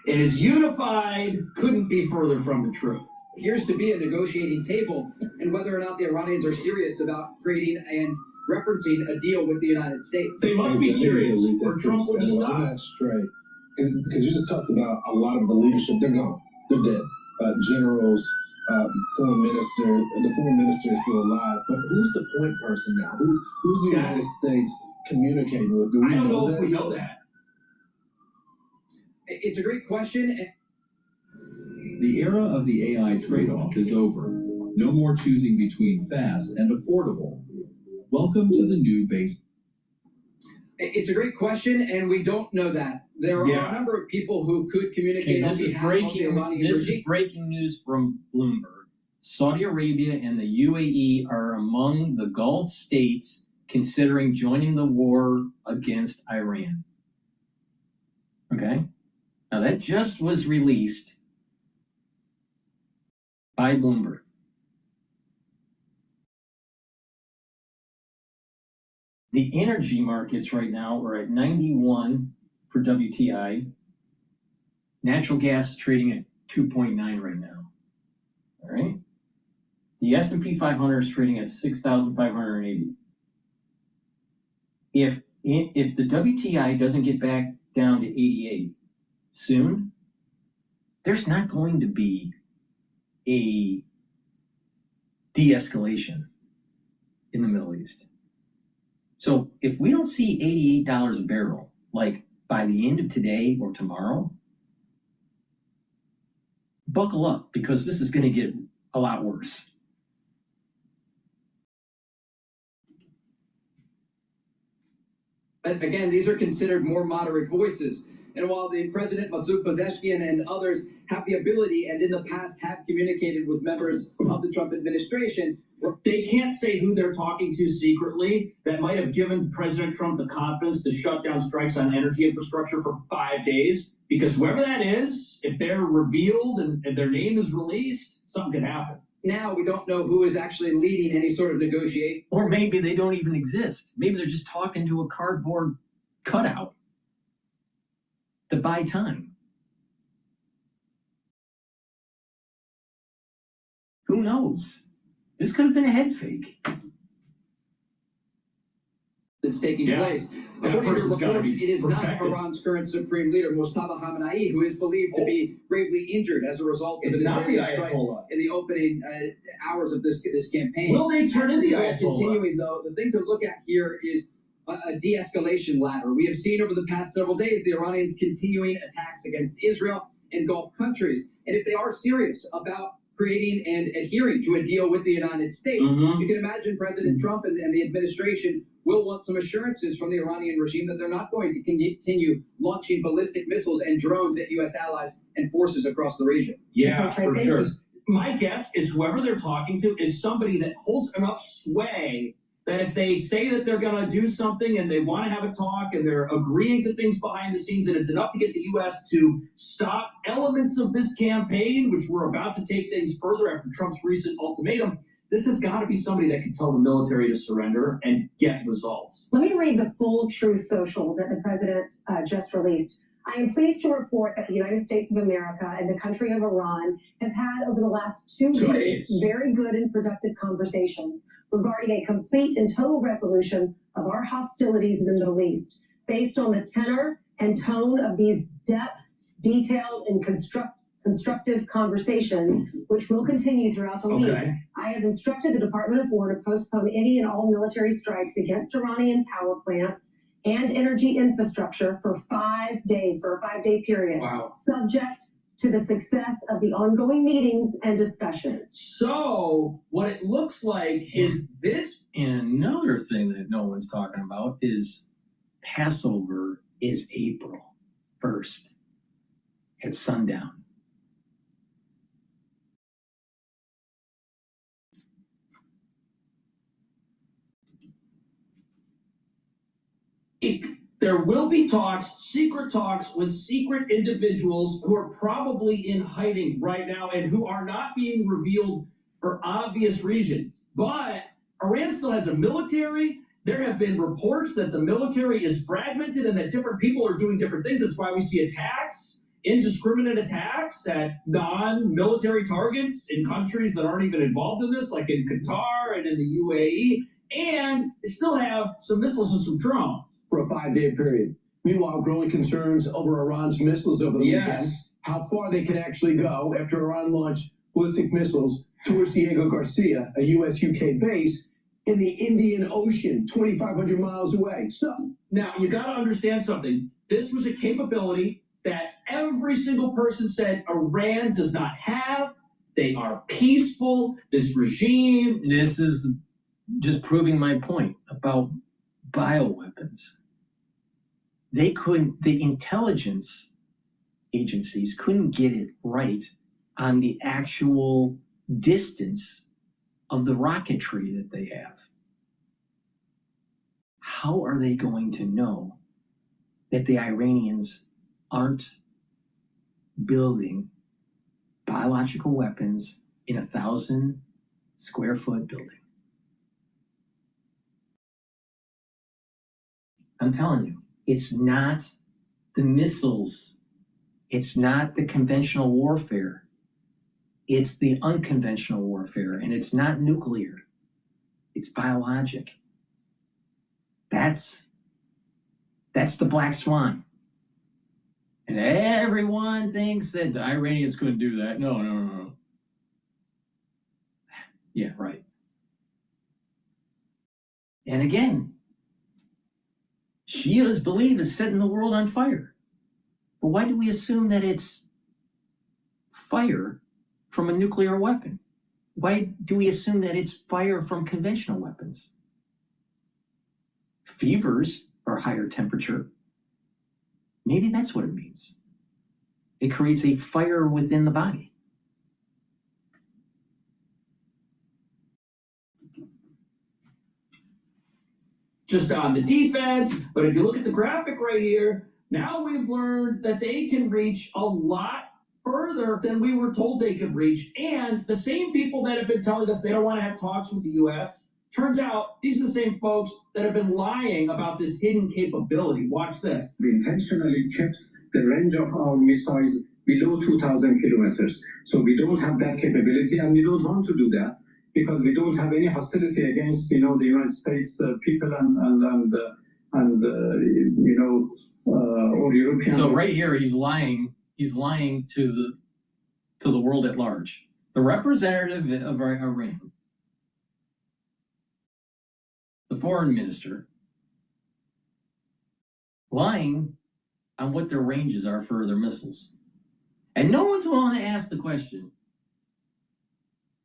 It is unified, couldn't be further from the truth. Appears to be a negotiating table, and whether or not the Iranians are serious about creating and referencing a deal with the United States. They must be serious, or Trump wouldn't stop. That's straight. Because you just talked about a lot of the leadership. They're gone. They're dead. Generals, foreign minister. The foreign minister is still alive. But who's the point person now? Who's the United States communicating with? Do we I don't know that? if we know that. It's a great question. The era of the AI trade-off is over. No more choosing between fast and affordable. Welcome to the new base. It's a great question, and we don't know that. There are a number of people who could communicate on behalf of the Iranian regime. This is breaking news from Bloomberg. Saudi Arabia and the UAE are among the Gulf states considering joining the war against Iran. Okay? Now that just was released by Bloomberg. The energy markets right now are at 91 for WTI. Natural gas is trading at 2.9 right now. All right. The S&P 500 is trading at 6,580. If the WTI doesn't get back down to 88 soon, there's not going to be a de-escalation in the Middle East. So if we don't see $88 a barrel, like by the end of today or tomorrow, buckle up, because this is going to get a lot worse. Again, these are considered more moderate voices. And while the President Masoud Pezeshkian and others have the ability and in the past have communicated with members of the Trump administration, They can't say who they're talking to secretly that might have given President Trump the confidence to shut down strikes on energy infrastructure for 5 days, because whoever that is, if they're revealed and their name is released, something could happen. Now we don't know who is actually leading any sort of negotiation. Or maybe they don't even exist. Maybe they're just talking to a cardboard cutout to buy time. Who knows? This could have been a head fake. That's taking place. According to reports, it is not Iran's current supreme leader, Mustafa Khamenei, who is believed to be gravely injured as a result of an Israeli strike in the opening hours of this campaign. Will they turn into the Ayatollah? Continuing, though, the thing to look at here is a de-escalation ladder. We have seen over the past several days the Iranians continuing attacks against Israel and Gulf countries. And if they are serious about creating and adhering to a deal with the United States, you can imagine President Trump and the administration will want some assurances from the Iranian regime that they're not going to continue launching ballistic missiles and drones at U.S. allies and forces across the region. Yeah, for sure. My guess is whoever they're talking to is somebody that holds enough sway that if they say that they're going to do something and they want to have a talk and they're agreeing to things behind the scenes, and it's enough to get the U.S. to stop elements of this campaign, which we're about to take things further after Trump's recent ultimatum, this has got to be somebody that can tell the military to surrender and get results. Let me read the full Truth Social that the president just released. I am pleased to report that the United States of America and the country of Iran have had over the last 2 days very good and productive conversations regarding a complete and total resolution of our hostilities in the Middle East, based on the tenor and tone of these detailed and constructive conversations, which will continue throughout the week. I have instructed the Department of War to postpone any and all military strikes against Iranian power plants and energy infrastructure for 5 days, for a 5-day period, subject to the success of the ongoing meetings and discussions. So what it looks like is this. And another thing that no one's talking about is Passover is April 1st at sundown. There will be talks, secret talks with secret individuals who are probably in hiding right now and who are not being revealed for obvious reasons. But Iran still has a military. There have been reports that the military is fragmented and that different people are doing different things. That's why we see attacks, indiscriminate attacks at non-military targets in countries that aren't even involved in this, like in Qatar and in the UAE. And they still have some missiles and some drones. For a 5-day period. Meanwhile, growing concerns over Iran's missiles over the weekend, how far they can actually go after Iran launched ballistic missiles towards Diego Garcia, a U.S.-UK base in the Indian Ocean, 2,500 miles away. So now you got to understand something. This was a capability that every single person said Iran does not have. They are peaceful. This regime. This is just proving my point about bioweapons. The intelligence agencies couldn't get it right on the actual distance of the rocketry that they have. How are they going to know that the Iranians aren't building biological weapons in 1,000 square foot building? I'm telling you, it's not the missiles. It's not the conventional warfare. It's the unconventional warfare, and it's not nuclear. It's biologic. That's the black swan. And everyone thinks that the Iranians couldn't do that. No. Yeah, right. And again, Shias believe it's setting the world on fire. But why do we assume that it's fire from a nuclear weapon? Why do we assume that it's fire from conventional weapons? Fevers are higher temperature. Maybe that's what it means. It creates a fire within the body. just on the defense. But if you look at the graphic right here, now we've learned that they can reach a lot further than we were told they could reach. And the same people that have been telling us they don't want to have talks with the U.S., turns out these are the same folks that have been lying about this hidden capability. Watch this. We intentionally kept the range of our missiles below 2,000 kilometers. So we don't have that capability, and we don't want to do that because we don't have any hostility against, the United States people or European. So right here, he's lying. He's lying to the world at large. The representative of Iran, the foreign minister, lying on what their ranges are for their missiles. And no one's willing to ask the question,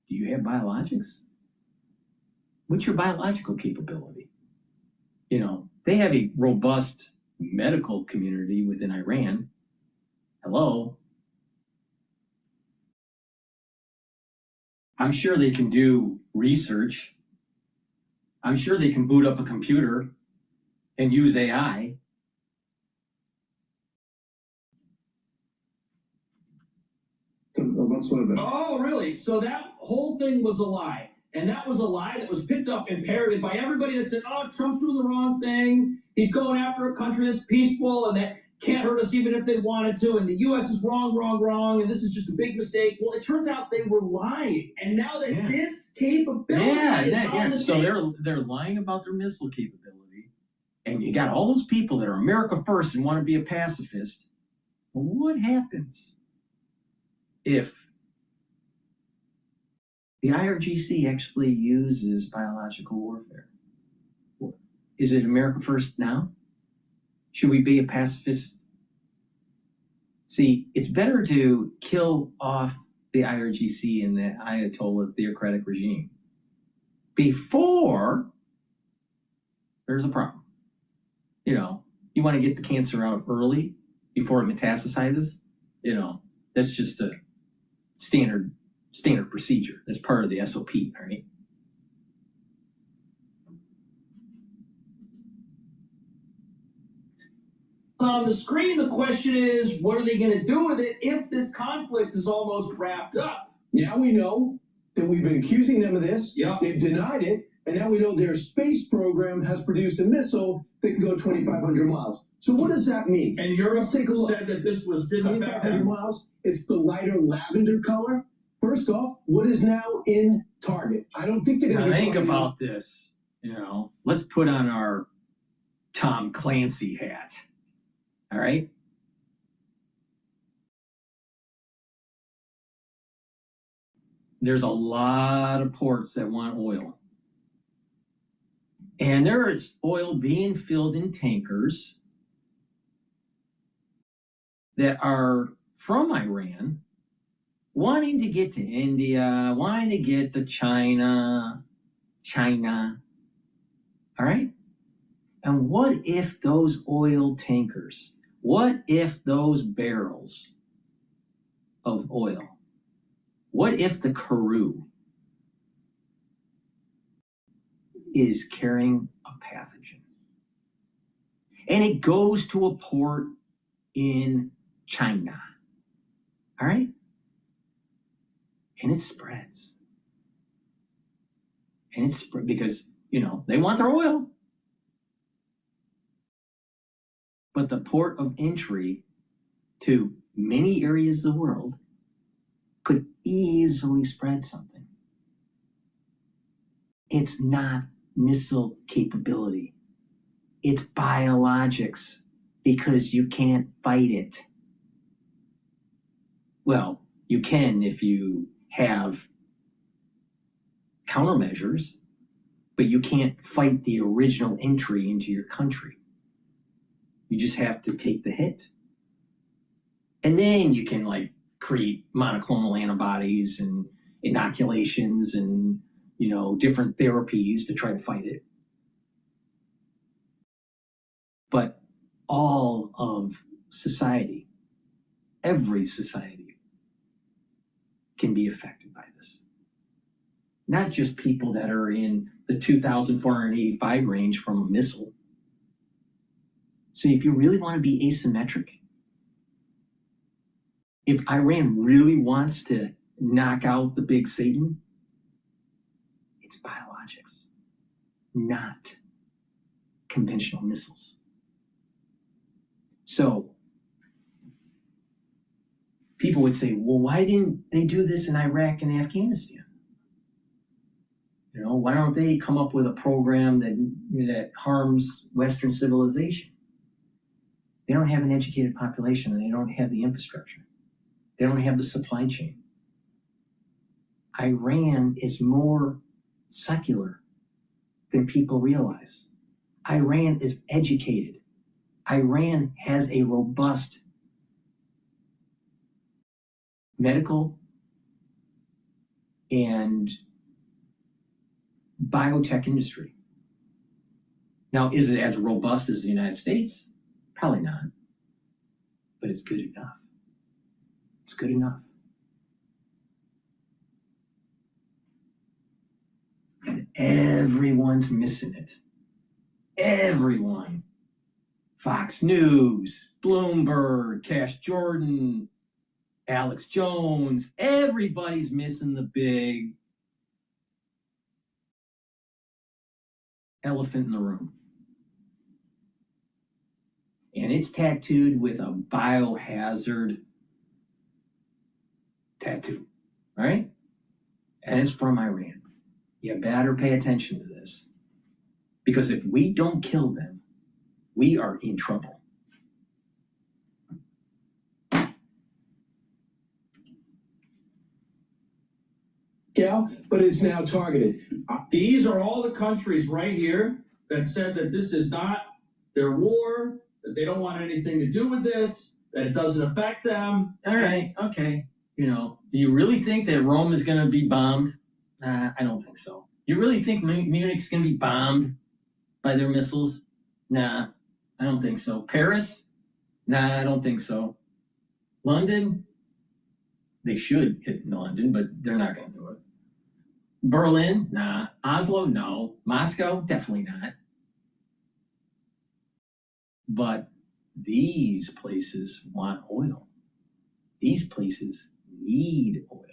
do you have biologics? What's your biological capability? They have a robust medical community within Iran. Hello. I'm sure they can do research. I'm sure they can boot up a computer and use AI. Oh, really? So that whole thing was a lie. And that was a lie that was picked up and parroted by everybody that said, oh, Trump's doing the wrong thing. He's going after a country that's peaceful and that can't hurt us even if they wanted to. And the U.S. is wrong. And this is just a big mistake. Well, it turns out they were lying. And now that this capability is on the So table. they're lying about their missile capability. And you got all those people that are America first and want to be a pacifist. Well, what happens if the IRGC actually uses biological warfare? Is it America first now? Should we be a pacifist? See, it's better to kill off the IRGC and the Ayatollah theocratic regime before there's a problem. You want to get the cancer out early before it metastasizes. That's just a standard procedure. That's part of the SOP, right? On the screen, the question is, what are they going to do with it if this conflict is almost wrapped up? Now we know that we've been accusing them of this. Yep. They've denied it. And now we know their space program has produced a missile that can go 2,500 miles. So what does that mean? And Europe take a look. said that this didn't affect 2,500 them. miles. It's the lighter lavender color. First off, what is now in target? I don't think they're going to Now be think targeting- about this. Let's put on our Tom Clancy hat. All right. There's a lot of ports that want oil. And there is oil being filled in tankers that are from Iran, wanting to get to India, wanting to get to China. All right? And what if those oil tankers, what if those barrels of oil, what if the Karoo is carrying a pathogen and it goes to a port in China? All right? And it spreads. And it's because, they want their oil. But the port of entry to many areas of the world could easily spread something. It's not missile capability. It's biologics, because you can't fight it. Well, you can if you have countermeasures, but you can't fight the original entry into your country. You just have to take the hit. And then you can create monoclonal antibodies and inoculations and, different therapies to try to fight it. But all of society, every society, can be affected by this. not just people that are in the 2,485 range from a missile. So if you really want to be asymmetric, if Iran really wants to knock out the big Satan, it's biologics, not conventional missiles. So people would say, well, why didn't they do this in Iraq and Afghanistan? You know, why don't they come up with a program that harms Western civilization? They don't have an educated population, and they don't have the infrastructure. They don't have the supply chain. Iran is more secular than people realize. Iran is educated. Iran has a robust medical and biotech industry. Now, is it as robust as the United States? Probably not. But it's good enough. It's good enough. And everyone's missing it. Everyone. Fox News, Bloomberg, Cash Jordan, Alex Jones, everybody's missing the big elephant in the room. And it's tattooed with a biohazard tattoo, all right? And it's from Iran. You better pay attention to this, because if we don't kill them, we are in trouble. Yeah, but it's now targeted. These are all the countries right here that said that this is not their war, that they don't want anything to do with this, that it doesn't affect them. All right, okay. You know, do you really think that Rome is going to be bombed? I don't think so. You really think Munich's going to be bombed by their missiles? Nah, I don't think so. Paris? Nah, I don't think so. London? They should hit London, but they're not going to do it. Berlin? Nah. Oslo? No. Moscow? Definitely not. But these places want oil. These places need oil.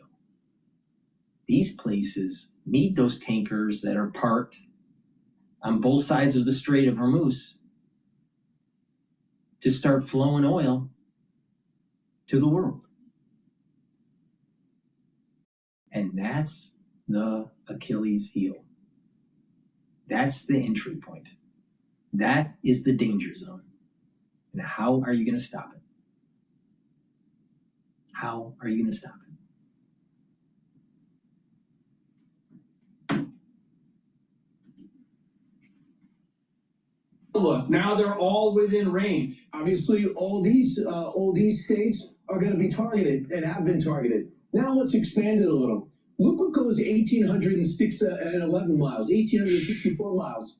These places need those tankers that are parked on both sides of the Strait of Hormuz to start flowing oil to the world. And that's the Achilles heel. That's the entry point. That is the danger zone. And how are you going to stop it? How are you going to stop it? Look, now they're all within range. Obviously, all these states are going to be targeted and have been targeted. Now let's expand it a little. Look what goes 1,806 and 11 miles, 1,864 miles.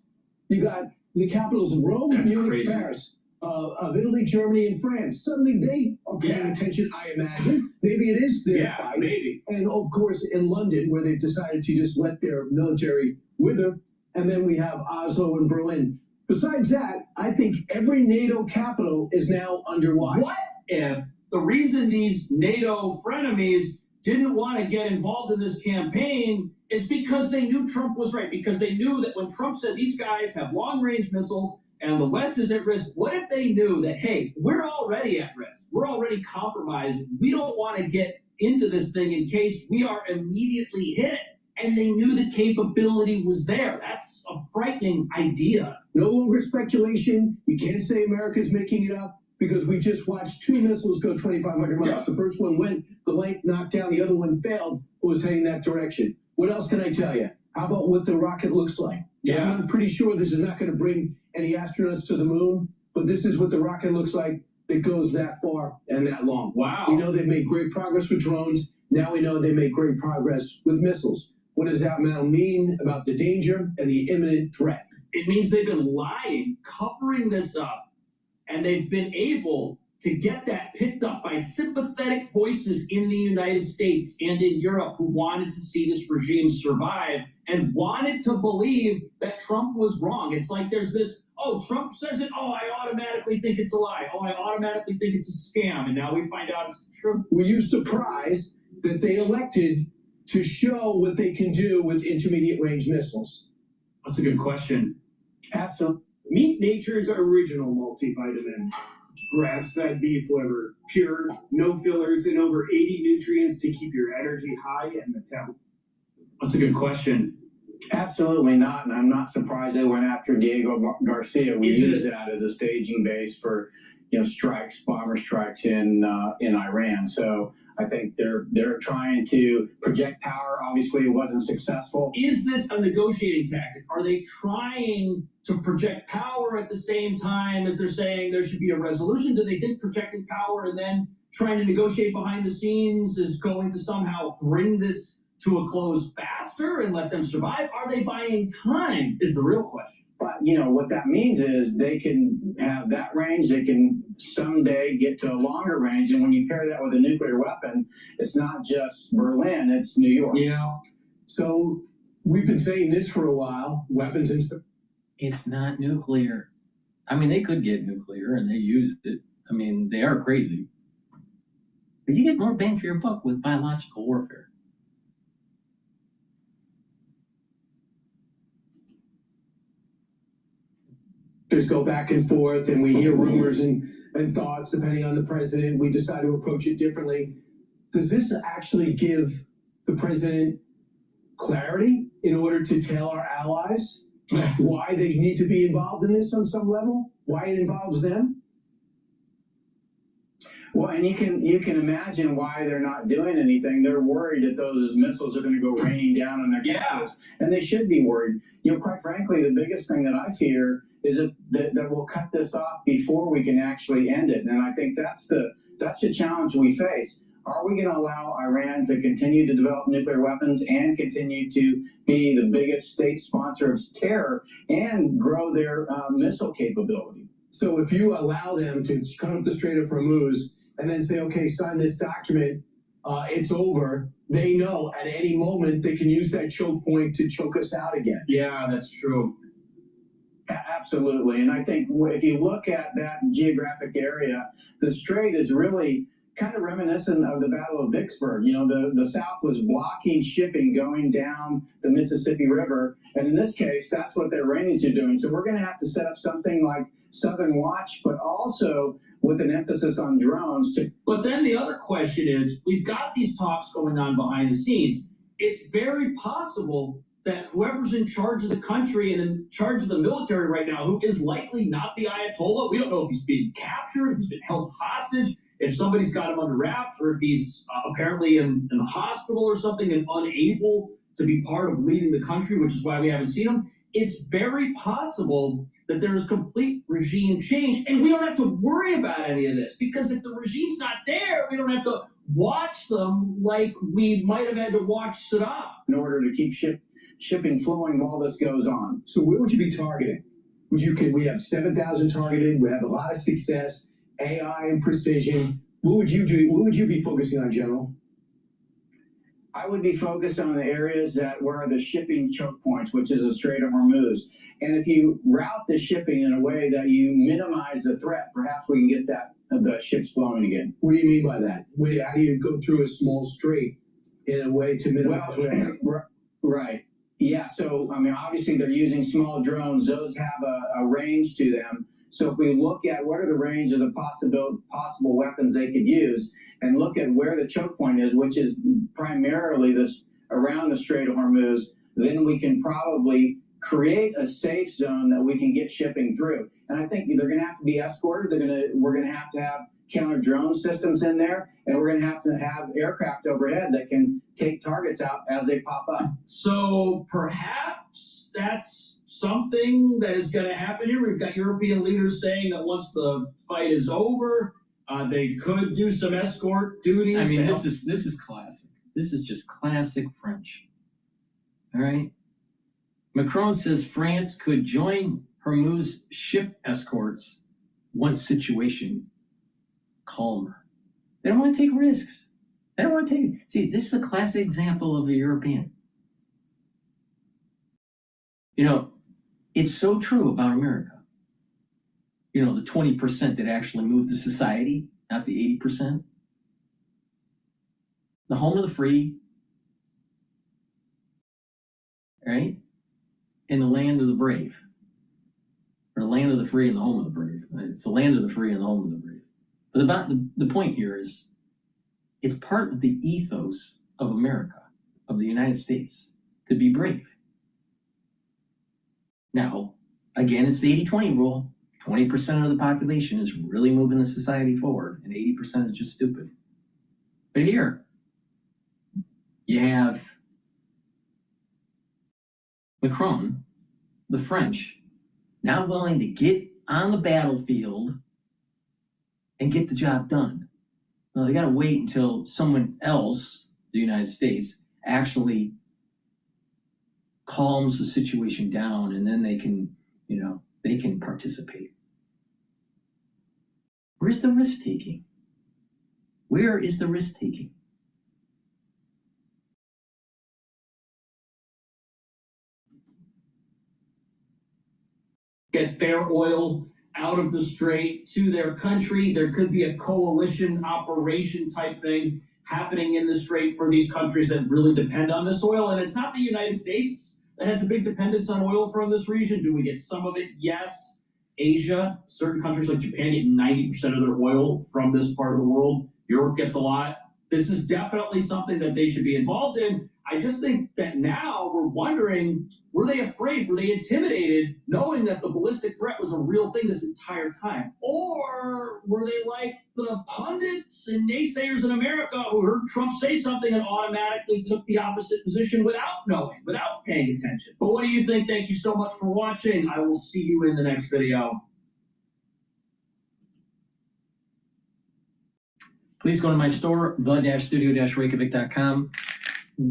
You got the capitals of Rome, Munich, Paris, of Italy, Germany, and France. Suddenly they are paying attention, I imagine. Maybe it is their fight. Maybe. And of course, in London, where they've decided to just let their military wither. And then we have Oslo and Berlin. Besides that, I think every NATO capital is now under watch. What if the reason these NATO frenemies didn't want to get involved in this campaign is because they knew Trump was right, because they knew that when Trump said these guys have long-range missiles and the West is at risk, what if they knew that, hey, we're already at risk, we're already compromised, we don't want to get into this thing in case we are immediately hit, and they knew the capability was there. That's a frightening idea. No longer speculation. You can't say America's making it up, because we just watched two missiles go 2,500 miles. Yeah. The first one went, the length knocked down, the other one failed, was heading that direction. What else can I tell you? How about what the rocket looks like? Yeah. I'm pretty sure this is not going to bring any astronauts to the moon, but this is what the rocket looks like that goes that far and that long. Wow. We know they've made great progress with drones. Now we know they made great progress with missiles. What does that now mean about the danger and the imminent threat? It means they've been lying, covering this up, and they've been able to get that picked up by sympathetic voices in the United States and in Europe who wanted to see this regime survive and wanted to believe that Trump was wrong. It's like there's this, oh, Trump says it, oh, I automatically think it's a lie. Oh, I automatically think it's a scam. And now we find out it's true. Were you surprised that they elected to show what they can do with intermediate range missiles? That's a good question. Absolutely. Meet nature's original multivitamin. Grass-fed beef liver, pure, no fillers, and over 80 nutrients to keep your energy high and metabolism. That's a good question. Absolutely not, and I'm not surprised they went after Diego Garcia. We use that as a staging base for, strikes, bomber strikes in Iran. So I think they're trying to project power. Obviously, it wasn't successful. Is this a negotiating tactic? Are they trying to project power at the same time as they're saying there should be a resolution? Do they think projecting power and then trying to negotiate behind the scenes is going to somehow bring this to a close faster and let them survive? Are they buying time is the real question. But, what that means is they can have that range. They can someday get to a longer range. And when you pair that with a nuclear weapon, it's not just Berlin, it's New York. Yeah. So we've been saying this for a while, weapons and stuff. It's not nuclear. I mean, they could get nuclear and they use it. I mean, they are crazy. But you get more bang for your buck with biological warfare. Just go back and forth, and we hear rumors and thoughts depending on the president. We decide to approach it differently. Does this actually give the president clarity in order to tell our allies why they need to be involved in this on some level? Why it involves them? Well, and you can imagine why they're not doing anything. They're worried that those missiles are going to go raining down on their capitals, and they should be worried. Quite frankly, the biggest thing that I fear is that we'll cut this off before we can actually end it. And I think that's the challenge we face. Are we going to allow Iran to continue to develop nuclear weapons and continue to be the biggest state sponsor of terror and grow their missile capability? So if you allow them to come up the Strait of Hormuz and then say, okay, sign this document, it's over, they know at any moment they can use that choke point to choke us out again. Yeah, that's true. Absolutely. And I think if you look at that geographic area, the strait is really kind of reminiscent of the Battle of Vicksburg. The South was blocking shipping going down the Mississippi River. And in this case, that's what the Iranians are doing. So we're going to have to set up something like Southern Watch, but also with an emphasis on drones. But then the other question is, we've got these talks going on behind the scenes. It's very possible that whoever's in charge of the country and in charge of the military right now, who is likely not the Ayatollah, we don't know if he's being captured, if he's been held hostage, if somebody's got him under wraps, or if he's apparently in the hospital or something and unable to be part of leading the country, which is why we haven't seen him. It's very possible that there's complete regime change, and we don't have to worry about any of this, because if the regime's not there, we don't have to watch them like we might have had to watch Saddam. In order to keep shipping flowing while this goes on. So where would you be targeting? We have 7,000 targeted. We have a lot of success, AI and precision. What would you do? What would you be focusing on, General? I would be focused on the areas where are the shipping choke points, which is the Strait of Hormuz. And if you route the shipping in a way that you minimize the threat, perhaps we can get the ships flowing again. What do you mean by that? How do you go through a small strait in a way to minimize risk? Right. Yeah, so, obviously they're using small drones. Those have a range to them. So if we look at what are the range of the possible weapons they could use and look at where the choke point is, which is primarily around the Strait of Hormuz, then we can probably create a safe zone that we can get shipping through. And I think they're going to have to be escorted. We're going to have counter drone systems in there, and we're going to have aircraft overhead that can take targets out as they pop up. So perhaps that's something that is going to happen here. We've got European leaders saying that once the fight is over, they could do some escort duties. I mean, this is classic. This is just classic French. All right. Macron says France could join Hormuz ship escorts once situation calmer. They don't want to take risks. They don't want to take. See, this is a classic example of a European. You know, it's so true about America. You know, the 20% that actually move the society, not the 80%. The home of the free, right? And the land of the brave. Or the land of the free and the home of the brave. Right? It's the land of the free and the home of the brave. But the point here is, it's part of the ethos of America, of the United States, to be brave. Now, again, it's the 80-20 rule. 20% of the population is really moving the society forward, and 80% is just stupid. But here, you have Macron, the French, not willing to get on the battlefield and get the job done. Well, they got to wait until someone else, the United States, actually calms the situation down, and then they can, you know, they can participate. Where's the risk taking? Where is the risk taking? Get their oil out of the strait to their country. There could be a coalition operation type thing happening in the strait for these countries that really depend on this oil. And it's not the United States that has a big dependence on oil from this region. Do we get some of it? Yes. Asia, certain countries like Japan get 90% of their oil from this part of the world. Europe gets a lot. This is definitely something that they should be involved in. I just think that now we're wondering, were they afraid? Were they intimidated, knowing that the ballistic threat was a real thing this entire time? Or were they like the pundits and naysayers in America who heard Trump say something and automatically took the opposite position without knowing, without paying attention? But what do you think? Thank you so much for watching. I will see you in the next video. Please go to my store, the-studio-reykjavik.com.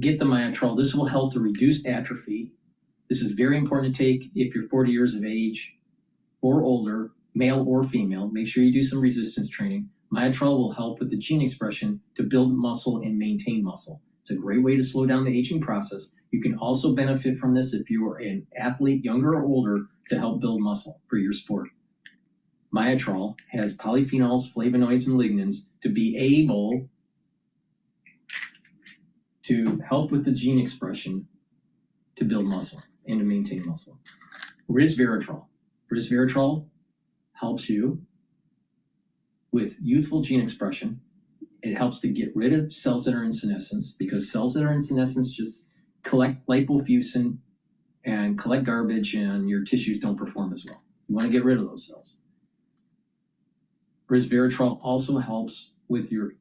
Get the Cottrell. This will help to reduce atrophy. This is very important to take if you're 40 years of age or older, male or female. Make sure you do some resistance training. Cottrell will help with the gene expression to build muscle and maintain muscle. It's a great way to slow down the aging process. You can also benefit from this if you are an athlete, younger or older, to help build muscle for your sport. Cottrell has polyphenols, flavonoids, and lignans to be able to help with the gene expression to build muscle and to maintain muscle. Resveratrol. Resveratrol helps you with youthful gene expression. It helps to get rid of cells that are in senescence, because cells that are in senescence just collect lipofuscin and collect garbage, and your tissues don't perform as well. You want to get rid of those cells. Resveratrol also helps with your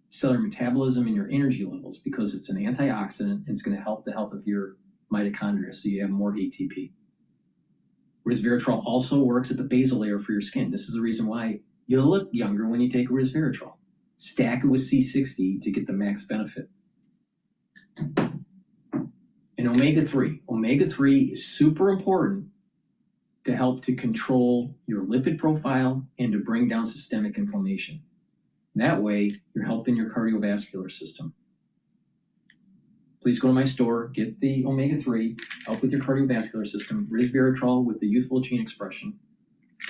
cellular metabolism and your energy levels, because it's an antioxidant and it's going to help the health of your mitochondria, so you have more ATP. Resveratrol also works at the basal layer for your skin. This is the reason why you look younger when you take resveratrol. Stack it with C60 to get the max benefit. And omega-3. Omega-3 is super important to help to control your lipid profile and to bring down systemic inflammation. That way, you're helping your cardiovascular system. Please go to my store, get the omega-3, help with your cardiovascular system, resveratrol with the youthful gene expression,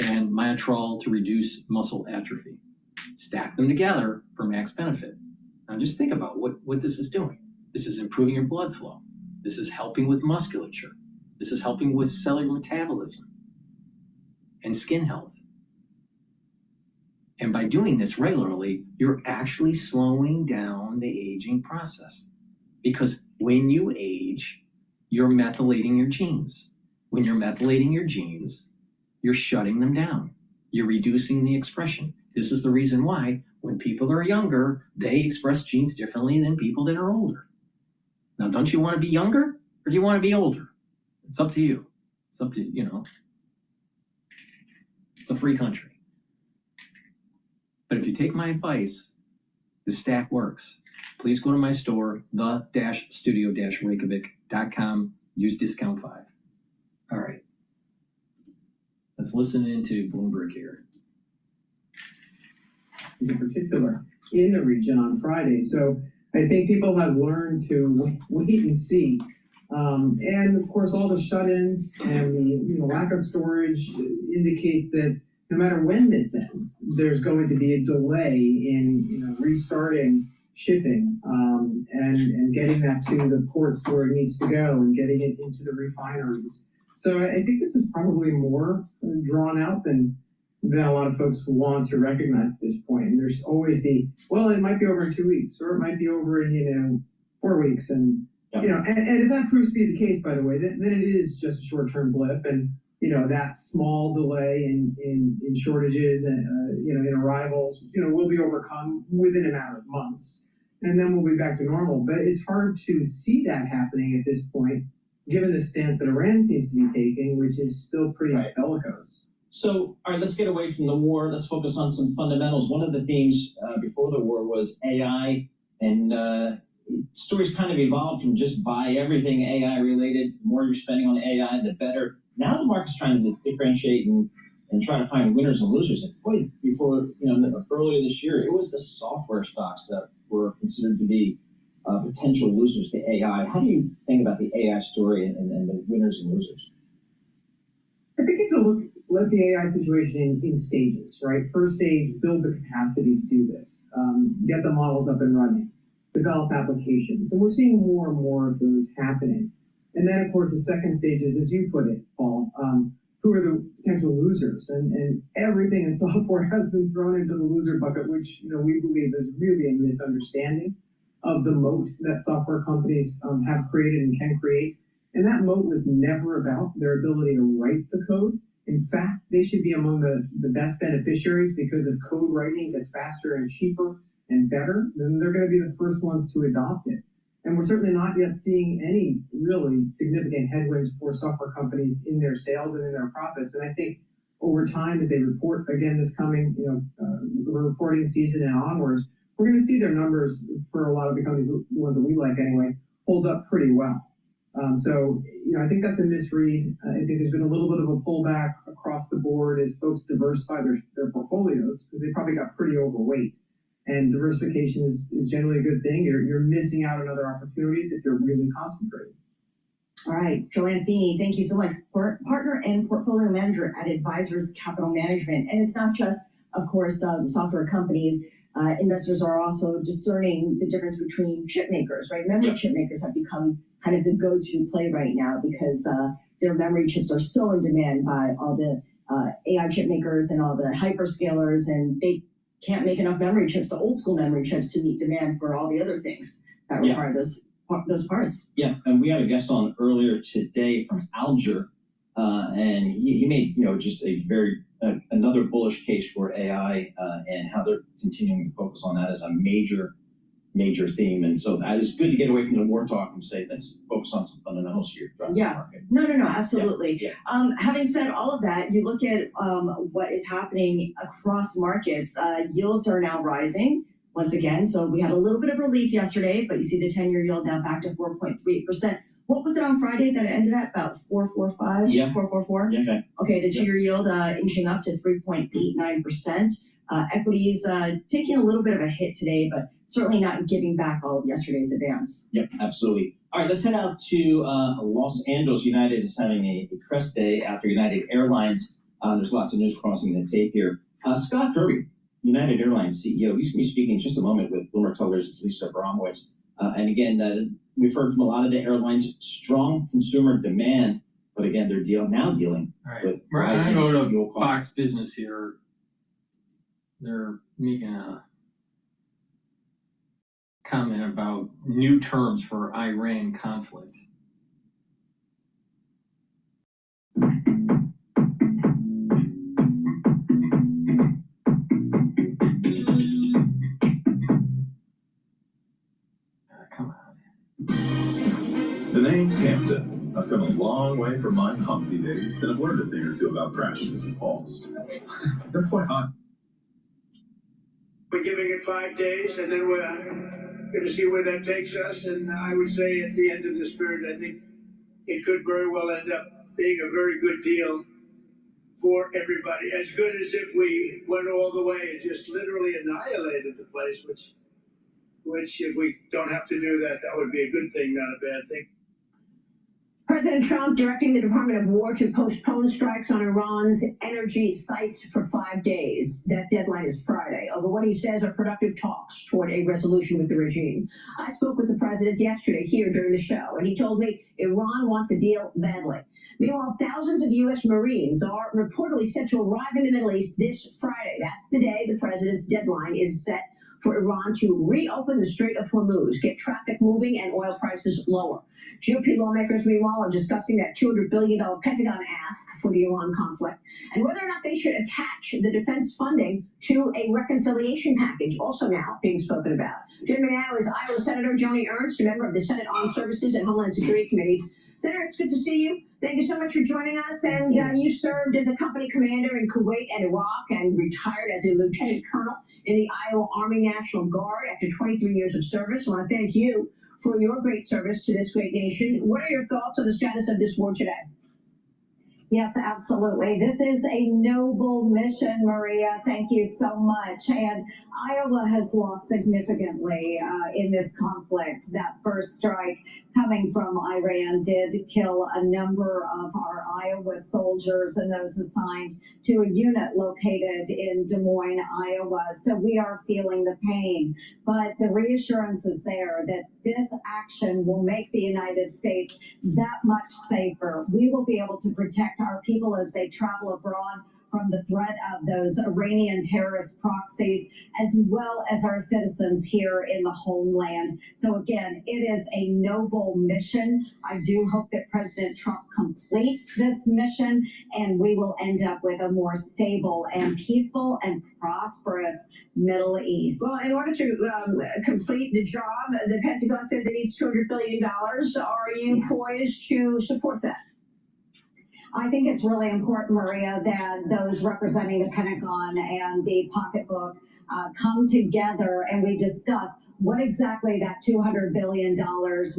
and Cottrell to reduce muscle atrophy. Stack them together for max benefit. Now just think about what this is doing. This is improving your blood flow. This is helping with musculature. This is helping with cellular metabolism and skin health. And by doing this regularly, you're actually slowing down the aging process. Because when you age, you're methylating your genes. When you're methylating your genes, you're shutting them down. You're reducing the expression. This is the reason why when people are younger, they express genes differently than people that are older. Now, don't you want to be younger or do you want to be older? It's up to you. It's up to, you know, it's a free country. But if you take my advice, the stack works. Please go to my store, the-studio-reykjavik.com. Use discount 5. All right. Let's listen into Bloomberg here. in particular in the region on Friday. So I think people have learned to wait and see. And of course, all the shut-ins and the lack of storage indicates that no matter when this ends, there's going to be a delay in restarting shipping and getting that to the ports where it needs to go and getting it into the refineries. So I think this is probably more drawn out than a lot of folks want to recognize at this point. And there's always it might be over in 2 weeks, or it might be over in 4 weeks, and and if that proves to be the case, by the way, then it is just a short-term blip, and that small delay in shortages and in arrivals will be overcome within a matter of months, and then we'll be back to normal. But it's hard to see that happening at this point, given the stance that Iran seems to be taking, which is still pretty bellicose. So, all right, let's get away from the war. Let's focus on some fundamentals. One of the themes before the war was AI, and stories kind of evolved from just buy everything AI related. The more you're spending on AI, the better. Now the market's trying to differentiate and try to find winners and losers. And boy, before, earlier this year, it was the software stocks that were considered to be potential losers to AI. How do you think about the AI story and the winners and losers? I think if you look at the AI situation in stages, right? First stage, build the capacity to do this, get the models up and running, develop applications. And we're seeing more and more of those happening. And then, of course, the second stage is, as you put it, Paul, who are the potential losers? And everything in software has been thrown into the loser bucket, which we believe is really a misunderstanding of the moat that software companies have created and can create. And that moat was never about their ability to write the code. In fact, they should be among the best beneficiaries, because if code writing gets faster and cheaper and better, then they're going to be the first ones to adopt it. And we're certainly not yet seeing any really significant headwinds for software companies in their sales and in their profits. And I think over time, as they report again this coming reporting season and onwards, we're going to see their numbers for a lot of the companies, the ones that we like anyway, hold up pretty well. So I think that's a misread. I think there's been a little bit of a pullback across the board as folks diversify their portfolios, because they probably got pretty overweight. And diversification is generally a good thing. You're missing out on other opportunities if you're really concentrated. All right, Joanne Feeney, thank you so much. Partner and portfolio manager at Advisors Capital Management. And it's not just, of course, the software companies. Investors are also discerning the difference between chip makers, right? Memory chip makers have become kind of the go-to play right now, because their memory chips are so in demand by all the AI chip makers and all the hyperscalers, and they can't make enough memory chips, the old school memory chips, to meet demand for all the other things that require those parts. Yeah, and we had a guest on earlier today from Alger, and he made just a very another bullish case for AI and how they're continuing to focus on that as a major theme. And so it's good to get away from the war talk and say, let's focus on some fundamentals here. No, absolutely. Having said all of that, you look at what is happening across markets. Yields are now rising once again. So we had a little bit of relief yesterday, but you see the 10-year yield now back to 4.38%. What was it on Friday that it ended at? About 4.45? Yeah. 4.44? Yeah. Okay, the 2-year yield inching up to 3.89%. Equities taking a little bit of a hit today, but certainly not giving back all of yesterday's advance. Yep, absolutely. All right, let's head out to Los Angeles. United is having a press day after United Airlines. There's lots of news crossing the tape here. Scott Kirby, United Airlines CEO, he's going to be speaking in just a moment with Bloomberg Television's Lisa Abramowitz. And again, we've heard from a lot of the airlines, strong consumer demand, but again, they're dealing with rising fuel costs. Fox Business here. They're making a comment about new terms for Iran conflict. Come on. The name's Hampton. I've come a long way from my Humpty days, and I've learned a thing or two about crashes and falls. That's why We're giving it 5 days, and then we're going to see where that takes us. And I would say at the end of this period, I think it could very well end up being a very good deal for everybody. As good as if we went all the way and just literally annihilated the place, which if we don't have to do that, that would be a good thing, not a bad thing. President Trump directing the Department of War to postpone strikes on Iran's energy sites for 5 days. That deadline is Friday, over what he says are productive talks toward a resolution with the regime. I spoke with the president yesterday here during the show, and he told me Iran wants a deal badly. Meanwhile, thousands of U.S. Marines are reportedly set to arrive in the Middle East this Friday. That's the day the president's deadline is set for Iran to reopen the Strait of Hormuz, get traffic moving and oil prices lower. GOP lawmakers, meanwhile, are discussing that $200 billion Pentagon ask for the Iran conflict and whether or not they should attach the defense funding to a reconciliation package, also now being spoken about. Joining me now is Iowa Senator Joni Ernst, a member of the Senate Armed Services and Homeland Security Committees. Senator, it's good to see you. Thank you so much for joining us. And you served as a company commander in Kuwait and Iraq and retired as a lieutenant colonel in the Iowa Army National Guard after 23 years of service. I want to thank you for your great service to this great nation. What are your thoughts on the status of this war today? Yes, absolutely. This is a noble mission, Maria. Thank you so much. And Iowa has lost significantly in this conflict. That first strike coming from Iran did kill a number of our Iowa soldiers and those assigned to a unit located in Des Moines, Iowa. So we are feeling the pain. But the reassurance is there that this action will make the United States that much safer. We will be able to protect our people as they travel abroad from the threat of those Iranian terrorist proxies, as well as our citizens here in the homeland. So again, it is a noble mission. I do hope that President Trump completes this mission and we will end up with a more stable and peaceful and prosperous Middle East. Well, in order to complete the job, the Pentagon says it needs $200 billion. Are you poised to support that? I think it's really important, Maria, that those representing the Pentagon and the pocketbook come together and we discuss what exactly that $200 billion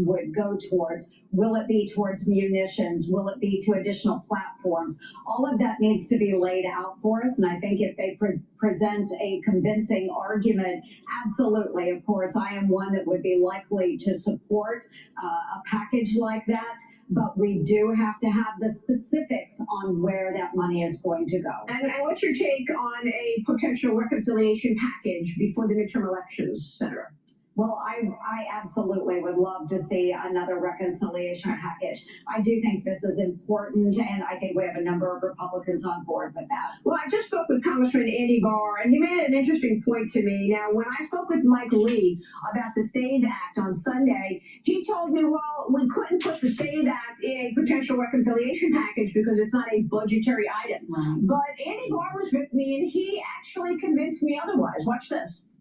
would go towards. Will it be towards munitions? Will it be to additional platforms? All of that needs to be laid out for us. And I think if they present a convincing argument, absolutely, of course, I am one that would be likely to support a package like that. But we do have to have the specifics on where that money is going to go. And what's your take on a potential reconciliation package before the midterm elections, Senator? Well, I absolutely would love to see another reconciliation package. I do think this is important, and I think we have a number of Republicans on board with that. Well, I just spoke with Congressman Andy Barr, and he made an interesting point to me. Now, when I spoke with Mike Lee about the SAVE Act on Sunday, he told me, well, we couldn't put the SAVE Act in a potential reconciliation package because it's not a budgetary item. Right. But Andy Barr was with me, and he actually convinced me otherwise. Watch this.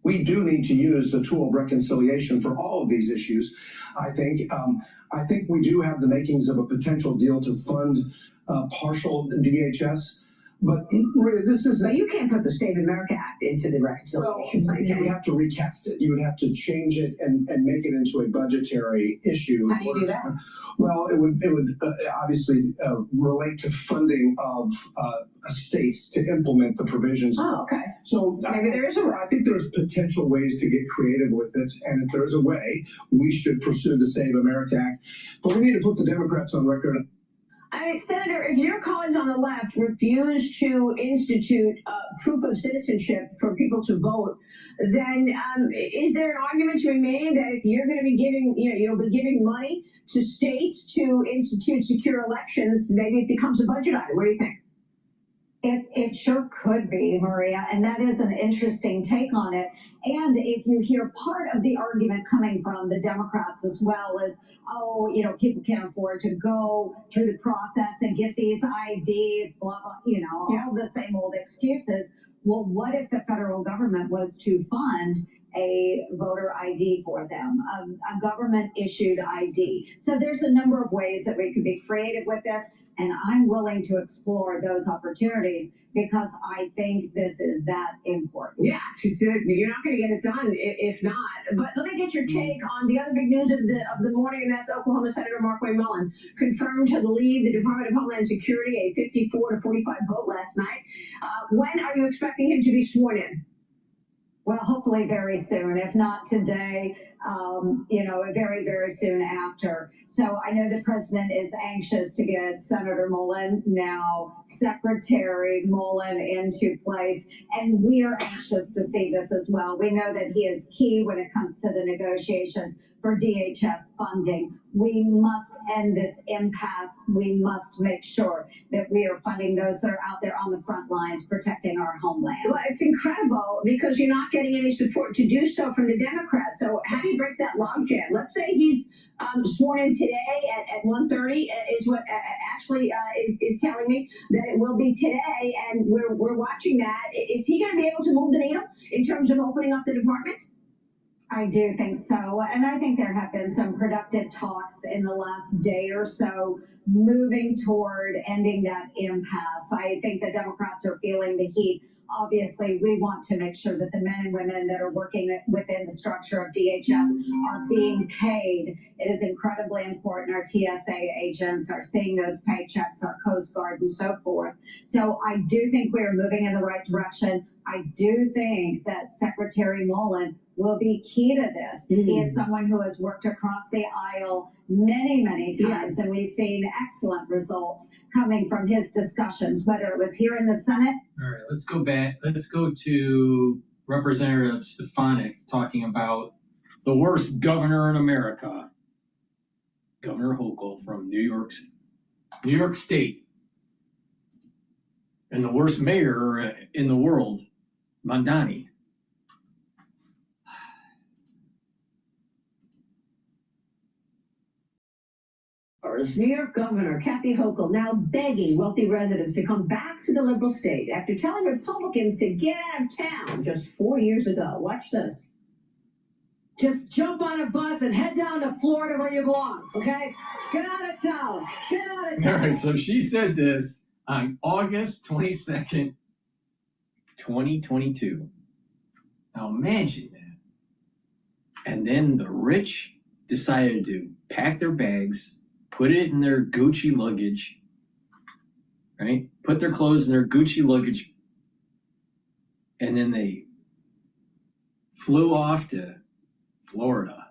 We do need to use the tool of reconciliation for all of these issues. I think we do have the makings of a potential deal to fund partial DHS. But really, this is. But you can't put the Save America Act into the reconciliation plan. You would have to recast it. You would have to change it and make it into a budgetary issue. How do you do that? Well, it would obviously relate to funding of states to implement the provisions. Oh, okay. So maybe there is a way. I think there's potential ways to get creative with it, and if there's a way, we should pursue the Save America Act. But we need to put the Democrats on record. Senator, if your colleagues on the left refuse to institute proof of citizenship for people to vote, then is there an argument to be made that if you're going to be giving, you'll be giving money to states to institute secure elections, maybe it becomes a budget item? What do you think? It sure could be, Maria, and that is an interesting take on it. And if you hear part of the argument coming from the Democrats as well is, people can't afford to go through the process and get these IDs, blah, blah, all the same old excuses. Well, what if the federal government was to fund a voter ID for them, a government issued ID. So there's a number of ways that we could be creative with this, and I'm willing to explore those opportunities because I think this is that important. Yeah, you're not going to get it done if not. But let me get your take on the other big news of the morning, and that's Oklahoma Senator Markwayne Mullin confirmed to lead the Department of Homeland Security, a 54-45 vote last night. When are you expecting him to be sworn in? Well, hopefully very soon, if not today, very, very soon after. So I know the president is anxious to get Senator Mullin, now Secretary Mullin, into place, and we are anxious to see this as well. We know that he is key when it comes to the negotiations for DHS funding. We must end this impasse. We must make sure that we are funding those that are out there on the front lines protecting our homeland. Well, it's incredible because you're not getting any support to do so from the Democrats. So how do you break that logjam? Let's say he's sworn in today at 1:30 is what Ashley is telling me, that it will be today, and we're watching that. Is he going to be able to move the needle in terms of opening up the department? I do think so, and I think there have been some productive talks in the last day or so moving toward ending that impasse. I think the Democrats are feeling the heat. Obviously, we want to make sure that the men and women that are working within the structure of DHS are being paid. It is incredibly important. Our TSA agents are seeing those paychecks, our Coast Guard and so forth. So I do think we are moving in the right direction. I do think that Secretary Mullin will be key to this. He is someone who has worked across the aisle many, many times, and we've seen excellent results coming from his discussions, whether it was here in the Senate. All right, let's go back. Let's go to Representative Stefanik talking about the worst governor in America, Governor Hochul from New York State, and the worst mayor in the world, Mondani. New York Governor Kathy Hochul now begging wealthy residents to come back to the liberal state after telling Republicans to get out of town just 4 years ago. Watch this. Just jump on a bus and head down to Florida where you belong, okay? Get out of town. Get out of town. All right, so she said this on August 22nd, 2022. Now imagine that. And then the rich decided to pack their bags, put it in their Gucci luggage, right? Put their clothes in their Gucci luggage, and then they flew off to Florida.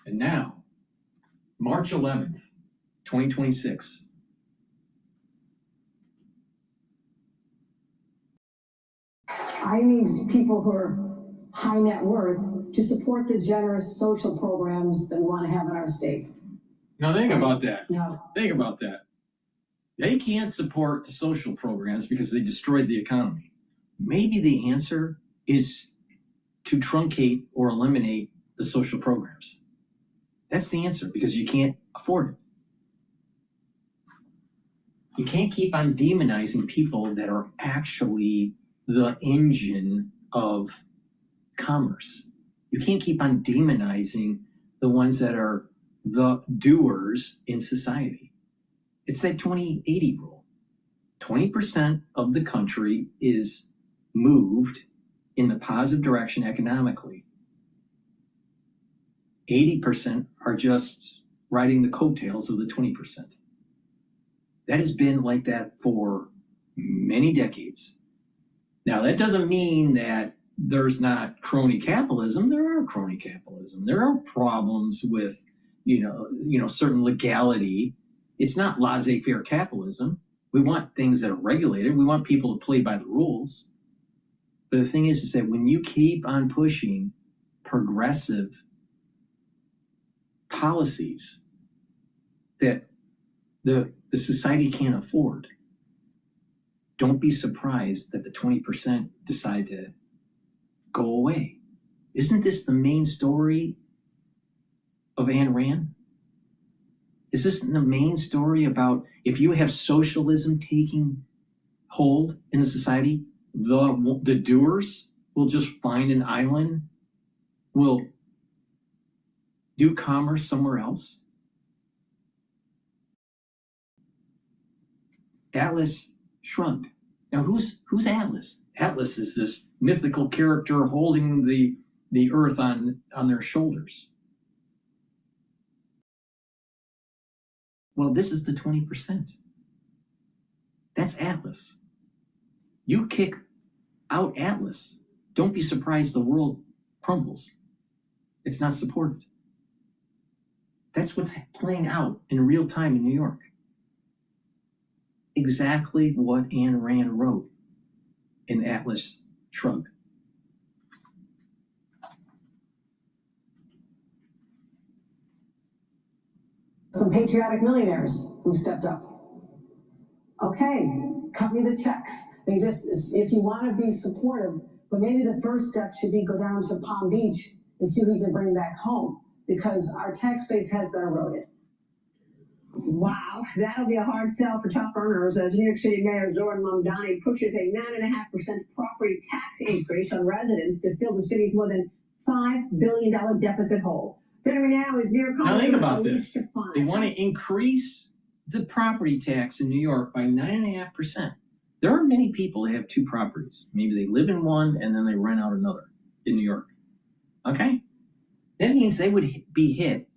And now, March 11th, 2026. I need people who are high net worth to support the generous social programs that we want to have in our state. Now think about that. No. Think about that. They can't support the social programs because they destroyed the economy. Maybe the answer is to truncate or eliminate the social programs. That's the answer, because you can't afford it. You can't keep on demonizing people that are actually the engine of commerce. You can't keep on demonizing the ones that are the doers in society. It's that 20-80 rule. 20% of the country is moved in the positive direction economically. 80% are just riding the coattails of the 20%. That has been like that for many decades. Now, that doesn't mean that there's not crony capitalism. There are crony capitalism. There are problems with, certain legality. It's not laissez-faire capitalism. We want things that are regulated. We want people to play by the rules. But the thing is that when you keep on pushing progressive policies that the society can't afford, don't be surprised that the 20% decide to go away. Isn't this the main story of Ayn Rand? Is this the main story about if you have socialism taking hold in the society, the doers will just find an island, will do commerce somewhere else. Atlas shrugged. Now, who's Atlas? Atlas is this mythical character holding the earth on their shoulders. Well, this is the 20%. That's Atlas. You kick out Atlas, don't be surprised the world crumbles. It's not supported. That's what's playing out in real time in New York. Exactly what Ayn Rand wrote in Atlas Shrugged. Some patriotic millionaires who stepped up. Okay, cut me the checks. They just, if you want to be supportive, but maybe the first step should be go down to Palm Beach and see what you can bring back home, because our tax base has been eroded. Wow, that'll be a hard sell for top earners as New York City Mayor Zoran Mamdani pushes a 9.5% property tax increase on residents to fill the city's more than $5 billion deficit hole. Joining me now is New York. Now think about this. They want to increase the property tax in New York by 9.5%. There are many people that have two properties. Maybe they live in one and then they rent out another in New York. Okay? That means they would be hit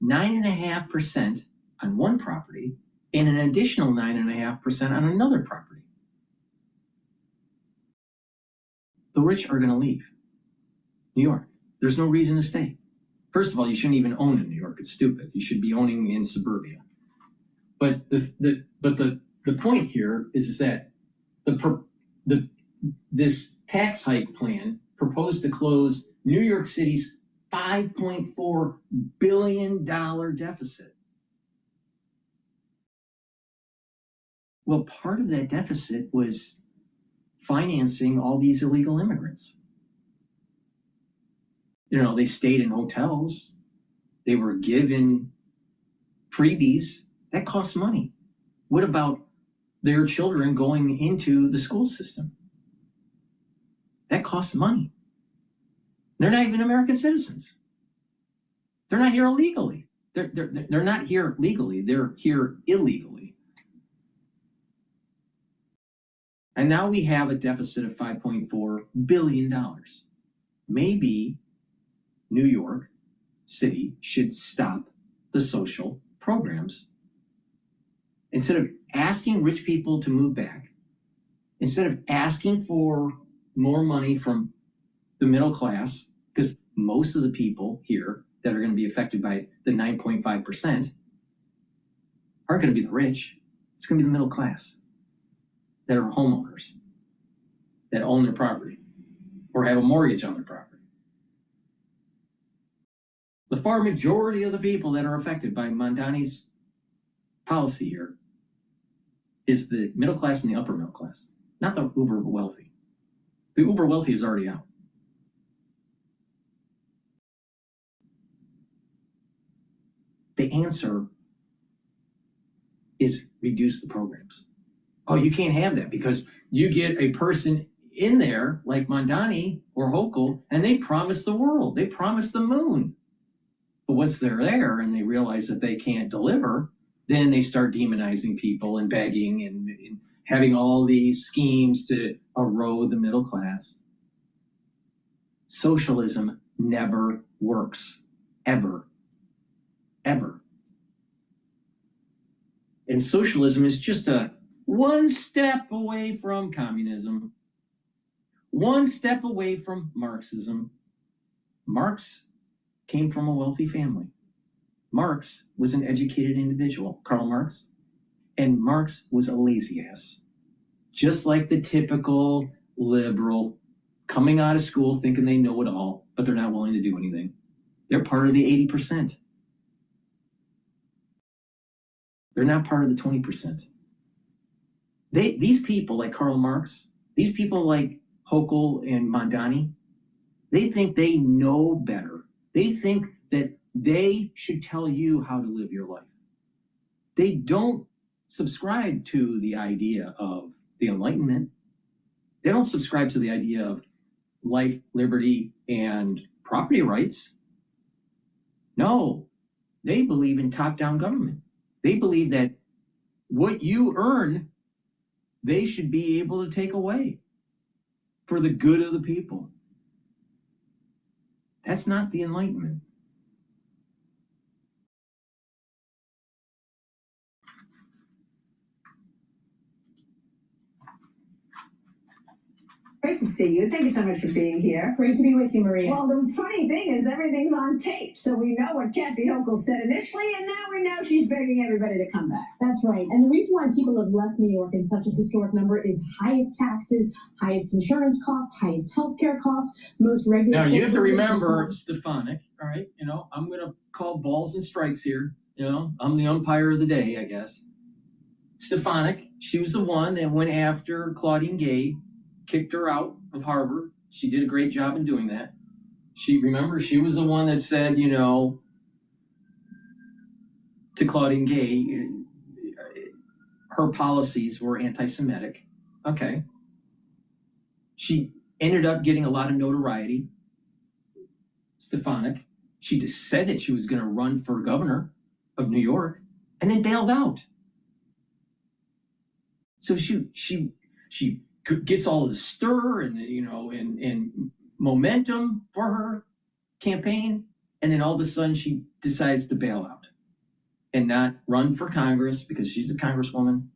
9.5% on one property and an additional 9.5% on another property. The rich are going to leave New York. There's no reason to stay. First of all, you shouldn't even own in New York. It's stupid. You should be owning in suburbia. But the point here is that this tax hike plan proposed to close New York City's $5.4 billion deficit. Well, part of that deficit was financing all these illegal immigrants. You know, they stayed in hotels. They were given freebies. That costs money. What about their children going into the school system? That costs money. They're not even American citizens. They're not here illegally. They're not here legally. They're here illegally. And now we have a deficit of $5.4 billion. Maybe New York City should stop the social programs. Instead of asking rich people to move back, instead of asking for more money from the middle class, because most of the people here that are going to be affected by the 9.5% aren't going to be the rich. It's going to be the middle class that are homeowners, that own their property or have a mortgage on their property. The far majority of the people that are affected by Mamdani's policy here is the middle class and the upper middle class, not the uber wealthy. The uber wealthy is already out. The answer is reduce the programs. Oh, you can't have that because you get a person in there like Mamdani or Hochul and they promise the world, they promise the moon. But once they're there and they realize that they can't deliver, then they start demonizing people and begging and having all these schemes to erode the middle class. Socialism never works, ever, ever. And socialism is just a one step away from communism, one step away from Marxism. Marx came from a wealthy family. Marx was an educated individual, Karl Marx, and Marx was a lazy ass. Just like the typical liberal coming out of school thinking they know it all, but they're not willing to do anything. They're part of the 80%. They're not part of the 20%. These people like Karl Marx, these people like Hochul and Mamdani, they think they know better. They think that they should tell you how to live your life. They don't subscribe to the idea of the Enlightenment. They don't subscribe to the idea of life, liberty, and property rights. No, they believe in top-down government. They believe that what you earn, they should be able to take away for the good of the people. That's not the Enlightenment. Great to see you. Thank you so much for being here. Great to be with you, Maria. Well, the funny thing is everything's on tape, so we know what Kathy Hochul said initially, and now we know she's begging everybody to come back. That's right. And the reason why people have left New York in such a historic number is highest taxes, highest insurance costs, highest healthcare costs, most regulatory. Now, you have to remember, Stefanik, all right? You know, I'm going to call balls and strikes here. You know, I'm the umpire of the day, I guess. Stefanik, she was the one that went after Claudine Gay, kicked her out of Harvard. She did a great job in doing that. Remember, she was the one that said, you know, to Claudine Gay, her policies were anti-Semitic. Okay. She ended up getting a lot of notoriety. Stefanik. She just said that she was going to run for governor of New York and then bailed out. So she gets all of the stir and, you know, and momentum for her campaign, and then all of a sudden she decides to bail out and not run for Congress because she's a congresswoman,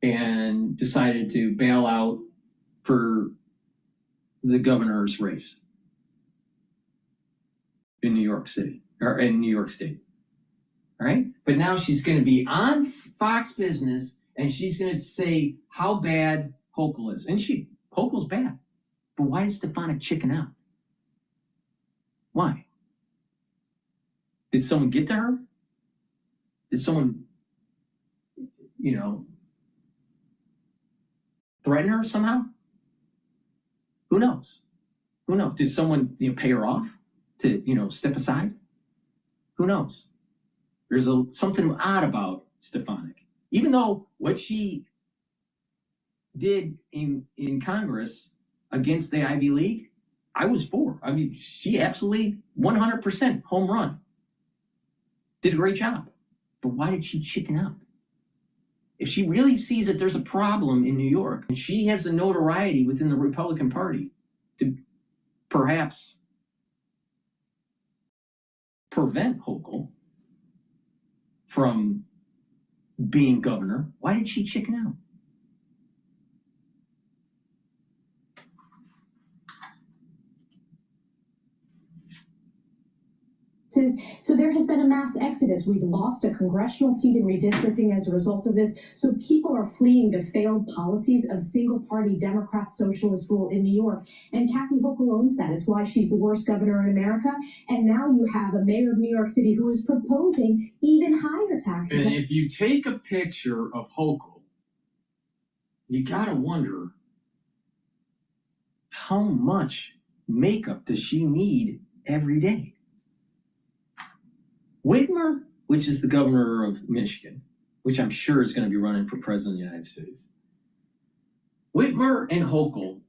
and decided to bail out for the governor's race in New York City, or in New York State. All right? But now she's going to be on Fox Business, and she's going to say how bad Hochul is. And Hochul's bad. But why did Stefanik chicken out? Why? Did someone get to her? Did someone, you know, threaten her somehow? Who knows? Who knows? Did someone, you know, pay her off to, you know, step aside? Who knows? There's something odd about Stefanik. Even though what she did in Congress against the Ivy League, I was for. I mean, she absolutely 100% home run. Did a great job. But why did she chicken out? If she really sees that there's a problem in New York, and she has the notoriety within the Republican Party to perhaps prevent Hochul from being governor, why did she chicken out? So there has been a mass exodus. We've lost a congressional seat in redistricting as a result of this. So people are fleeing the failed policies of single-party Democrat socialist rule in New York. And Kathy Hochul owns that. It's why she's the worst governor in America. And now you have a mayor of New York City who is proposing even higher taxes. And if you take a picture of Hochul, you got to wonder, how much makeup does she need every day? Whitmer, which is the governor of Michigan, which I'm sure is going to be running for president of the United States. Whitmer and Hochul,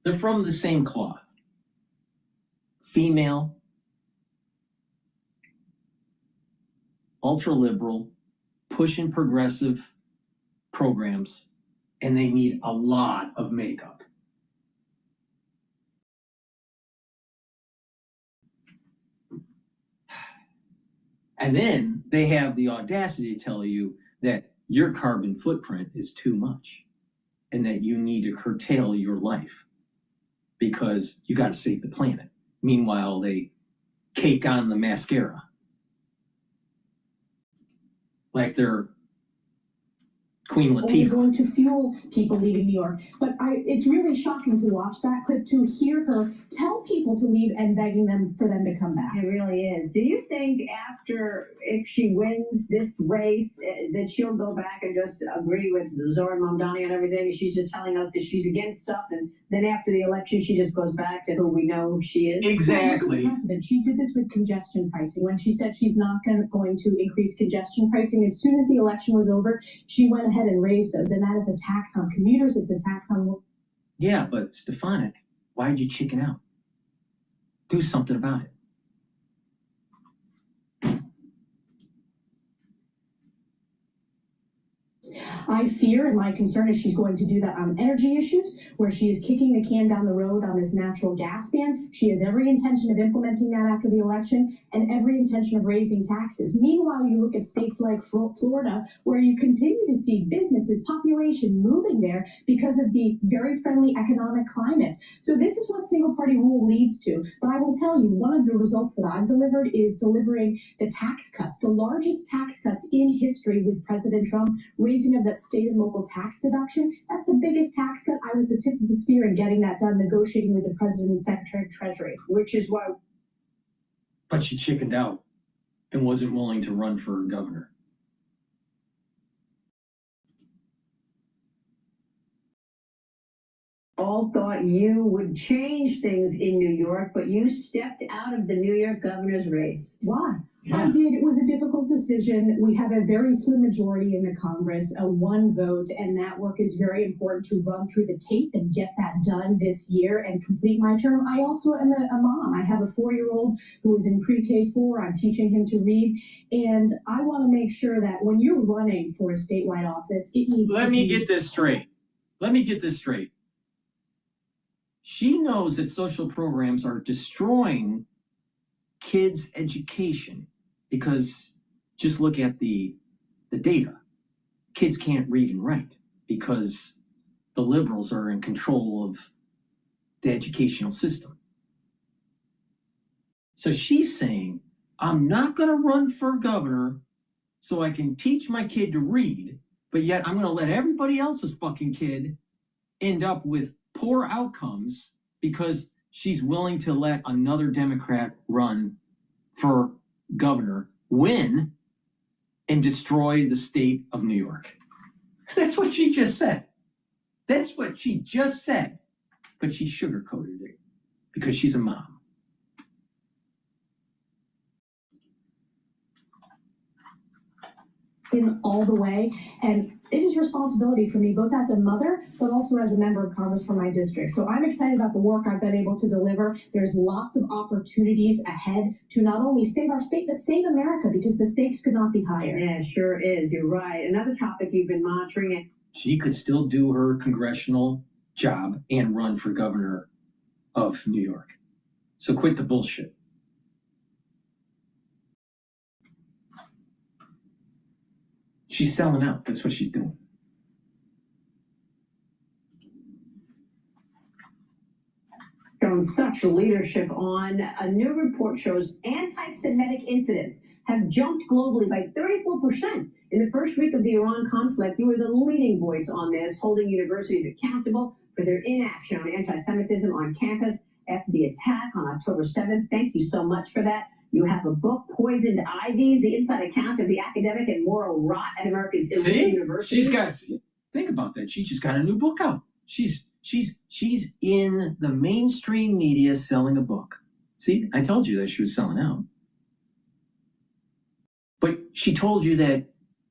they're from the same cloth. Female, ultra-liberal, pushing progressive programs, and they need a lot of makeup. And then they have the audacity to tell you that your carbon footprint is too much and that you need to curtail your life because you got to save the planet. Meanwhile, they cake on the mascara like they're Queen Latifah. Only going to fuel people leaving New York. But it's really shocking to watch that clip, to hear her tell people to leave and begging them for them to come back. It really is. Do you think if she wins this race, that she'll go back and just agree with Zoran Mamdani and everything? She's just telling us that she's against stuff, and then after the election, she just goes back to who we know she is? Exactly. She did this with congestion pricing. When she said she's not going to increase congestion pricing, as soon as the election was over, she went ahead and raised those, and that is a tax on commuters. It's a tax on Yeah, but Stefanik, why'd you chicken out? Do something about it. I fear, and my concern is she's going to do that on energy issues, where she is kicking the can down the road on this natural gas ban. She has every intention of implementing that after the election and every intention of raising taxes. Meanwhile, you look at states like Florida, where you continue to see businesses, population moving there because of the very friendly economic climate. So this is what single party rule leads to. But I will tell you, one of the results that I've delivered is delivering the tax cuts, the largest tax cuts in history with President Trump, raising of that state and local tax deduction. That's the biggest tax cut. I was the tip of the spear in getting that done, negotiating with the President and Secretary of Treasury, which is why. But she chickened out and wasn't willing to run for governor. All thought you would change things in New York, but you stepped out of the New York governor's race. Why? I did. It was a difficult decision. We have a very slim majority in the Congress, a one vote, and that work is very important to run through the tape and get that done this year and complete my term. I also am a mom. I have a 4-year-old who is in pre-K4. I'm teaching him to read, and I want to make sure that when you're running for a statewide office, it needs to be... Let me get this straight. She knows that social programs are destroying kids' education because just look at the data. Kids can't read and write because the liberals are in control of the educational system. So she's saying, I'm not going to run for governor so I can teach my kid to read, but yet I'm going to let everybody else's fucking kid end up with poor outcomes because she's willing to let another Democrat run for governor, win, and destroy the state of New York. That's what she just said. But she sugarcoated it because she's a mom. In all the way, and it is responsibility for me, both as a mother, but also as a member of Congress for my district. So I'm excited about the work I've been able to deliver. There's lots of opportunities ahead to not only save our state, but save America, because the stakes could not be higher. Yeah, sure is. You're right. Another topic you've been monitoring. She could still do her congressional job and run for governor of New York. So quit the bullshit. She's selling out. That's what she's doing. Showing such leadership on. A new report shows anti-Semitic incidents have jumped globally by 34%. In the first week of the Iran conflict, you were the leading voice on this, holding universities accountable for their inaction on anti-Semitism on campus after the attack on October 7th. Thank you so much for that. You have a book, Poisoned Ivies, the inside account of the academic and moral rot at America's elite universities. Think about that. She just got a new book out. She's in the mainstream media selling a book. See, I told you that she was selling out. But she told you that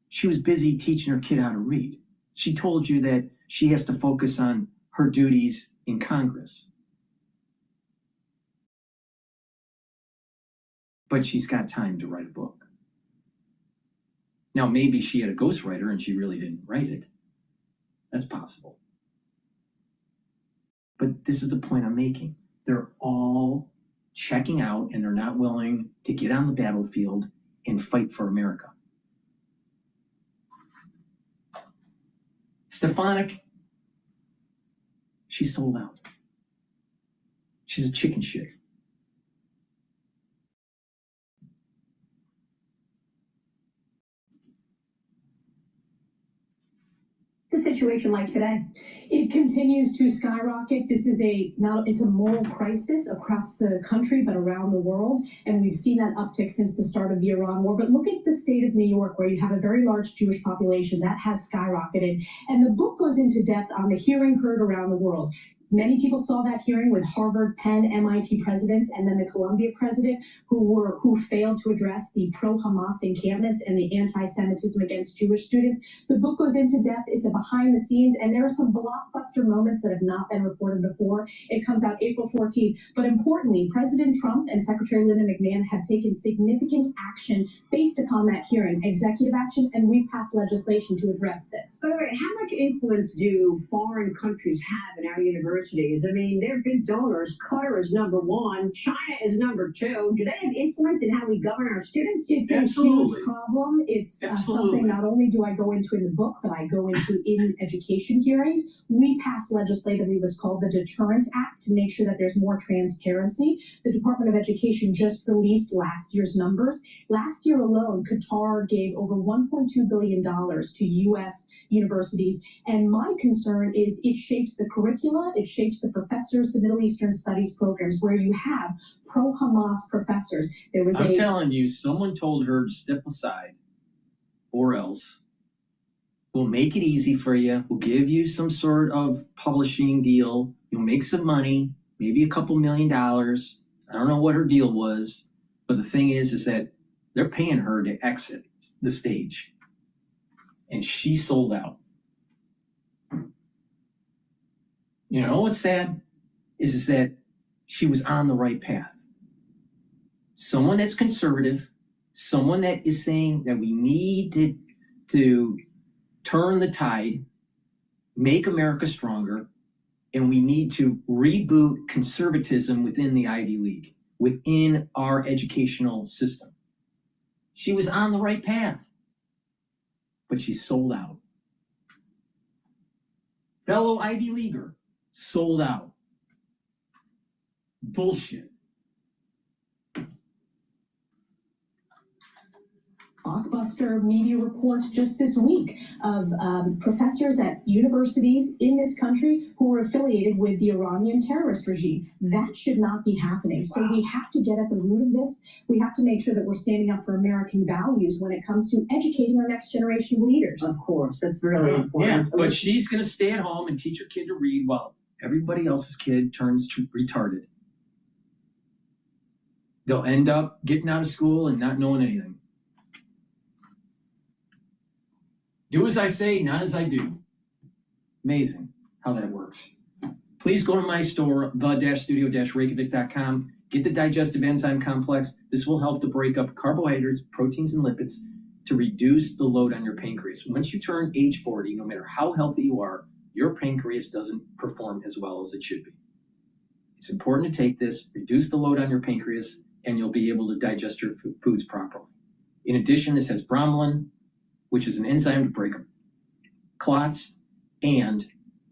she was busy teaching her kid how to read. She told you that she has to focus on her duties in Congress. But she's got time to write a book. Now, maybe she had a ghostwriter and she really didn't write it. That's possible. But this is the point I'm making. They're all checking out and they're not willing to get on the battlefield and fight for America. Stefanik, she sold out. She's a chicken shit. What's the situation like today? It continues to skyrocket. This is it's a moral crisis across the country, but around the world. And we've seen that uptick since the start of the Iran war. But look at the state of New York, where you have a very large Jewish population that has skyrocketed. And the book goes into depth on the hearing heard around the world. Many people saw that hearing with Harvard, Penn, MIT presidents, and then the Columbia president who failed to address the pro-Hamas encampments and the anti-Semitism against Jewish students. The book goes into depth. It's a behind the scenes, and there are some blockbuster moments that have not been reported before. It comes out April 14th. But importantly, President Trump and Secretary Linda McMahon have taken significant action based upon that hearing, executive action, and we've passed legislation to address this. By the way, how much influence do foreign countries have in our universities? I mean, they're big donors. Qatar is number one. China is number two. Do they have influence in how we govern our students? It's a huge problem. It's something not only do I go into in the book, but I go into in education hearings. We passed legislatively what's called the Deterrent Act to make sure that there's more transparency. The Department of Education just released last year's numbers. Last year alone, Qatar gave over $1.2 billion to U.S. universities. And my concern is it shapes the curricula, it shapes the professors, the Middle Eastern Studies programs, where you have pro-Hamas professors. I'm telling you, someone told her to step aside, or else we'll make it easy for you. We'll give you some sort of publishing deal. You'll make some money, maybe a couple $1 million. I don't know what her deal was, but the thing is that they're paying her to exit the stage, and she sold out. You know what's sad is that she was on the right path. Someone that's conservative, someone that is saying that we need to turn the tide, make America stronger, and we need to reboot conservatism within the Ivy League, within our educational system. She was on the right path, but she sold out. Fellow Ivy Leaguer, sold out. Bullshit. Blockbuster media reports just this week of professors at universities in this country who are affiliated with the Iranian terrorist regime. That should not be happening. So we have to get at the root of this. We have to make sure that we're standing up for American values when it comes to educating our next generation of leaders. Of course, that's really important. Yeah, but she's going to stay at home and teach her kid to read while everybody else's kid turns retarded. They'll end up getting out of school and not knowing anything. Do as I say, not as I do. Amazing how that works. Please go to my store, the-studio-reykjavik.com. Get the digestive enzyme complex. This will help to break up carbohydrates, proteins, and lipids to reduce the load on your pancreas. Once you turn age 40, no matter how healthy you are, your pancreas doesn't perform as well as it should be. It's important to take this, reduce the load on your pancreas, and you'll be able to digest your foods properly. In addition, this has bromelain, which is an enzyme to break up clots, and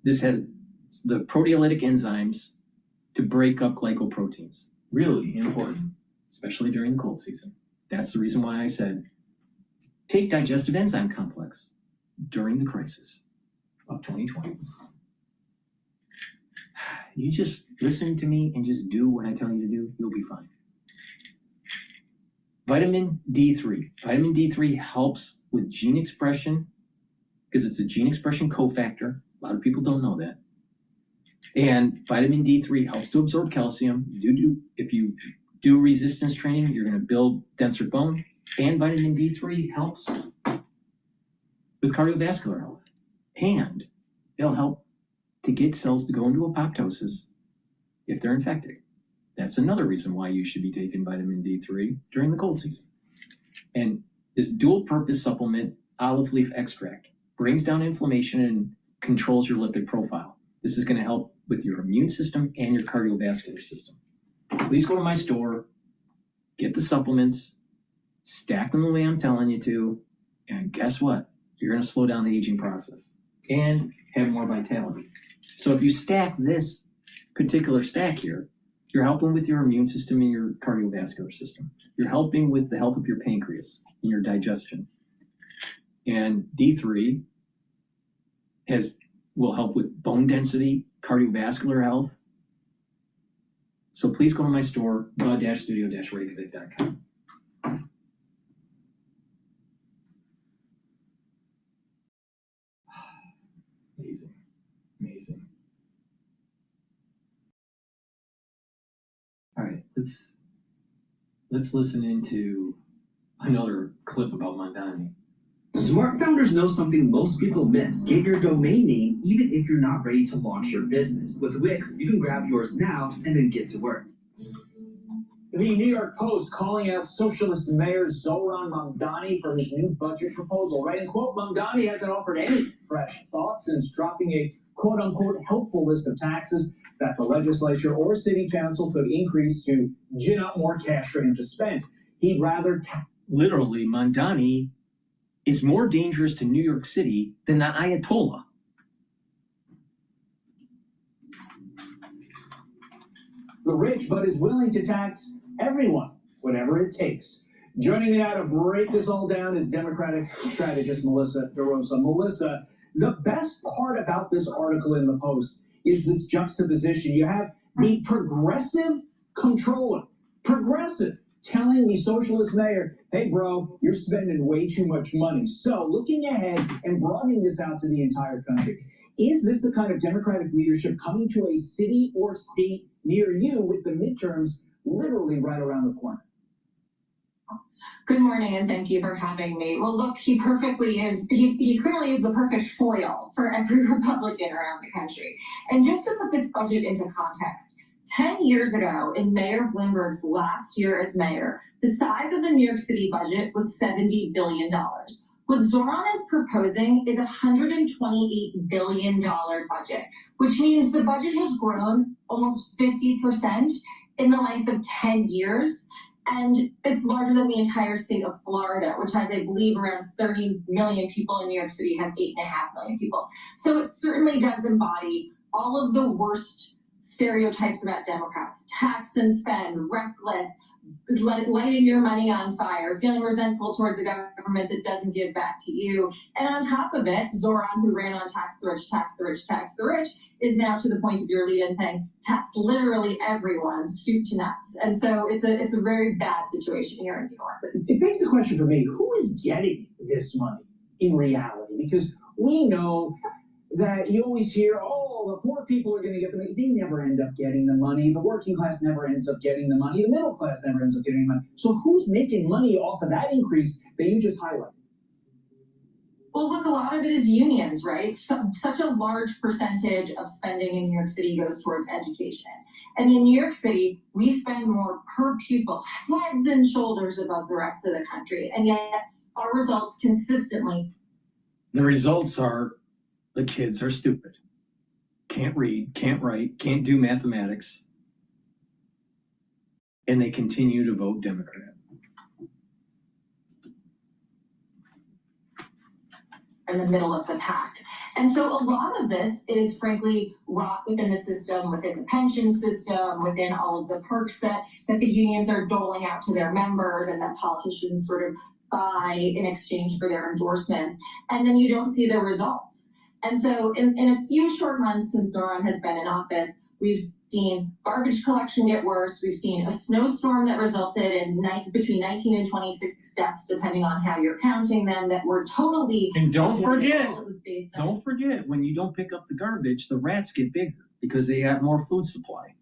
this has the proteolytic enzymes to break up glycoproteins. Really important, especially during the cold season. That's the reason why I said, take digestive enzyme complex during the crisis of 2020. You just listen to me and just do what I tell you to do, you'll be fine. Vitamin D3. Vitamin D3 helps with gene expression because it's a gene expression cofactor. A lot of people don't know that. And vitamin D3 helps to absorb calcium. If you do resistance training, you're going to build denser bone. And vitamin D3 helps with cardiovascular health. And it'll help to get cells to go into apoptosis if they're infected. That's another reason why you should be taking vitamin D3 during the cold season. And this dual purpose supplement, olive leaf extract, brings down inflammation and controls your lipid profile. This is going to help with your immune system and your cardiovascular system. Please go to my store, get the supplements, stack them the way I'm telling you to, and guess what? You're going to slow down the aging process and have more vitality. So if you stack this particular stack here, you're helping with your immune system and your cardiovascular system. You're helping with the health of your pancreas and your digestion. And D3 will help with bone density, cardiovascular health. So please go to my store, the-studio-reykjavik.com. Amazing, amazing. let's listen into another clip about Mamdani. Smart founders know something most people miss. Get your domain name even if you're not ready to launch your business. With Wix, you can grab yours now and then get to work. The New York Post calling out socialist mayor Zoran Mamdani for his new budget proposal, writing, quote, Mamdani hasn't offered any fresh thoughts since dropping a quote-unquote helpful list of taxes that the legislature or city council could increase to gin up more cash for him to spend. He'd rather... Literally, Mamdani is more dangerous to New York City than the Ayatollah. The rich, but is willing to tax everyone, whatever it takes. Joining me now to break this all down is Democratic strategist Melissa DeRosa. Melissa, the best part about this article in the Post is this juxtaposition. You have the progressive controller, progressive, telling the socialist mayor, hey, bro, you're spending way too much money. So looking ahead and broadening this out to the entire country, is this the kind of Democratic leadership coming to a city or state near you with the midterms literally right around the corner? Good morning, and thank you for having me. Well, look, he clearly is the perfect foil for every Republican around the country. And just to put this budget into context, 10 years ago, in Mayor Bloomberg's last year as mayor, the size of the New York City budget was $70 billion. What Zoran is proposing is a $128 billion budget, which means the budget has grown almost 50% in the length of 10 years. And it's larger than the entire state of Florida, which has, I believe, around 30 million people, and New York City has 8.5 million people. So it certainly does embody all of the worst stereotypes about Democrats: tax and spend, reckless, lighting your money on fire, feeling resentful towards a government that doesn't give back to you. And on top of it, Zoran, who ran on tax the rich, tax the rich, tax the rich, is now to the point of your lead-in saying, tax literally everyone, soup to nuts. And so it's a very bad situation here in New York. It begs the question for me, who is getting this money in reality? Because we know that you always hear, oh, the poor people are going to get the money. They never end up getting the money. The working class never ends up getting the money. The middle class never ends up getting the money. So who's making money off of that increase that you just highlighted? Well, look, a lot of it is unions, right? Such a large percentage of spending in New York City goes towards education. And in New York City, we spend more per pupil, heads and shoulders above the rest of the country. And yet our results consistently. The results are the kids are stupid. Can't read, can't write, can't do mathematics. And they continue to vote Democrat. In the middle of the pack. And so a lot of this is frankly rot within the system, within the pension system, within all of the perks that the unions are doling out to their members and that politicians sort of buy in exchange for their endorsements. And then you don't see the results. And so in a few short months since Zoran has been in office, we've seen garbage collection get worse. We've seen a snowstorm that resulted in between 19 and 26 deaths, depending on how you're counting them, that were totally... And don't forget, when you don't pick up the garbage, the rats get bigger because they have more food supply.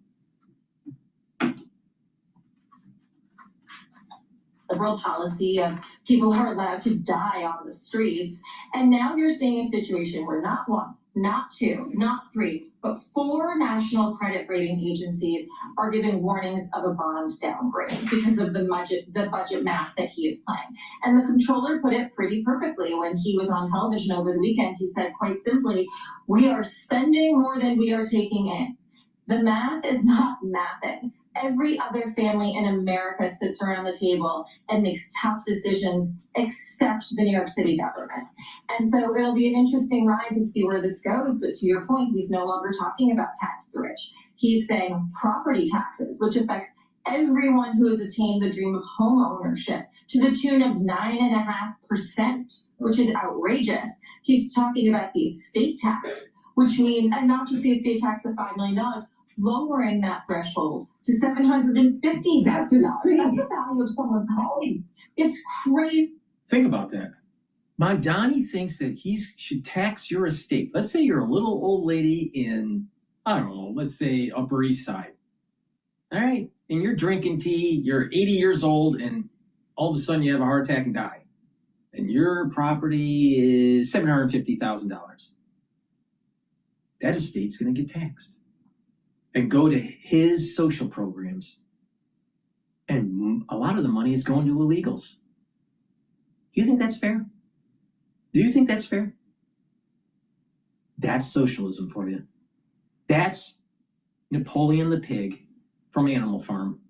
Liberal policy of people are allowed to die on the streets. And now you're seeing a situation where not one, not two, not three, but 4 national credit rating agencies are giving warnings of a bond downgrade because of the budget math that he is playing. And the comptroller put it pretty perfectly when he was on television over the weekend. He said quite simply, we are spending more than we are taking in. The math is not mathing. Every other family in America sits around the table and makes tough decisions except the New York City government. And so it'll be an interesting ride to see where this goes. But to your point, he's no longer talking about tax the rich. He's saying property taxes, which affects everyone who has attained the dream of home ownership to the tune of 9.5%, which is outrageous. He's talking about the estate tax, which means, and not just the estate tax of $5 million, lowering that threshold to $750,000. That's insane. That's the value of someone's home. It's crazy. Think about that. Mamdani thinks that he should tax your estate. Let's say you're a little old lady in, I don't know, let's say Upper East Side. All right. And you're drinking tea, you're 80 years old, and all of a sudden you have a heart attack and die. And your property is $750,000. That estate's going to get taxed and go to his social programs. And a lot of the money is going to illegals. Do you think that's fair? Do you think that's fair? That's socialism for you. That's Napoleon the pig from Animal Farm.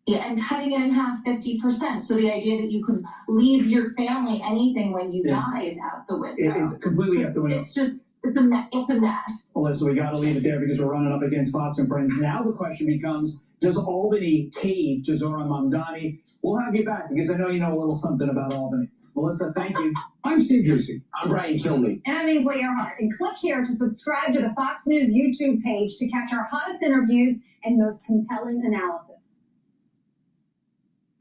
Yeah, and cutting it in half 50%. So the idea that you could leave your family anything when you die is out the window. It's completely out the window. It's just, it's a mess. Alyssa, we got to leave it there because we're running up against Fox and Friends. Now the question becomes, does Albany cave to Zoran Mamdani? We'll have you back because I know you know a little something about Albany. Melissa, thank you. I'm Steve Ducey. I'm Brian Kilmeade. And I'm Ainsley Earhart. And click here to subscribe to the Fox News YouTube page to catch our hottest interviews and most compelling analysis.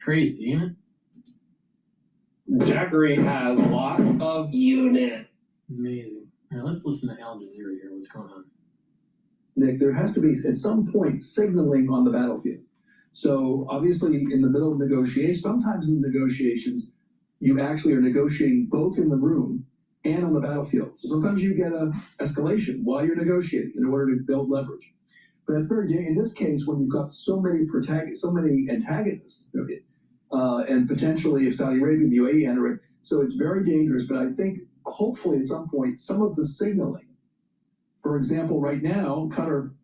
Crazy, isn't it? Jackery has a lot of unit. Amazing. All right, let's listen to Al Jazeera here. What's going on? Nick, there has to be, at some point, signaling on the battlefield. So, obviously, in the middle of negotiations, sometimes in negotiations, you actually are negotiating both in the room and on the battlefield. So sometimes you get an escalation while you're negotiating in order to build leverage. But that's very dangerous. In this case, when you've got so many antagonists, okay, and potentially if Saudi Arabia and the UAE enter it, so it's very dangerous. But I think hopefully at some point, some of the signaling, for example, right now, Qatar,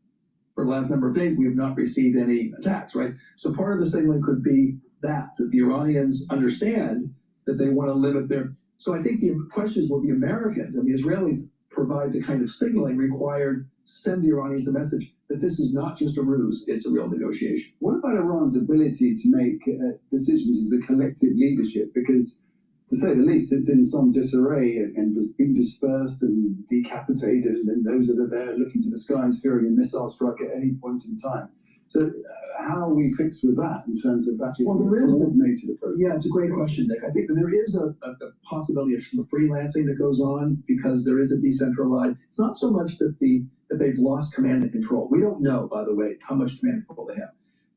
for the last number of days, we have not received any attacks, right? So part of the signaling could be that the Iranians understand that they want to limit their. So I think the question is, will the Americans and the Israelis provide the kind of signaling required to send the Iranians a message that this is not just a ruse, it's a real negotiation? What about Iran's ability to make decisions as a collective leadership? Because, to say the least, it's in some disarray and just being dispersed and decapitated, and then those that are there looking to the skies fearing a missile strike at any point in time. So how are we fixed with that in terms of actually coordinated approach? Yeah, it's a great question, Nick. I think that there is a possibility of some freelancing that goes on because there is a decentralized. It's not so much that they've lost command and control. We don't know, by the way, how much command and control they have.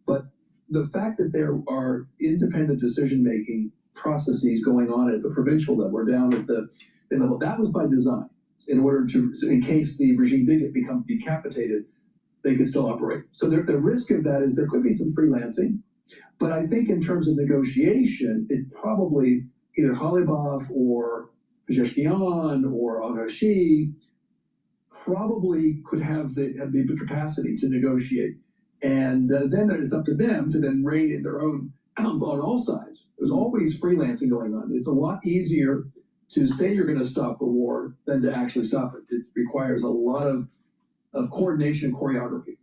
But the fact that there are independent decision-making processes going on at the provincial level or down at the level, that was by design in order to, in case the regime did become decapitated, they could still operate. So the risk of that is there could be some freelancing, but I think in terms of negotiation, it probably either Khalibaf or Pezeshkian or Al-Ghashi probably could have the capacity to negotiate. And then it's up to them to then rein in their own on all sides. There's always freelancing going on. It's a lot easier to say you're going to stop a war than to actually stop it. It requires a lot of coordination and choreography.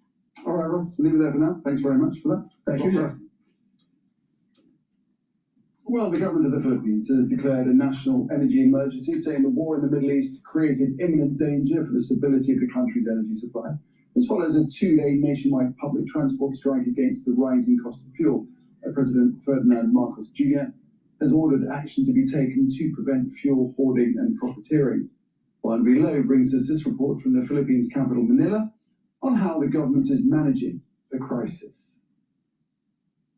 All right, Ross, leave it there for now. Thanks very much for that. Thank you. Well, the government of the Philippines has declared a national energy emergency, saying the war in the Middle East created imminent danger for the stability of the country's energy supply. This follows a 2-day nationwide public transport strike against the rising cost of fuel. President Ferdinand Marcos Jr. has ordered action to be taken to prevent fuel hoarding and profiteering. Juan Vilo brings us this report from the Philippines capital, Manila, on how the government is managing the crisis.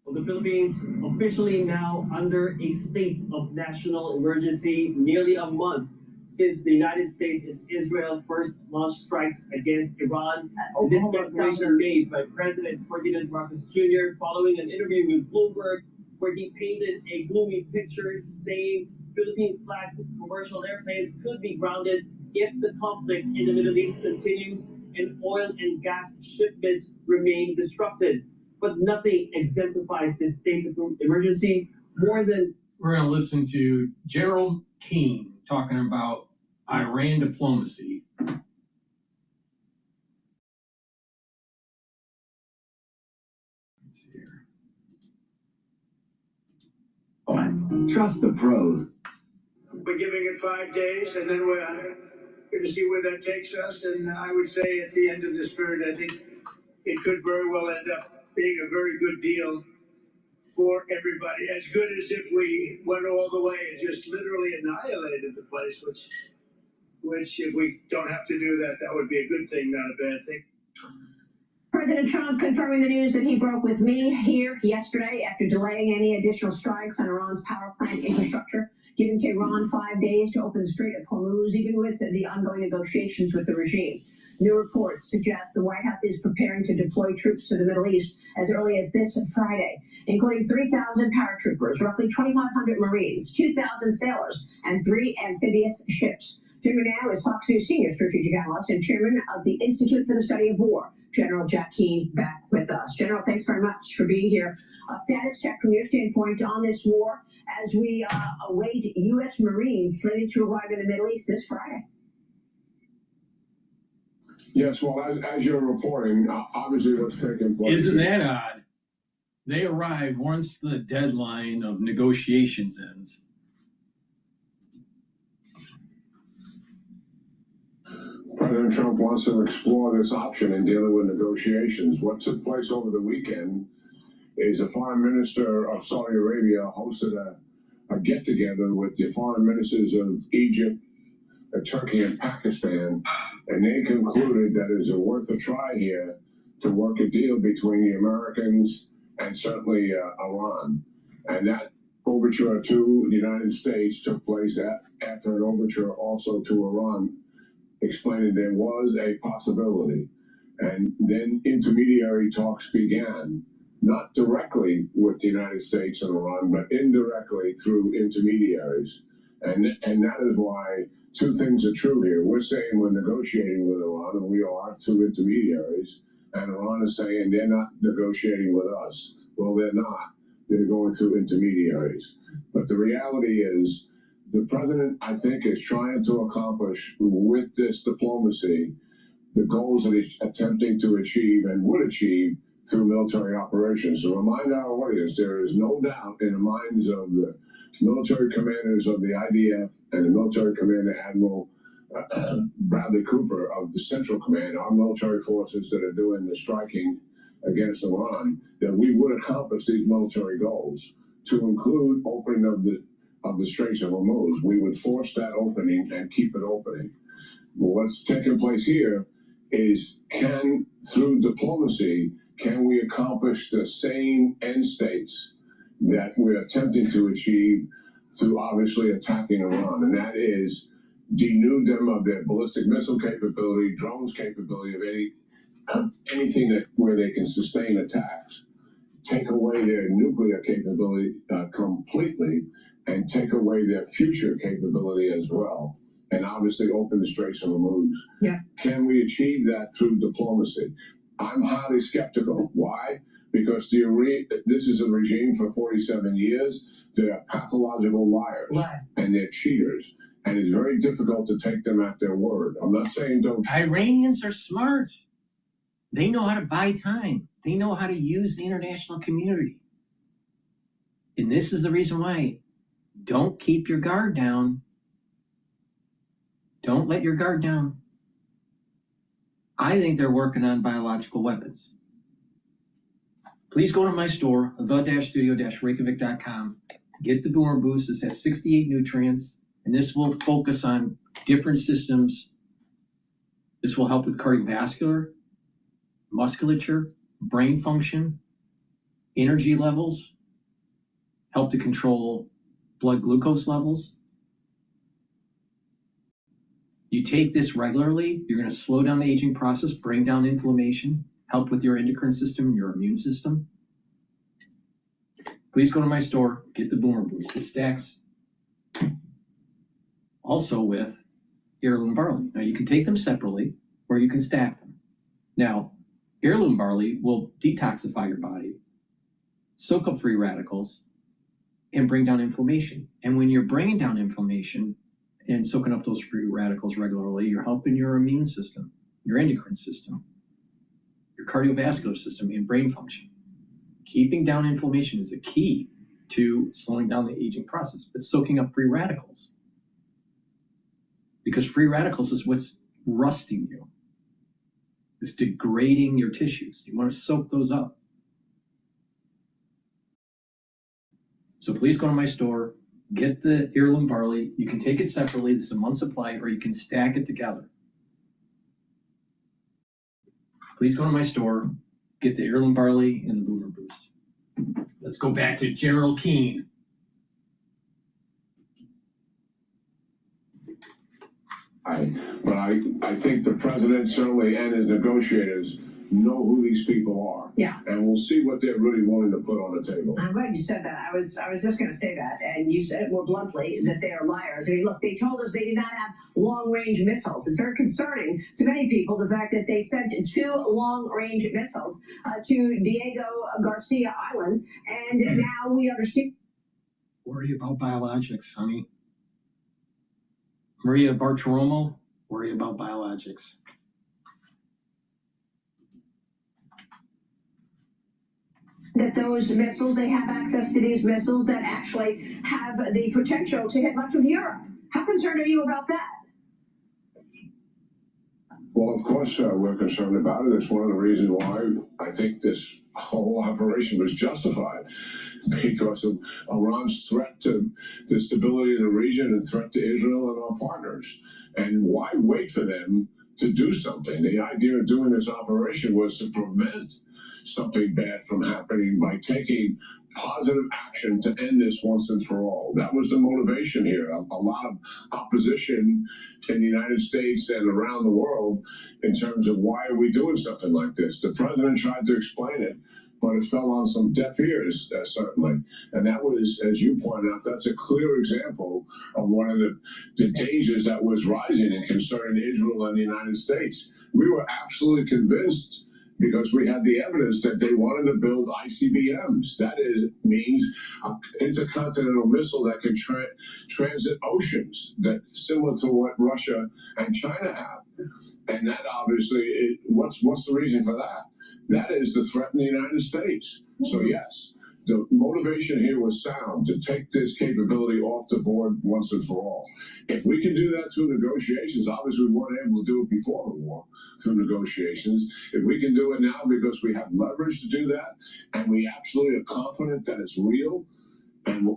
Well, the Philippines officially now under a state of national emergency, nearly a month since the United States and Israel first launched strikes against Iran. This declaration made by President Ferdinand Marcos Jr. following an interview with Bloomberg, where he painted a gloomy picture saying Philippine-flagged commercial airplanes could be grounded if the conflict in the Middle East continues and oil and gas shipments remain disrupted. But nothing exemplifies this state of emergency more than... We're going to listen to Gerald Keane talking about Iran diplomacy. Let's see here. Trust the pros. We're giving it 5 days, and then we're going to see where that takes us. And I would say at the end of this period, I think it could very well end up being a very good deal for everybody. As good as if we went all the way and just literally annihilated the place, which which if we don't have to do that, that would be a good thing, not a bad thing. President Trump confirming the news that he broke with me here yesterday after delaying any additional strikes on Iran's power plant infrastructure, giving Tehran 5 days to open the Strait of Hormuz, even with the ongoing negotiations with the regime. New reports suggest the White House is preparing to deploy troops to the Middle East as early as this Friday, including 3,000 paratroopers, roughly 2,500 Marines, 2,000 sailors, and 3 amphibious ships. Joining me now is Fox News senior strategic analyst and chairman of the Institute for the Study of War, General Jack Keane, back with us. General, thanks very much for being here. A status check from your standpoint on this war as we await U.S. Marines slated to arrive in the Middle East this Friday. Yes, well, as you're reporting, obviously what's taking place. Isn't that odd? They arrive once the deadline of negotiations ends. President Trump wants to explore this option in dealing with negotiations. What took place over the weekend is the foreign minister of Saudi Arabia hosted a get-together with the foreign ministers of Egypt, Turkey, and Pakistan, and they concluded that it's worth a try here to work a deal between the Americans and certainly Iran. And that overture to the United States took place after an overture also to Iran, explaining there was a possibility. And then intermediary talks began, not directly with the United States and Iran, but indirectly through intermediaries. And that is why two things are true here. We're saying we're negotiating with Iran, and we are through intermediaries, and Iran is saying they're not negotiating with us. Well, they're not. They're going through intermediaries. But the reality is, the president, I think, is trying to accomplish with this diplomacy the goals that he's attempting to achieve and would achieve through military operations. To remind our audience, there is no doubt in the minds of the military commanders of the IDF and the military commander Admiral Bradley Cooper of the Central Command, our military forces that are doing the striking against Iran, that we would accomplish these military goals, to include opening of the Straits of Hormuz. We would force that opening and keep it opening. What's taking place here is, through diplomacy, can we accomplish the same end states that we're attempting to achieve through obviously attacking Iran? And that is denude them of their ballistic missile capability, drones capability, of anything where they can sustain attacks, take away their nuclear capability completely, and take away their future capability as well, and obviously open the Straits of Hormuz. Yeah. Can we achieve that through diplomacy? I'm highly skeptical. Why? Because this is a regime for 47 years. They're pathological liars, right, and they're cheaters, and it's very difficult to take them at their word. I'm not saying don't. Iranians are smart. They know how to buy time. They know how to use the international community. And this is the reason why. Don't keep your guard down. Don't let your guard down. I think they're working on biological weapons. Please go to my store, the-studio-reykjavik.com. Get the Boomer Boost. This has 68 nutrients, and this will focus on different systems. This will help with cardiovascular, musculature, brain function, energy levels, help to control blood glucose levels. You take this regularly, you're going to slow down the aging process, bring down inflammation, help with your endocrine system and your immune system. Please go to my store, get the Boomer Boost. It stacks also with heirloom barley. Now, you can take them separately, or you can stack them. Now, heirloom barley will detoxify your body, soak up free radicals, and bring down inflammation. And when you're bringing down inflammation and soaking up those free radicals regularly, you're helping your immune system, your endocrine system, your cardiovascular system, and brain function. Keeping down inflammation is a key to slowing down the aging process, but soaking up free radicals. Because free radicals is what's rusting you. It's degrading your tissues. You want to soak those up. So please go to my store, Get the heirloom barley. You can take it separately. This is a month's supply, or you can stack it together. Please go to my store, get the heirloom barley and the boomer boost. Let's go back to General Keane. I think the president certainly and his negotiators know who these people are. Yeah. And we'll see what they're really willing to put on the table. I'm glad you said that. I was just going to say that, and you said it more bluntly that they are liars. I mean, look, they told us they did not have long-range missiles. It's very concerning to many people the fact that they sent 2 long-range missiles to Diego Garcia Island, and now we understand. Worry about biologics, honey. Maria Bartiromo, worry about biologics. That those missiles, they have access to these missiles that actually have the potential to hit much of Europe. How concerned are you about that? Well, of course, we're concerned about it. It's one of the reasons why I think this whole operation was justified, because of Iran's threat to the stability of the region and threat to Israel and our partners. And why wait for them to do something? The idea of doing this operation was to prevent something bad from happening by taking positive action to end this once and for all. That was the motivation here. A lot of opposition in the United States and around the world in terms of why are we doing something like this. The president tried to explain it, but it fell on some deaf ears, certainly. And that was, as you pointed out, that's a clear example of one of the dangers that was rising and concerning Israel and the United States. We were absolutely convinced, because we had the evidence that they wanted to build ICBMs. That means an intercontinental missile that can transit oceans, that similar to what Russia and China have. And that obviously, what's the reason for that? That is the threat in the United States. So yes, the motivation here was sound, to take this capability off the board once and for all. If we can do that through negotiations, obviously we weren't able to do it before the war through negotiations. If we can do it now because we have leverage to do that, and we absolutely are confident that it's real, and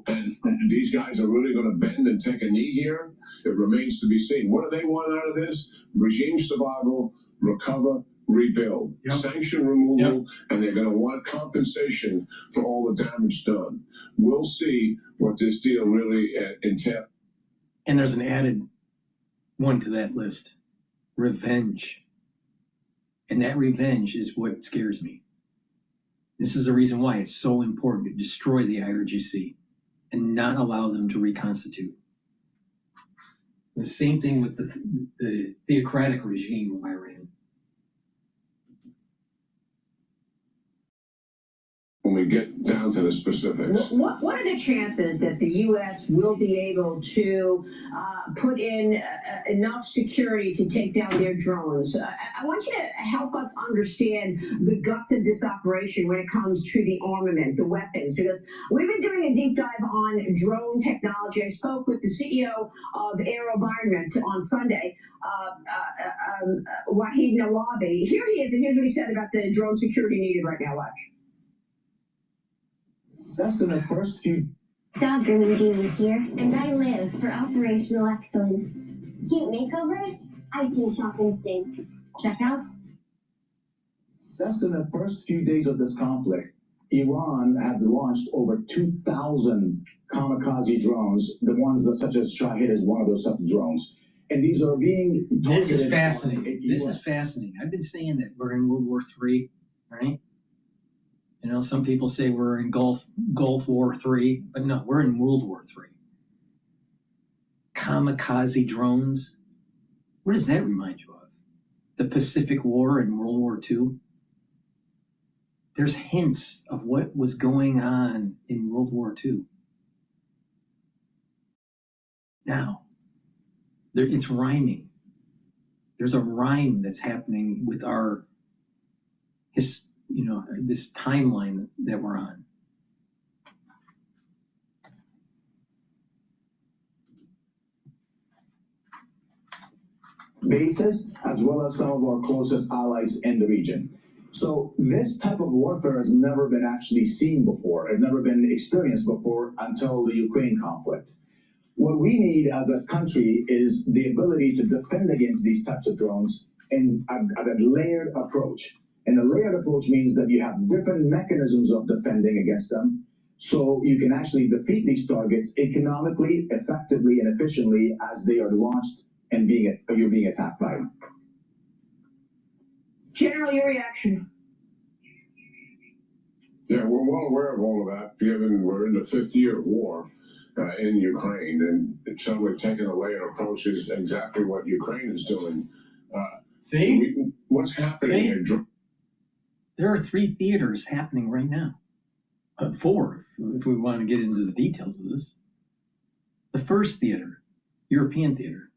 these guys are really going to bend and take a knee here, it remains to be seen. What do they want out of this? Regime survival, recover, rebuild, sanction removal, and they're going to want compensation for all the damage done. We'll see what this deal really entails. And there's an added one to that list: revenge. And that revenge is what scares me. This is the reason why it's so important to destroy the IRGC and not allow them to reconstitute. The same thing with the theocratic regime of Iran. When we get down to the specifics. What are the chances that the U.S. will be able to put in enough security to take down their drones? I want you to help us understand the guts of this operation when it comes to the armament, the weapons, because we've been doing a deep dive on drone technology. I spoke with the CEO of AeroVironment on Sunday, Wahid Nawabi. Here he is, and here's what he said about the drone security needed right now. Watch. That's in the first few. Doug Grimangine is here, and I live for operational excellence. Cute makeovers? I see shop and sink. Checkouts? That's in the first few days of this conflict. Iran had launched over 2,000 kamikaze drones, the ones that, such as Shahid is one of those type of drones. And these are being targeted. This is fascinating. This is fascinating. I've been saying that we're in World War III, right? You know, some people say we're in Gulf War III, but no, we're in World War III. Kamikaze drones. What does that remind you of? The Pacific War and World War II? There's hints of what was going on in World War II. Now, it's rhyming. There's a rhyme that's happening with our this timeline that we're on. Bases, as well as some of our closest allies in the region. So this type of warfare has never been actually seen before. It's never been experienced before until the Ukraine conflict. What we need as a country is the ability to defend against these types of drones in at a layered approach. And a layered approach means that you have different mechanisms of defending against them, so you can actually defeat these targets economically, effectively, and efficiently as they are launched and you're being attacked by them. General, your reaction? Yeah, we're well aware of all of that, given we're in the 5th year of war in Ukraine, and suddenly taking a layered approach is exactly what Ukraine is doing. What's happening here? There are 3 theaters happening right now. 4, if we want to get into the details of this. The first theater, European theater.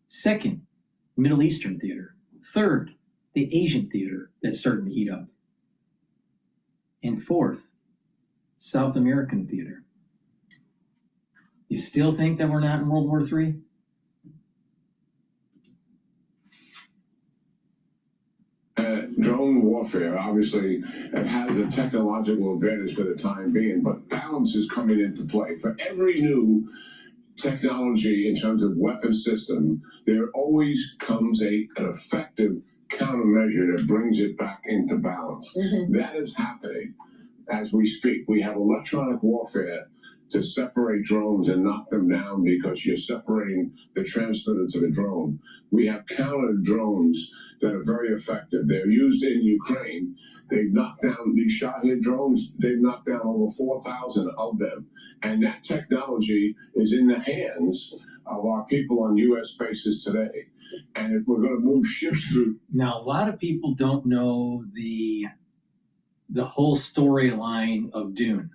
Second, Middle Eastern theater. Third, the Asian theater that's starting to heat up. And fourth, South American theater. You still think that we're not in World War III? Drone warfare, obviously, it has a technological advantage for the time being, but balance is coming into play. For every new technology in terms of weapon system, there always comes an effective countermeasure that brings it back into balance. That is happening as we speak. We have electronic warfare to separate drones and knock them down because you're separating the transmitter to the drone. We have counter drones that are very effective. They're used in Ukraine. They've knocked down these Shahed drones. They've knocked down over 4,000 of them. And that technology is in the hands of our people on U.S. bases today. And if we're going to move ships through... Now, a lot of people don't know the whole storyline of Dune.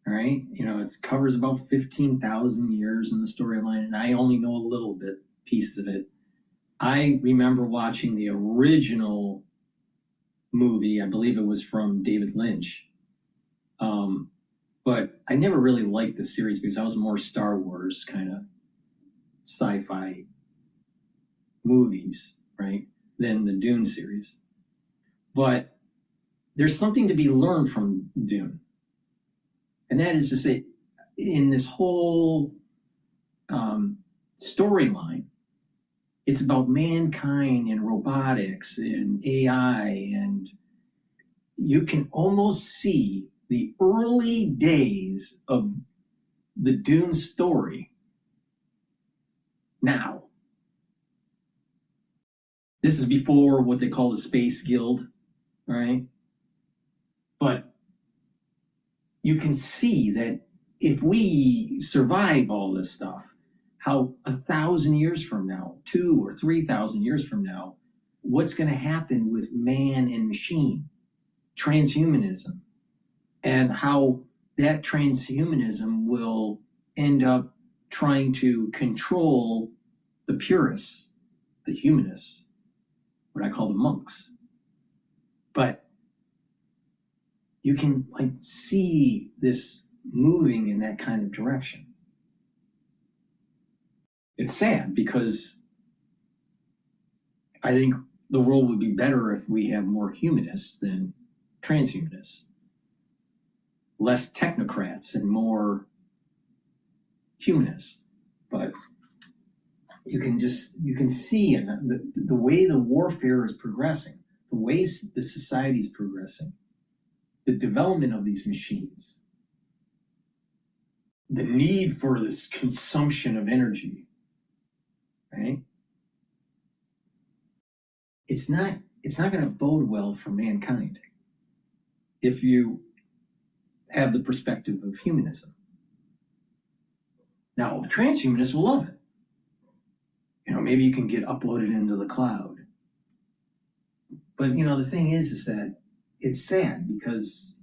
All right, you know, it covers about 15,000 years in the storyline, and I only know a little bit, pieces of it. I remember watching the original movie. I believe it was from David Lynch. But I never really liked the series because I was more Star Wars kind of sci-fi movies, right, than the Dune series. But there's something to be learned from Dune. And that is to say, in this whole storyline, it's about mankind and robotics and AI, and you can almost see the early days of the Dune story now. This is before what they call the Space Guild, right? But you can see that if we survive all this stuff, how 1,000 years from now, 2,000 or 3,000 years from now, what's going to happen with man and machine, transhumanism, and how that transhumanism will end up trying to control the purists, the humanists, what I call the monks. But you can see this moving in that kind of direction. It's sad because I think the world would be better if we have more humanists than transhumanists, less technocrats and more humanists. But you can see in the way the warfare is progressing, the way the society is progressing, the development of these machines, the need for this consumption of energy, right? It's not going to bode well for mankind if you have the perspective of humanism. Now, transhumanists will love it. You know, maybe you can get uploaded into the cloud. But, you know, the thing is that it's sad because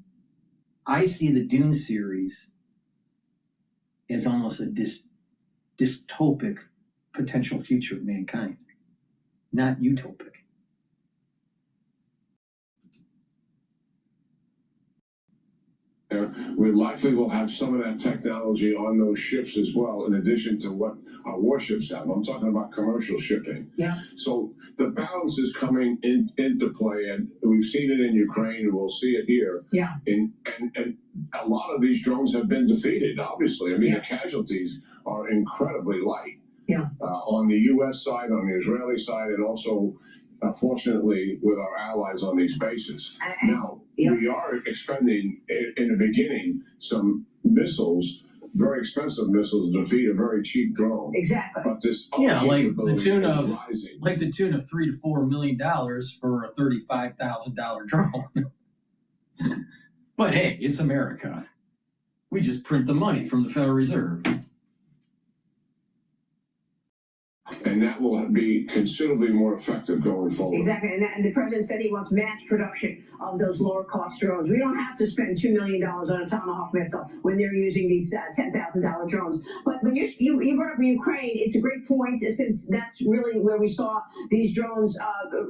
I see the Dune series as almost a dystopic potential future of mankind, not utopic. We likely will have some of that technology on those ships as well, in addition to what our warships have. I'm talking about commercial shipping. Yeah. So the balance is coming into play, and we've seen it in Ukraine, and we'll see it here. Yeah. And a lot of these drones have been defeated, obviously. I mean, the casualties are incredibly light. Yeah. On the U.S. side, on the Israeli side, and also, fortunately, with our allies on these bases. Now, we are expending, in the beginning, some missiles, very expensive missiles, to defeat a very cheap drone. Exactly. But this like the tune of rising. like the tune of $3 to $4 million for a $35,000 drone. But hey, it's America. We just print the money from the Federal Reserve. And that will be considerably more effective going forward. Exactly, and the president said he wants mass production of those lower cost drones. We don't have to spend $2 million on a Tomahawk missile when they're using these $10,000 drones. But when you brought up Ukraine, it's a great point, since that's really where we saw these drones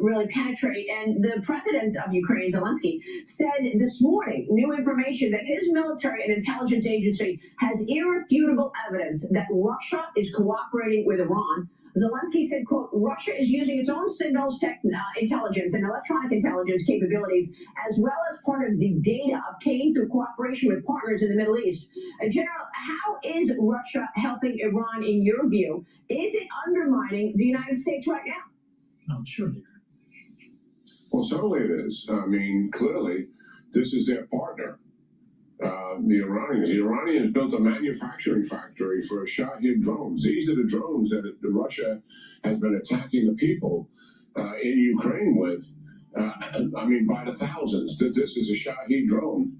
really penetrate. And the president of Ukraine, Zelensky, said this morning, new information, that his military and intelligence agency has irrefutable evidence that Russia is cooperating with Iran. Zelensky said, quote, Russia is using its own signals, intelligence and electronic intelligence capabilities, as well as part of the data obtained through cooperation with partners in the Middle East. General, how is Russia helping Iran in your view? Is it undermining the United States right now? I'm sure. Well, certainly it is. I mean, clearly, this is their partner. The Iranians built a manufacturing factory for Shahed drones. These are the drones that Russia has been attacking the people in Ukraine with. I mean, by the thousands. This is a Shahed drone.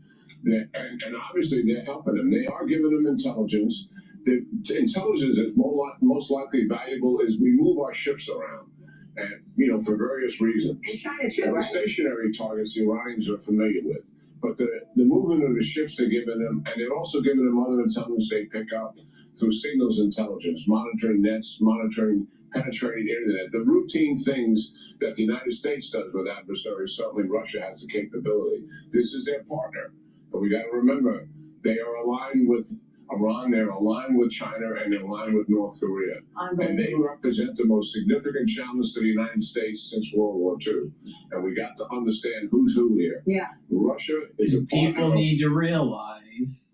And obviously, they're helping them. They are giving them intelligence. The intelligence is most likely valuable as we move our ships around. And, for various reasons. And China too, and the right? stationary targets the Iranians are familiar with. But the movement of the ships they're giving them, and they're also giving them other intelligence they pick up through signals intelligence, monitoring nets, monitoring penetrating internet, the routine things that the United States does with adversaries. Certainly Russia has the capability. This is their partner. But we got to remember, they are aligned with Iran, they're aligned with China, and they're aligned with North Korea. And they represent the most significant challenge to the United States since World War II. And we got to understand who's who here. Yeah. Russia is a partner. People need to realize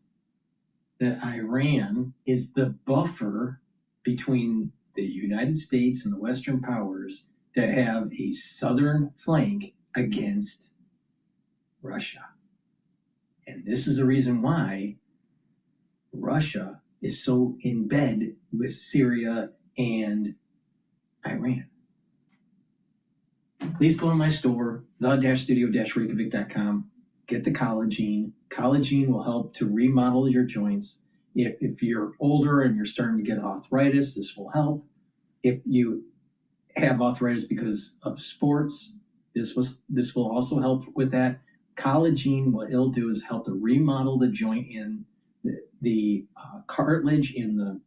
that Iran is the buffer between the United States and the Western powers to have a southern flank against Russia. And this is the reason why Russia is so in bed with Syria and Iran. Please go to my store, the-studio-reykjavik.com. Get the collagen. Collagen will help to remodel your joints. If you're older and you're starting to get arthritis, this will help. If you have arthritis because of sports, this will also help with that. Collagen, what it'll do is help to remodel the joint in the cartilage in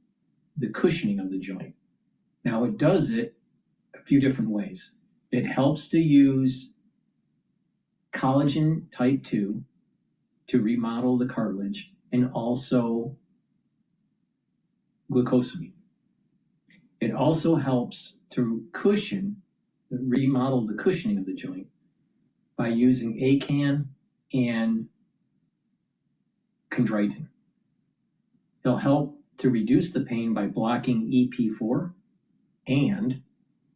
the cushioning of the joint. Now it does it a few different ways. It helps to use collagen type 2 to remodel the cartilage, and also glucosamine. It also helps to remodel the cushioning of the joint by using ACAN and chondroitin. It'll help to reduce the pain by blocking EP4, and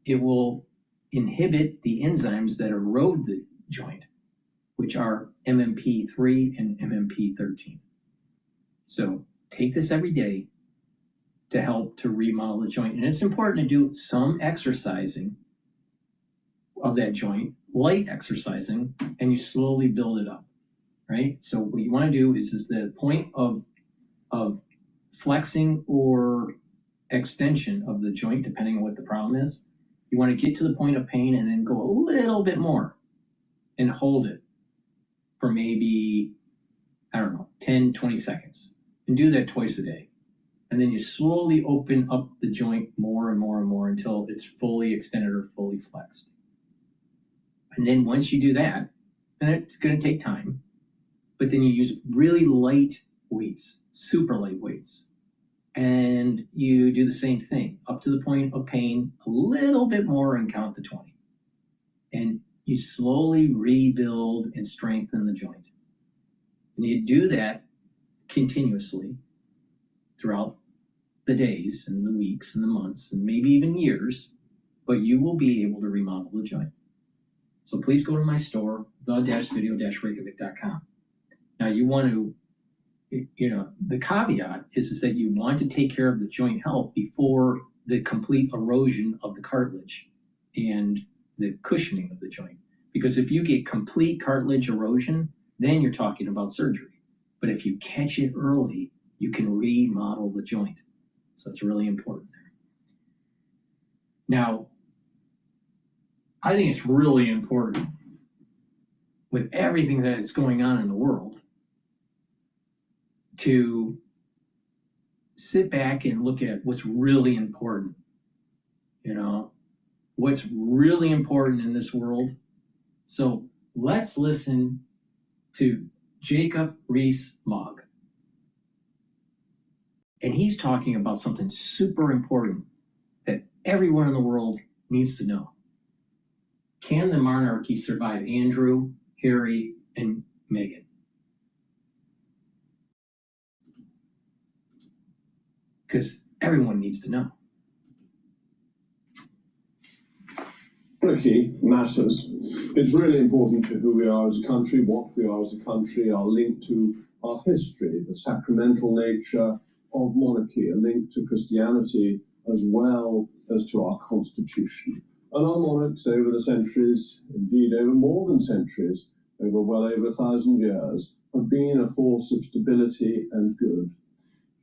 it will inhibit the enzymes that erode the joint, which are MMP3 and MMP13. So take this every day to help to remodel the joint. And it's important to do some exercising of that joint, light exercising, and you slowly build it up, right? So what you want to do is the point of flexing or extension of the joint, depending on what the problem is. You want to get to the point of pain and then go a little bit more and hold it for maybe, 10, 20 seconds. And do that twice a day. And then you slowly open up the joint more and more and more until it's fully extended or fully flexed. And then once you do that, and it's going to take time, but then you use really light weights, super light weights. And you do the same thing up to the point of pain, a little bit more, and count to 20. And you slowly rebuild and strengthen the joint. And you do that continuously throughout the days and the weeks and the months and maybe even years, but you will be able to remodel the joint. So please go to my store, the-studio-reykjavik.com. Now you want to, the caveat is that you want to take care of the joint health before the complete erosion of the cartilage and the cushioning of the joint. Because if you get complete cartilage erosion, then you're talking about surgery. But if you catch it early, you can remodel the joint. So it's really important there. Now, I think it's really important with everything that is going on in the world to sit back and look at what's really important. What's really important in this world. So let's listen to Jacob Rees-Mogg. And he's talking about something super important that everyone in the world needs to know. Can the monarchy survive Andrew, Harry, and Meghan? Because everyone needs to know. Monarchy matters. It's really important to who we are as a country, what we are as a country, our link to our history, the sacramental nature of monarchy, a link to Christianity as well as to our constitution. And our monarchs over the centuries, indeed over more than centuries, over well over 1,000 years, have been a force of stability and good.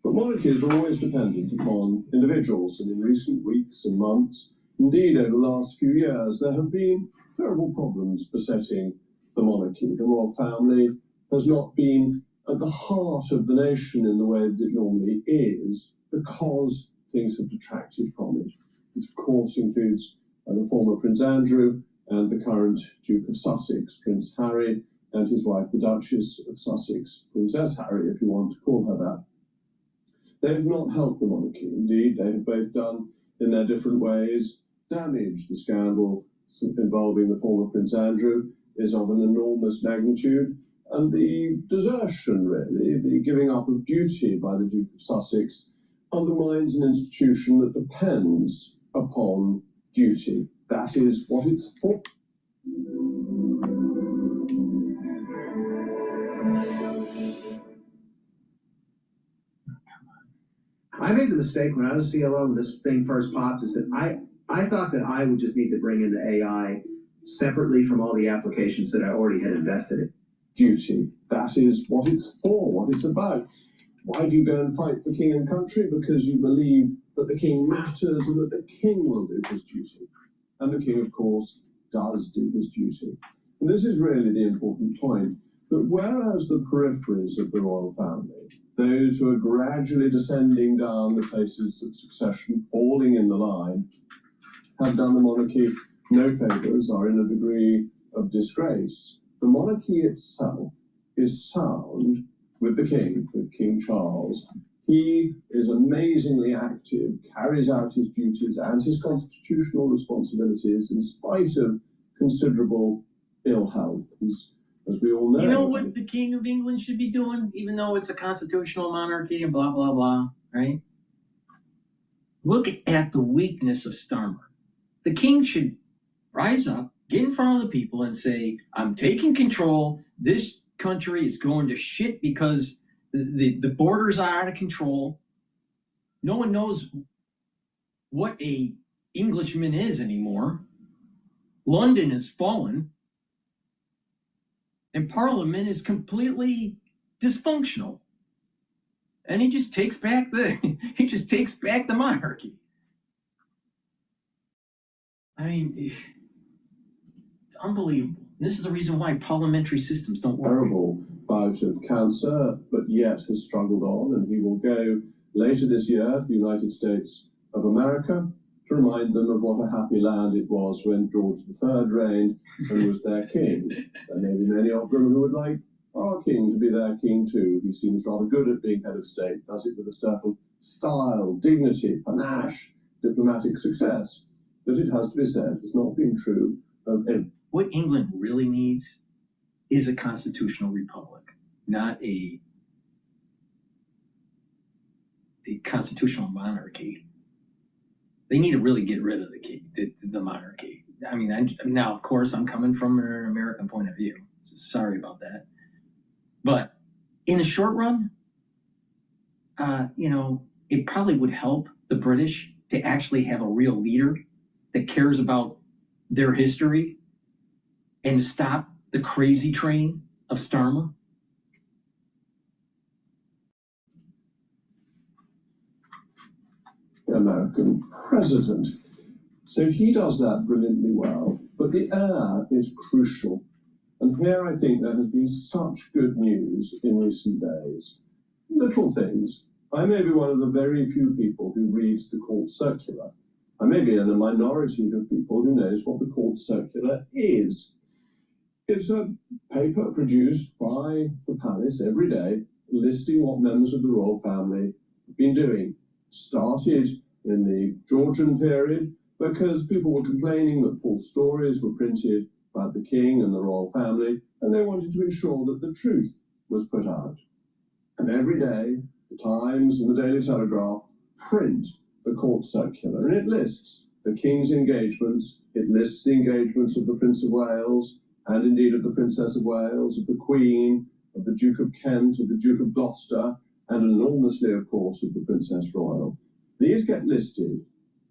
But monarchies are always dependent upon individuals, and in recent weeks and months, indeed over the last few years, there have been terrible problems besetting the monarchy. The royal family has not been at the heart of the nation in the way that it normally is, because things have detracted from it. This, of course, includes the former Prince Andrew and the current Duke of Sussex, Prince Harry, and his wife, the Duchess of Sussex, Princess Harry, if you want to call her that. They have not helped the monarchy. Indeed, they have both done, in their different ways, damage. The scandal involving the former Prince Andrew is of an enormous magnitude, and the desertion, really, the giving up of duty by the Duke of Sussex, undermines an institution that depends upon duty. That is what it's for. I made the mistake when I was CLO and this thing first popped, is that I thought that I would just need to bring in the AI separately from all the applications that I already had invested in. Duty. That is what it's for, what it's about. Why do you go and fight for king and country? Because you believe that the king matters and that the king will do his duty. And the king, of course, does do his duty. And this is really the important point, that whereas the peripheries of the royal family, those who are gradually descending down the places of succession, falling in the line, have done the monarchy no favours, are in a degree of disgrace, the monarchy itself is sound with the king, with King Charles. He is amazingly active, carries out his duties and his constitutional responsibilities in spite of considerable ill health. He's, as we all know. You know what the King of England should be doing, even though it's a constitutional monarchy and blah, blah, blah, right? Look at the weakness of Starmer. The king should rise up, get in front of the people and say, I'm taking control. This country is going to shit because the borders are out of control. No one knows what a Englishman is anymore. London has fallen. And Parliament is completely dysfunctional. And he just takes back the monarchy. I mean, it's unbelievable. And this is the reason why parliamentary systems don't work. Terrible bout of cancer, but yet has struggled on, and he will go later this year to the United States of America to remind them of what a happy land it was when George III reigned and was their king. There may be many of them who would like our king to be their king too. He seems rather good at being head of state, does it with a certain style, dignity, panache, diplomatic success. But it has to be said, it's not been true of every. What England really needs is a constitutional republic, not a constitutional monarchy. They need to really get rid of the monarchy. I mean, now, of course, I'm coming from an American point of view. So sorry about that. But in the short run, it probably would help the British to actually have a real leader that cares about their history and to stop the crazy train of Starmer. American president. So he does that brilliantly well, but the air is crucial. And here I think there has been such good news in recent days. Little things. I may be one of the very few people who reads the court circular. I may be in a minority of people who knows what the court circular is. It's a paper produced by the palace every day, listing what members of the royal family have been doing. Started in the Georgian period because people were complaining that false stories were printed about the king and the royal family, and they wanted to ensure that the truth was put out. And every day, the Times and the Daily Telegraph print the court circular, and it lists the king's engagements, it lists the engagements of the Prince of Wales, and indeed of the Princess of Wales, of the Queen, of the Duke of Kent, of the Duke of Gloucester, and enormously, of course, of the Princess Royal. These get listed,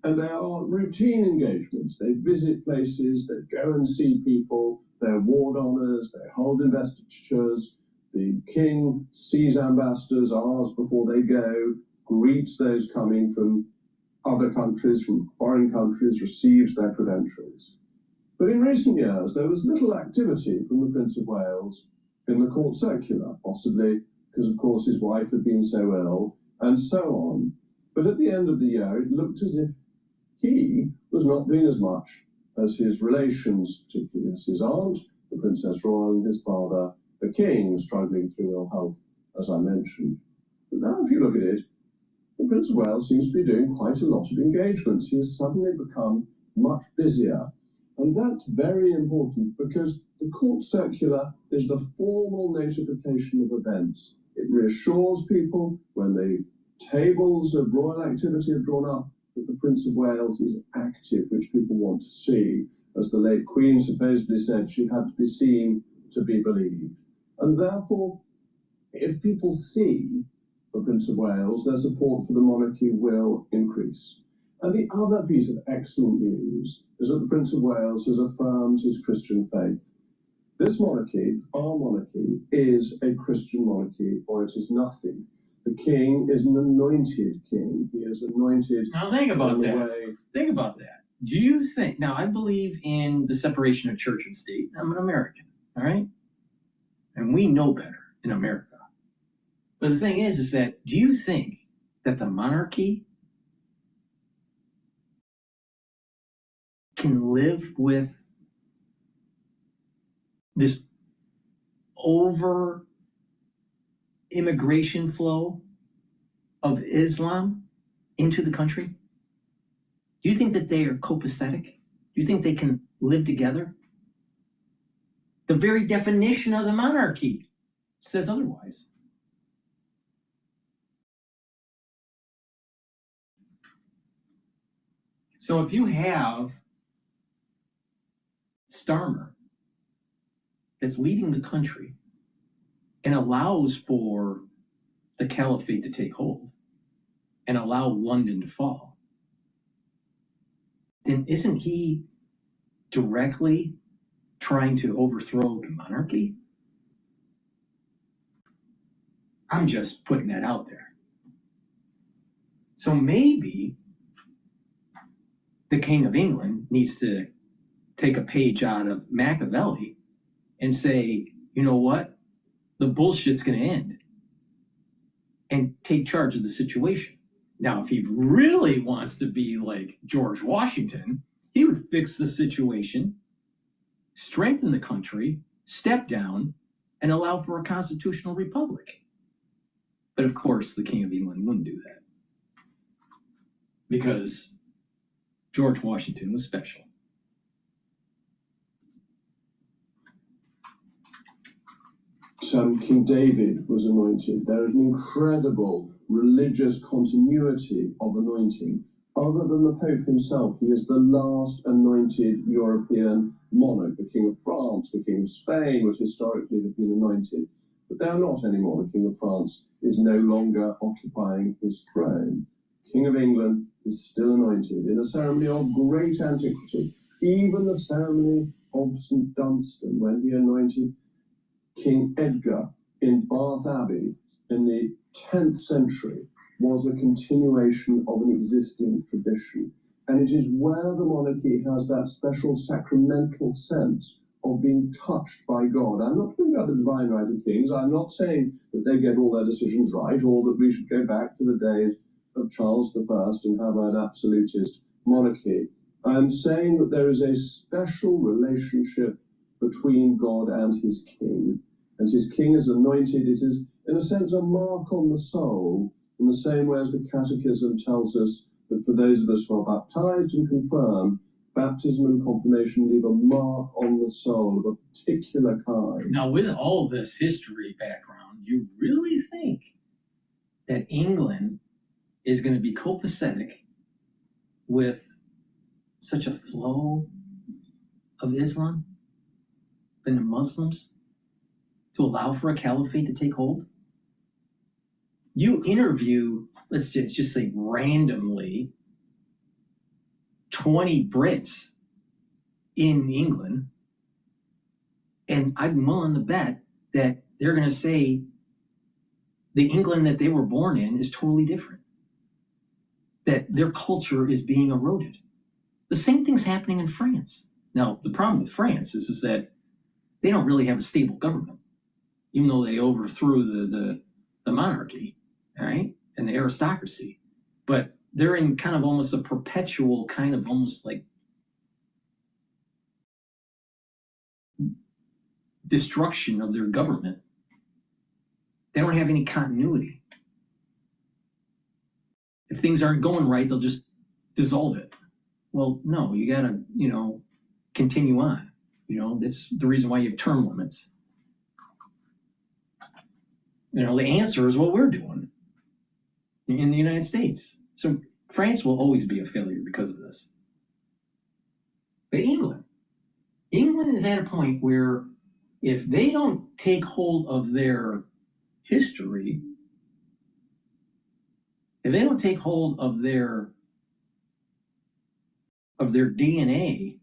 and they are routine engagements. They visit places, they go and see people, they award honours, they hold investitures. The king sees ambassadors, asks before they go, greets those coming from other countries, from foreign countries, receives their credentials. But in recent years, there was little activity from the Prince of Wales in the court circular, possibly because, of course, his wife had been so ill, and so on. But at the end of the year, it looked as if he was not doing as much as his relations, particularly as his aunt, the Princess Royal, and his father, the king, struggling through ill health, as I mentioned. But now, if you look at it, the Prince of Wales seems to be doing quite a lot of engagements. He has suddenly become much busier. And that's very important because the court circular is the formal notification of events. It reassures people when the tables of royal activity are drawn up that the Prince of Wales is active, which people want to see. As the late Queen supposedly said, she had to be seen to be believed. And therefore, if people see the Prince of Wales, their support for the monarchy will increase. And the other piece of excellent news is that the Prince of Wales has affirmed his Christian faith. This monarchy, our monarchy, is a Christian monarchy, or it is nothing. The king is an anointed king. He is anointed. Now think about that. Way. Think about that. Do you think, now I believe in the separation of church and state. I'm an American, all right? And we know better in America. But the thing is that, do you think that the monarchy can live with this over immigration flow of Islam into the country? Do you think that they are copacetic? Do you think they can live together? The very definition of the monarchy says otherwise. So if you have Starmer that's leading the country and allows for the caliphate to take hold and allow London to fall, then isn't he directly trying to overthrow the monarchy? I'm just putting that out there. So maybe the King of England needs to take a page out of Machiavelli and say, you know what? The bullshit's going to end, and take charge of the situation. Now, if he really wants to be like George Washington, he would fix the situation, strengthen the country, step down, and allow for a constitutional republic. But of course, the King of England wouldn't do that because George Washington was special. King David was anointed. There is an incredible religious continuity of anointing. Other than the Pope himself, he is the last anointed European monarch. The King of France, the King of Spain would historically have been anointed, but they are not anymore. The King of France is no longer occupying his throne. King of England is still anointed in a ceremony of great antiquity. Even the ceremony of St. Dunstan, when he anointed King Edgar in Bath Abbey in the 10th century, was a continuation of an existing tradition. And it is where the monarchy has that special sacramental sense of being touched by God. I'm not talking about the divine right of kings. I'm not saying that they get all their decisions right, or that we should go back to the days of Charles I and have an absolutist monarchy. I'm saying that there is a special relationship between God and his king. And his king is anointed. It is, in a sense, a mark on the soul, in the same way as the Catechism tells us that for those of us who are baptized and confirmed, baptism and confirmation leave a mark on the soul of a particular kind. Now, with all this history background, you really think that England is going to be copacetic with such a flow of Islam and the Muslims to allow for a caliphate to take hold? You interview, let's just say randomly, 20 Brits in England, and I'm willing to bet that they're going to say the England that they were born in is totally different, that their culture is being eroded. The same thing's happening in France. Now, the problem with France is that they don't really have a stable government, even though they overthrew the monarchy, all right, and the aristocracy. But they're in kind of almost a perpetual kind of almost like destruction of their government. They don't have any continuity. If things aren't going right, they'll just dissolve it. Well, no, you gotta, continue on. That's the reason why you have term limits. The answer is what we're doing in the United States. So France will always be a failure because of this. But England is at a point where if they don't take hold of their history, if they don't take hold of their DNA,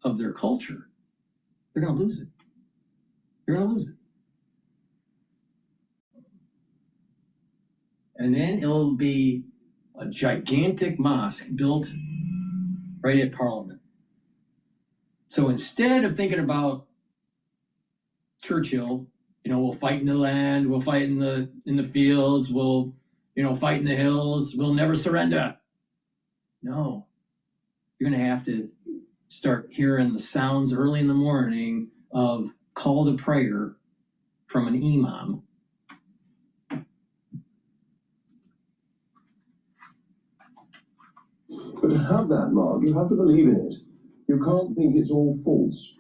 of their culture, they're going to lose it. They're going to lose it. And then it'll be a gigantic mosque built right at Parliament. So instead of thinking about Churchill, we'll fight in the land, we'll fight in the fields, we'll fight in the hills, we'll never surrender. No, you're going to have to start hearing the sounds early in the morning of call to prayer from an imam. But to have that, Mark, you have to believe in it. You can't think it's all false.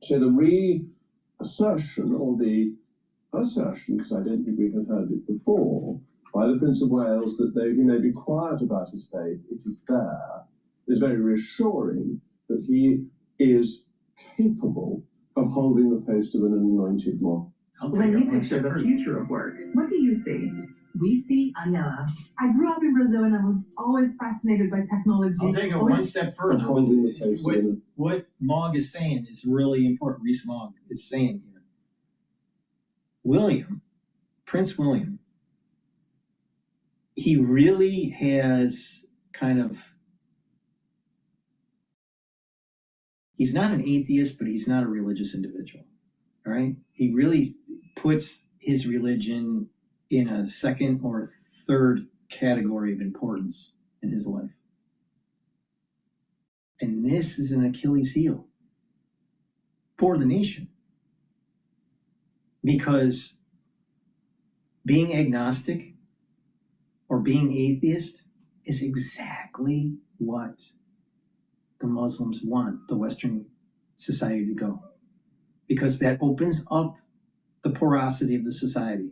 So the reassertion, or the assertion, because I don't think we had heard it before, by the Prince of Wales that though he may be quiet about his faith, it is there, is very reassuring that he is capable of holding the post of an anointed monarch. When you picture the future of work, what do you see? We see Aniela. I grew up in Brazil and I was always fascinated by technology. I'll take it one step further. What Mogg is saying is really important. Reese Mogg is saying here. Prince William, he really has he's not an atheist, but he's not a religious individual. All right? He really puts his religion in a second or third category of importance in his life. And this is an Achilles heel for the nation. Because being agnostic or being atheist is exactly what the Muslims want the Western society to go. Because that opens up the porosity of the society.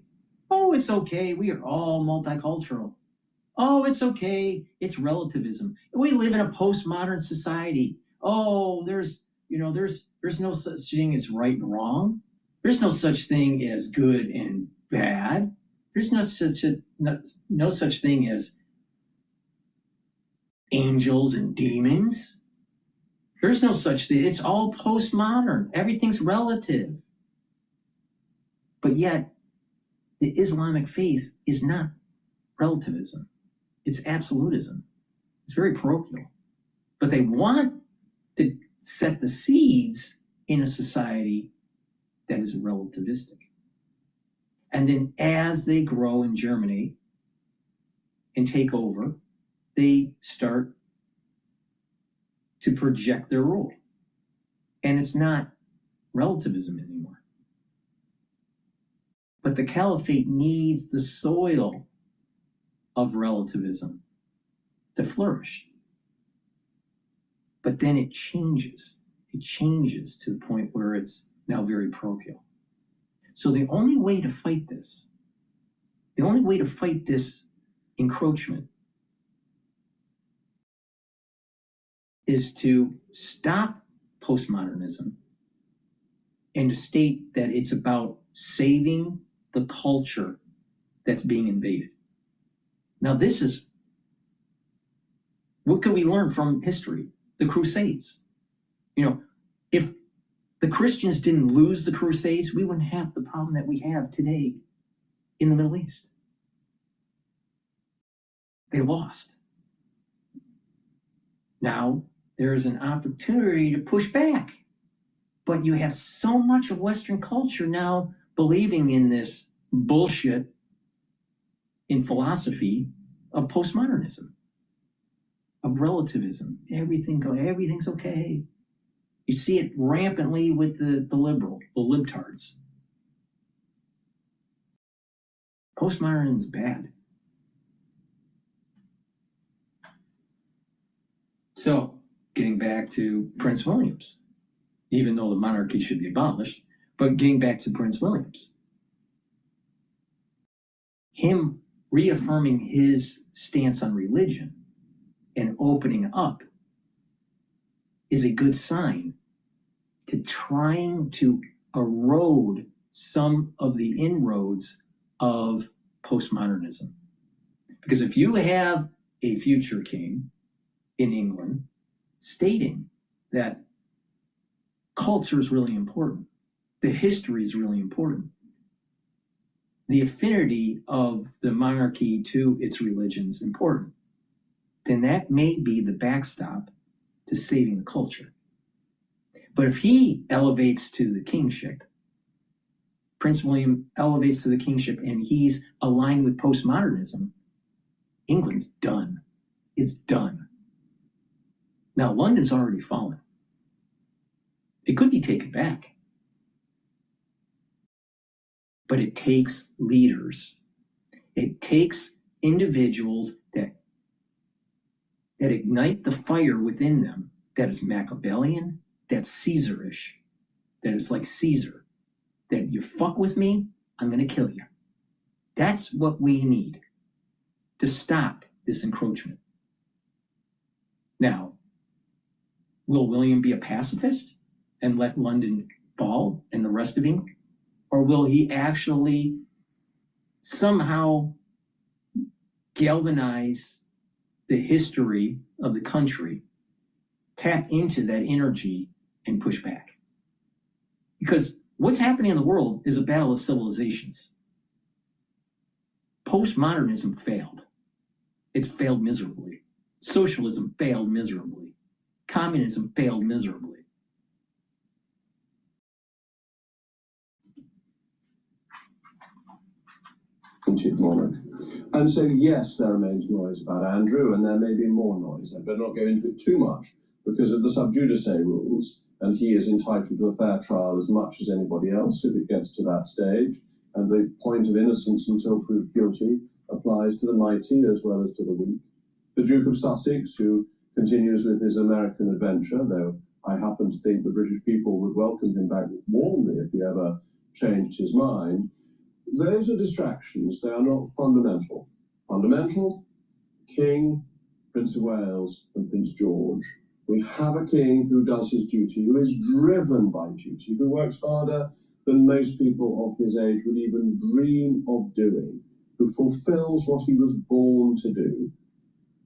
Oh, it's okay, we are all multicultural. Oh, it's okay, it's relativism. We live in a postmodern society. Oh, there's no such thing as right and wrong. There's no such thing as good and bad. There's no such thing as angels and demons. There's no such thing. It's all postmodern. Everything's relative. But yet, the Islamic faith is not relativism. It's absolutism. It's very parochial. But they want to set the seeds in a society that is relativistic. And then as they grow and germinate and take over, they start to project their rule. And it's not relativism anymore. But the caliphate needs the soil of relativism to flourish. But then it changes. It changes to the point where it's now very parochial. So the only way to fight this, encroachment, is to stop postmodernism and to state that it's about saving the culture that's being invaded. Now, this is, what could we learn from history? The Crusades. If the Christians didn't lose the Crusades, we wouldn't have the problem that we have today in the Middle East. They lost. Now, there is an opportunity to push back. But you have so much of Western culture now believing in this bullshit in philosophy of postmodernism, of relativism. Everything's okay. You see it rampantly with the libtards. Postmodernism is bad. So, getting back to Prince Williams, even though the monarchy should be abolished, but getting back to Prince Williams, him reaffirming his stance on religion and opening up is a good sign to trying to erode some of the inroads of postmodernism. Because if you have a future king in England stating that culture is really important, the history is really important, the affinity of the monarchy to its religion is important, then that may be the backstop to saving the culture. But if he elevates to the kingship, Prince William elevates to the kingship, and he's aligned with postmodernism, England's done. It's done. Now, London's already fallen. It could be taken back. But it takes leaders. It takes individuals that ignite the fire within them that is Machiavellian, that's Caesarish, that is like Caesar, that you fuck with me, I'm going to kill you. That's what we need to stop this encroachment. Now, will William be a pacifist and let London fall and the rest of England? Or will he actually somehow galvanize the history of the country, tap into that energy, and push back? Because what's happening in the world is a battle of civilizations. Postmodernism failed. It failed miserably. Socialism failed miserably. Communism failed miserably. Monarch. And so, yes, there remains noise about Andrew, and there may be more noise. I better not go into it too much because of the sub judice rules. and he is entitled to a fair trial as much as anybody else if it gets to that stage. And the point of innocence until proved guilty applies to the mighty as well as to the weak. The Duke of Sussex, who continues with his American adventure, though I happen to think the British people would welcome him back warmly if he ever changed his mind. Those are distractions, they are not fundamental. Fundamental, King, Prince of Wales, and Prince George. We have a king who does his duty, who is driven by duty, who works harder than most people of his age would even dream of doing, who fulfills what he was born to do.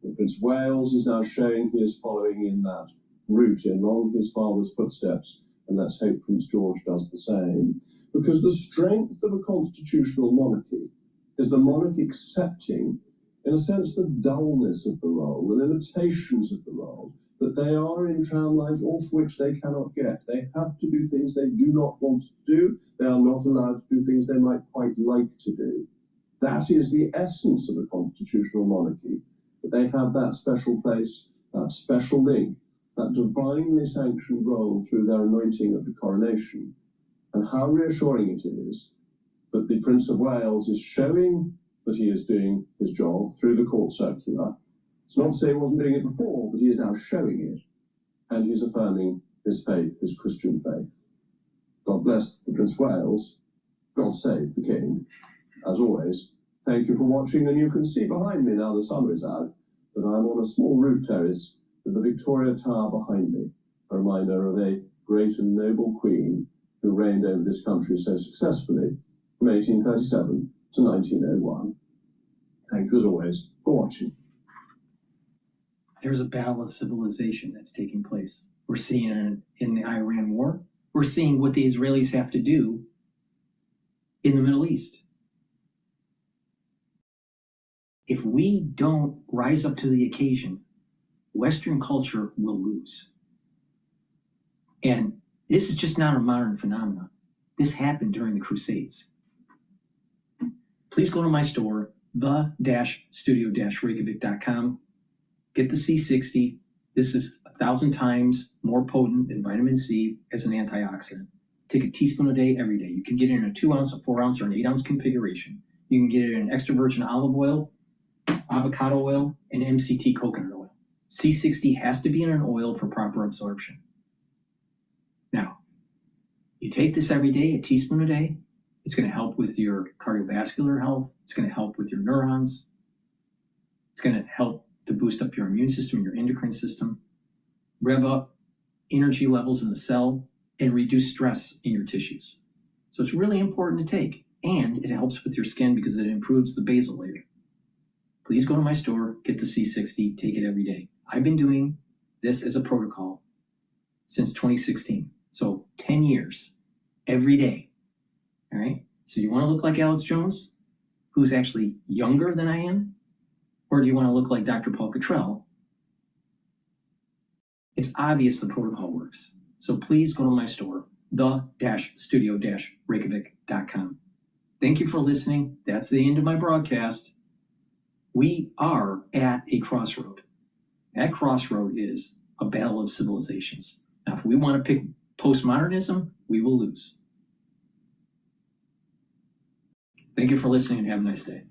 And Prince of Wales is now showing he is following in that route, along his father's footsteps, and let's hope Prince George does the same. Because the strength of a constitutional monarchy is the monarch accepting, in a sense, the dullness of the role, the limitations of the role, that they are in tramlines off which they cannot get. They have to do things they do not want to do. They are not allowed to do things they might quite like to do. That is the essence of a constitutional monarchy, that they have that special place, that special link, that divinely sanctioned role through their anointing at the coronation. And how reassuring it is that the Prince of Wales is showing that he is doing his job through the court circular. It's not to say he wasn't doing it before, but he is now showing it, and he's affirming his faith, his Christian faith. God bless the Prince of Wales. God save the King. As always, thank you for watching, and you can see behind me now the sun is out, that I'm on a small roof terrace with the Victoria Tower behind me, a reminder of a great and noble queen who reigned over this country so successfully from 1837 to 1901. Thank you as always for watching. There's a battle of civilization that's taking place. We're seeing it in the Iran war. We're seeing what the Israelis have to do in the Middle East. If we don't rise up to the occasion, Western culture will lose. And this is just not a modern phenomenon. This happened during the Crusades. Please go to my store, the-studio-reykjavik.com. Get the C60. This is 1,000 times more potent than vitamin C as an antioxidant. Take a teaspoon a day, every day. You can get it in a 2-ounce, a 4-ounce, or an 8-ounce configuration. You can get it in extra virgin olive oil, avocado oil, and MCT coconut oil. C60 has to be in an oil for proper absorption. Now, you take this every day, a teaspoon a day. It's going to help with your cardiovascular health. It's going to help with your neurons. It's going to help to boost up your immune system and your endocrine system, rev up energy levels in the cell, and reduce stress in your tissues. So it's really important to take, and it helps with your skin because it improves the basal layer. Please go to my store, get the C60, take it every day. I've been doing this as a protocol since 2016, so 10 years, every day. All right, so you want to look like Alex Jones, who's actually younger than I am? Or do you want to look like DrPaulCottrell? It's obvious the protocol works. So please go to my store, the-studio-reykjavik.com. Thank you for listening. That's the end of my broadcast. We are at a crossroad. That crossroad is a battle of civilizations. Now, if we want to pick postmodernism, we will lose. Thank you for listening and have a nice day.